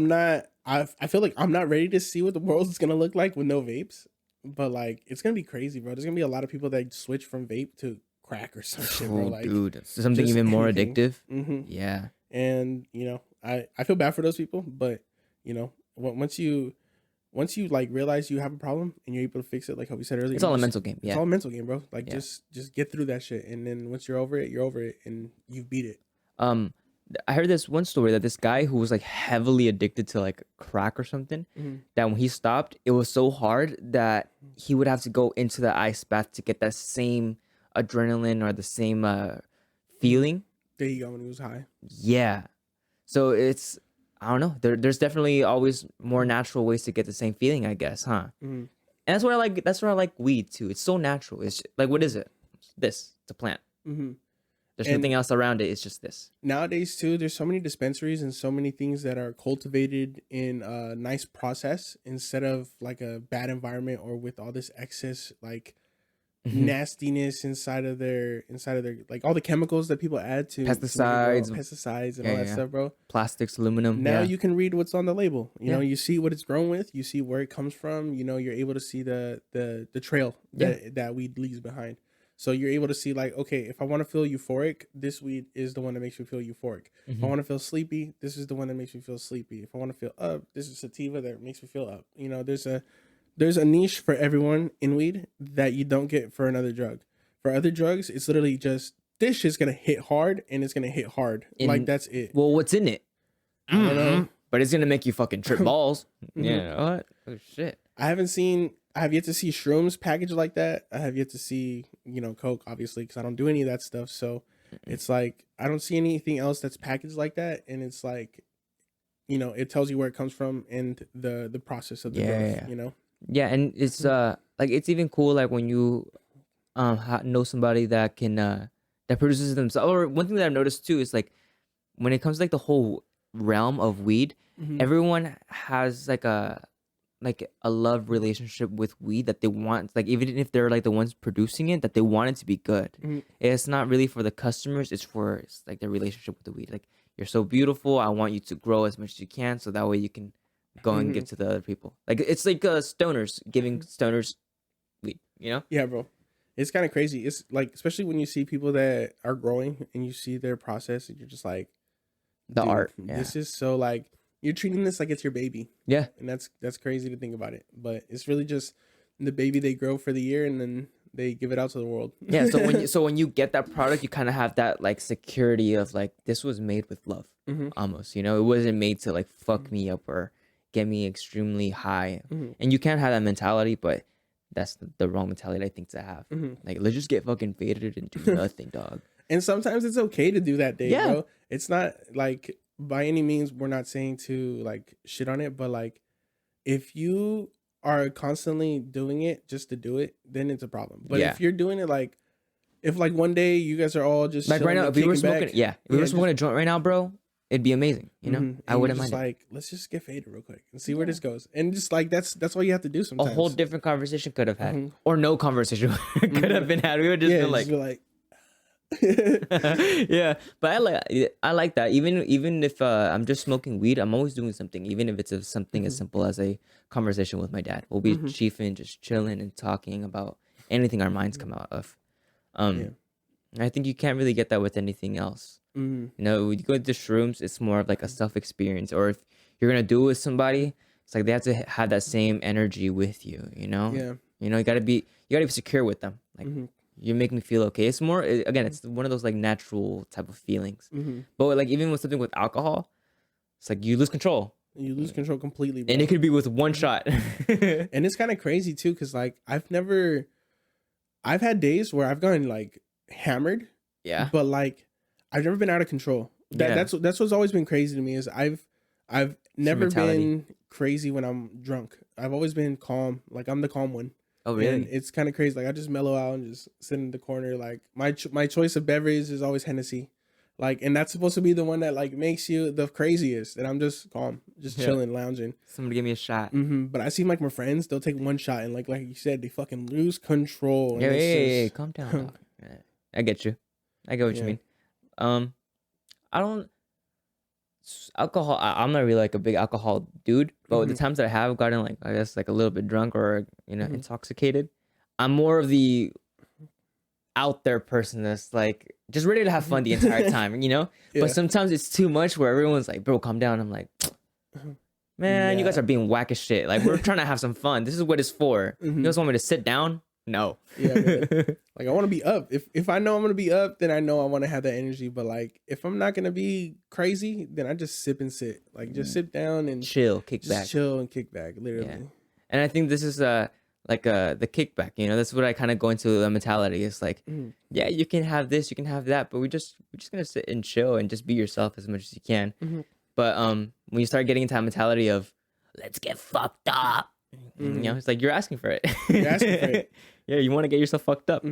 feel like I'm not ready to see what the world is gonna look like with no vapes, but like it's gonna be crazy, bro. There's gonna be a lot of people that switch from vape to crack or some shit, bro. Like, dude, something just even more anything. addictive. Yeah. And you know, I feel bad for those people, but you know, once you like realize you have a problem and you're able to fix it, like how we said earlier, It's all a mental game. Yeah. It's all a mental game, bro. Like just get through that shit, and then once you're over it, and you've beat it. I heard this one story that this guy who was like heavily addicted to like crack or something, that when he stopped, it was so hard that he would have to go into the ice bath to get that same adrenaline or the same feeling. There you go, when he was high. Yeah. So it's, I don't know. There's definitely always more natural ways to get the same feeling, I guess, huh? And that's what I like. That's why I like weed too. It's so natural. It's just, like, what is it? It's a plant. There's nothing else around it. It's just this. Nowadays too, there's so many dispensaries and so many things that are cultivated in a nice process instead of like a bad environment or with all this excess like nastiness inside of their like all the chemicals that people add to Pesticides. pesticides and all that stuff, bro. Plastics, aluminum. Now you can read what's on the label. You know, you see what it's grown with, you see where it comes from, you know, you're able to see the trail that weed leaves behind. So you're able to see like, okay, if I want to feel euphoric, this weed is the one that makes me feel euphoric. If I want to feel sleepy, this is the one that makes me feel sleepy. If I want to feel up, this is sativa that makes me feel up. You know, there's a niche for everyone in weed that you don't get for another drug. For other drugs, it's literally just, this shit's going to hit hard and it's going to hit hard. Like that's it. Well, what's in it? I don't know. But it's going to make you fucking trip balls. Yeah. What? Oh, shit. I have yet to see shrooms packaged like that. I have yet to see, you know, coke, obviously, because I don't do any of that stuff. So it's like, I don't see anything else that's packaged like that. And it's like, you know, it tells you where it comes from and the process of the growth, you know? Yeah. And it's like, it's even cool, like when you know somebody that can that produces themselves. Or one thing that I've noticed too is like when it comes to like the whole realm of weed, everyone has like a love relationship with weed that they want, like even if they're like the ones producing it, that they want it to be good. It's not really for the customers, it's like their relationship with the weed. Like, you're so beautiful, I want you to grow as much as you can so that way you can go and give to the other people. Like, it's like stoners giving stoners weed, you know? Yeah, bro. It's kind of crazy. It's like, especially when you see people that are growing and you see their process and you're just like, The dude, art. This is so like, you're treating this like it's your baby. Yeah. And that's crazy to think about it. But it's really just the baby they grow for the year and then they give it out to the world. Yeah. So when you get that product, you kind of have that like security of like, this was made with love, almost, you know, it wasn't made to like fuck me up or get me extremely high. And you can't have that mentality, but that's the wrong mentality, I think, to have. Like, let's just get fucking faded and do nothing, dog. And sometimes it's okay to do that day, bro. It's not like, by any means, we're not saying to like shit on it, but like if you are constantly doing it just to do it, then it's a problem. But if you're doing it like, if like one day you guys are all just like right now, if we were smoking, if we were smoking a joint right now, bro, it'd be amazing. You know, I wouldn't mind. Like, let's just get faded real quick and see where this goes. And just like that's all you have to do sometimes. A whole different conversation could have had, or no conversation could have been had. We would just be like, Yeah, but I like that. Even if I'm just smoking weed, I'm always doing something. Even if it's something as simple as a conversation with my dad, we'll be chiefing, just chilling and talking about anything our minds come out of. Yeah. I think you can't really get that with anything else. You know, when you go to shrooms, it's more of like a self experience. Or if you're gonna do it with somebody, it's like they have to have that same energy with you. You know, Yeah. you gotta be secure with them. Like you make me feel okay. It's more again, it's one of those like natural type of feelings. But like even with something with alcohol, it's like you lose control, You lose control completely, bro. and it could be with one shot. And it's kind of crazy too, because like I've had days where I've gone like hammered, Yeah, but like I've never been out of control. Yeah. That's what's always been crazy to me is I've never mentality. been crazy when I'm drunk. I've always been calm. Like I'm the calm one. Oh And really? it's kind of crazy. Like I just mellow out and just sit in the corner. Like my choice of beverage is always Hennessy. Like, and that's supposed to be the one that like makes you the craziest. And I'm just calm, just Yeah. chilling, lounging. Somebody give me a shot. But I see like my friends, they'll take one shot and like you said, they fucking lose control. And Yeah, it's yeah, just- calm down, dog. Yeah, I get you. I get what you Yeah. mean. I don't alcohol. I'm not really like a big alcohol dude, but the times that I have gotten like I guess like a little bit drunk or intoxicated, I'm more of the out there person that's like just ready to have fun the entire time, you know. Yeah. But sometimes it's too much where everyone's like, "Bro, calm down." I'm like, "Man, you guys Yeah. are being whack as shit. Like we're trying to have some fun. This is what it's for. You guys want me to sit down? No." Yeah, man. Like I want to be up. If I know I'm gonna be up, then I know I want to have that energy. But like if I'm not gonna be crazy, then I just sip and sit. Like just sit down and Chill, kick just back. chill and kick back. Literally. Yeah. And I think this is the kickback. You know, that's what I kind of go into the mentality. It's like, yeah, you can have this, you can have that, but we're just gonna sit and chill and just be yourself as much as you can. But when you start getting into that mentality of let's get fucked up, you know, it's like you're asking for it. You're asking for it. Yeah, you want to get yourself fucked up.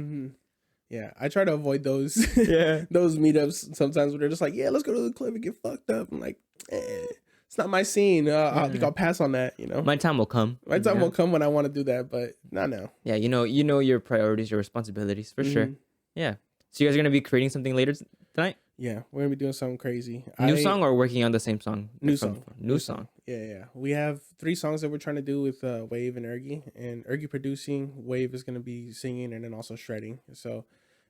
Yeah, I try to avoid those Yeah. those meetups sometimes where they're just like, yeah, let's go to the club and get fucked up. I'm like, it's not my scene. I think I'll pass on that. You know, My time will come. my time you know? will come when I want to do that, but not now. Yeah, you know your priorities, your responsibilities for sure. Yeah. So you guys are gonna be creating something later tonight? Yeah, we're gonna be doing something crazy. New song or working on the same song? New From- song. New song. Yeah. We have 3 songs that we're trying to do with Wave and Ergy producing. Wave is gonna be singing and then also shredding. So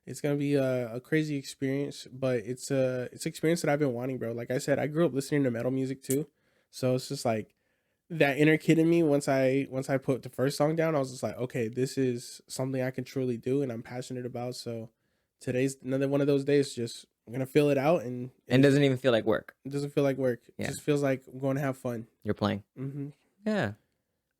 it's gonna be a crazy experience, but it's an experience that I've been wanting, bro. Like I said, I grew up listening to metal music too, so it's just like that inner kid in me. Once I put the first song down, I was just like, okay, this is something I can truly do and I'm passionate about. So today's another one of those days. Just I'm gonna fill it out and And doesn't even feel like work. it doesn't feel like work. Yeah. It just feels like I'm going to have fun. You're playing. Mm-hmm. Yeah.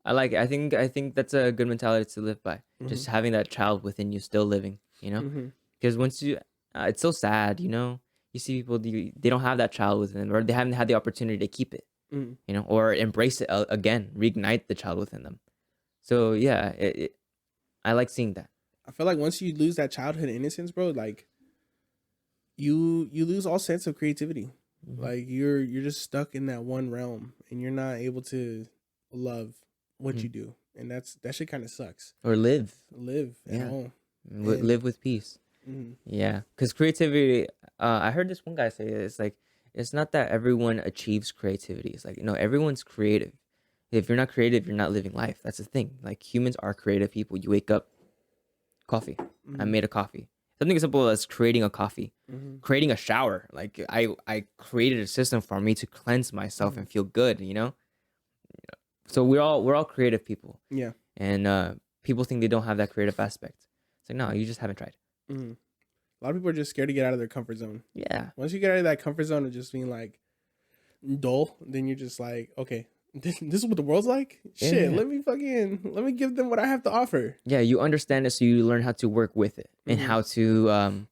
I like it. I think that's a good mentality to live by. Just having that child within you still living, you know? Because once you it's so sad, you know? You see people they don't have that child within them or they haven't had the opportunity to keep it. You know, or embrace it again, reignite the child within them. So, yeah, I like seeing that. I feel like once you lose that childhood innocence, bro, like you lose all sense of creativity. Like you're just stuck in that one realm and you're not able to love what you do. And that shit kind of sucks. Or live At home. live with peace. Yeah, because creativity, I heard this one guy say it's like it's not that everyone achieves creativity. It's like, everyone's creative. If you're not creative, you're not living life. That's the thing. Like humans are creative people. You wake up, coffee. I made a coffee. Something as simple as creating a coffee, creating a shower. Like I created a system for me to cleanse myself and feel good, you know? So we're all creative people. Yeah. And people think they don't have that creative aspect. It's like, no, you just haven't tried. A lot of people are just scared to get out of their comfort zone. Yeah. Once you get out of that comfort zone of just being like dull, then you're just like, okay, this is what the world's like? Shit, Yeah. let me give them what I have to offer. Yeah, you understand it, so you learn how to work with it and how to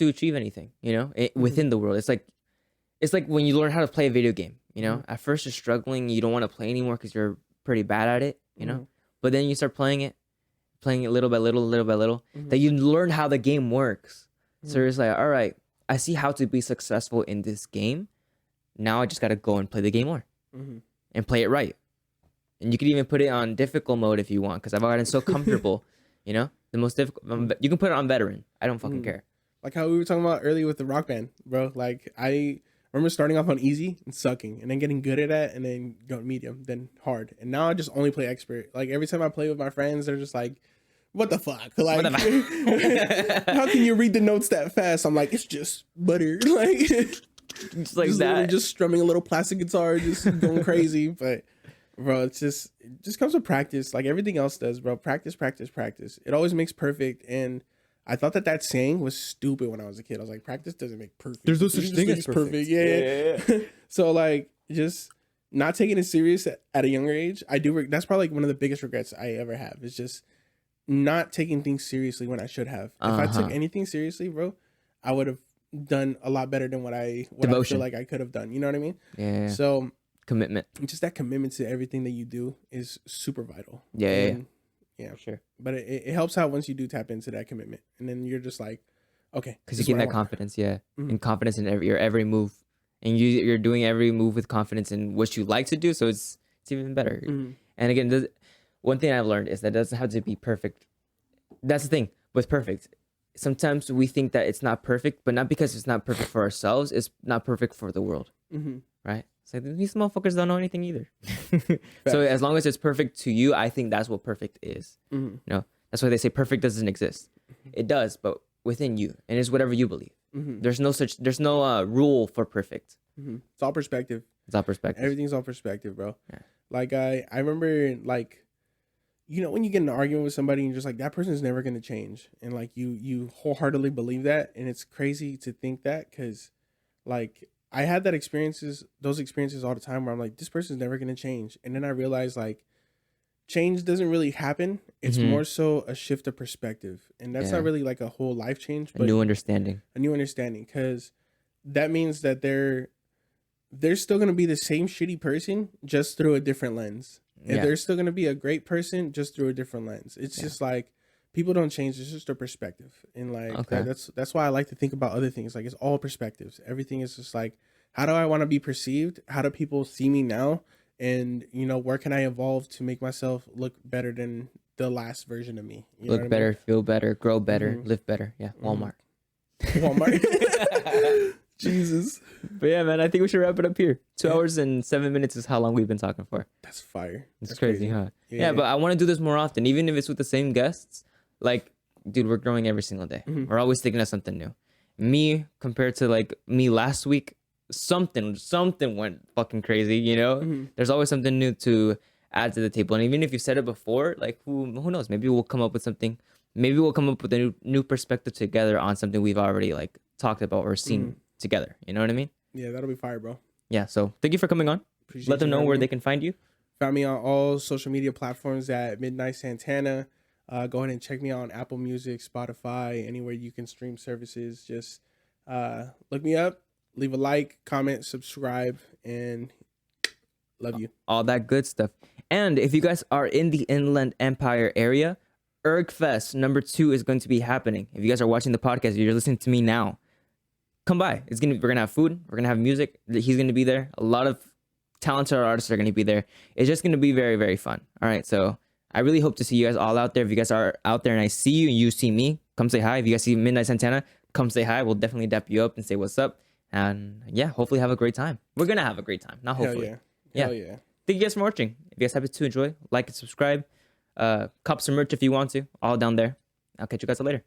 achieve anything, within the world. It's like when you learn how to play a video game, At first you're struggling, you don't want to play anymore because you're pretty bad at it, But then you start playing it little by little, that you learn how the game works. So it's like, all right, I see how to be successful in this game. Now I just gotta go and play the game more and play it right. And you could even put it on difficult mode if you want, because I've gotten so comfortable, The most difficult. You can put it on veteran. I don't fucking care. Like how we were talking about earlier with the Rock Band, bro. Like I remember starting off on easy and sucking, and then getting good at it, and then going medium, then hard, and now I just only play expert. Like every time I play with my friends, they're just like, "What the fuck? Like, how can you read the notes that fast?" I'm like, "It's just butter." Like, Just like just that. just strumming a little plastic guitar, just going crazy. But bro, it just comes with practice, like everything else does, bro. Practice, practice, practice. It always makes perfect. And I thought that saying was stupid when I was a kid. I was like, practice doesn't make perfect. There's no such thing as perfect. Yeah. So like, just not taking it serious at a younger age. I do. That's probably like one of the biggest regrets I ever have. Is just not taking things seriously when I should have. If I took anything seriously, bro, I would have done a lot better than what I feel like I could have done. You know what I mean? Yeah. So Commitment. just that commitment to everything that you do is super vital. Yeah. Yeah. Sure. But it helps out once you do tap into that commitment, and then you're just like, okay, Because you gain that confidence, and confidence in your every move, and you're doing every move with confidence in what you like to do, so it's even better. And again, one thing I've learned is that it doesn't have to be perfect. That's the thing with perfect. Sometimes we think that it's not perfect, but not because it's not perfect for ourselves. It's not perfect for the world, right? It's like these motherfuckers don't know anything either. So as long as it's perfect to you, I think that's what perfect is. You know, that's why they say perfect doesn't exist. It does, but within you, and it's whatever you believe. There's no rule for perfect. It's all perspective. It's all perspective. Everything's all perspective, bro. Yeah. Like I remember, like, you know, when you get in an argument with somebody and you're just like, that person is never going to change. And like you wholeheartedly believe that. And it's crazy to think that, because like I had those experiences all the time where I'm like, this person's never going to change. And then I realized like change doesn't really happen. It's more so a shift of perspective. And that's not really like a whole life change, but a new understanding. Because that means that they're still going to be the same shitty person, just through a different lens. And they're still going to be a great person, just through a different lens. It's just like, people don't change. It's just a perspective. And like, that's why I like to think about other things. Like, it's all perspectives. Everything is just like, how do I want to be perceived? How do people see me now? And, you know, where can I evolve to make myself look better than the last version of me? You Look better, feel better, grow better, live better. Yeah. Walmart. Jesus. But yeah, man, I think we should wrap it up here. 2 hours and 7 minutes is how long we've been talking for. That's fire. It's crazy, huh? Yeah, but I want to do this more often, even if it's with the same guests. Like, dude, we're growing every single day. We're always thinking of something new. Me, compared to like me last week, something went fucking crazy, you know? There's always something new to add to the table. And even if you said it before, like, who knows? Maybe we'll come up with something. Maybe we'll come up with a new perspective together on something we've already like talked about or seen together. You know what I mean? Yeah, that'll be fire, bro. Yeah, so thank you for coming on. Appreciate Let them know where they can find you. Found me on all social media platforms at Midnight Santana. Go ahead and check me out on Apple Music, Spotify, anywhere you can stream services. Just look me up, leave a like, comment, subscribe, and love you. All that good stuff. And if you guys are in the Inland Empire area, ErgFest #2 is going to be happening. If you guys are watching the podcast, you're listening to me now, come by. We're gonna have food. We're gonna have music. He's gonna be there. A lot of talented artists are gonna be there. It's just gonna be very, very fun. All right, so I really hope to see you guys all out there. If you guys are out there and I see you and you see me, come say hi. If you guys see Midnight Santana, come say hi. We'll definitely dap you up and say what's up. And yeah, hopefully have a great time. We're gonna have a great time. Not hopefully. Hell yeah. Thank you guys for watching. If you guys happen to enjoy, like and subscribe. Cop some merch if you want to. All down there. I'll catch you guys later.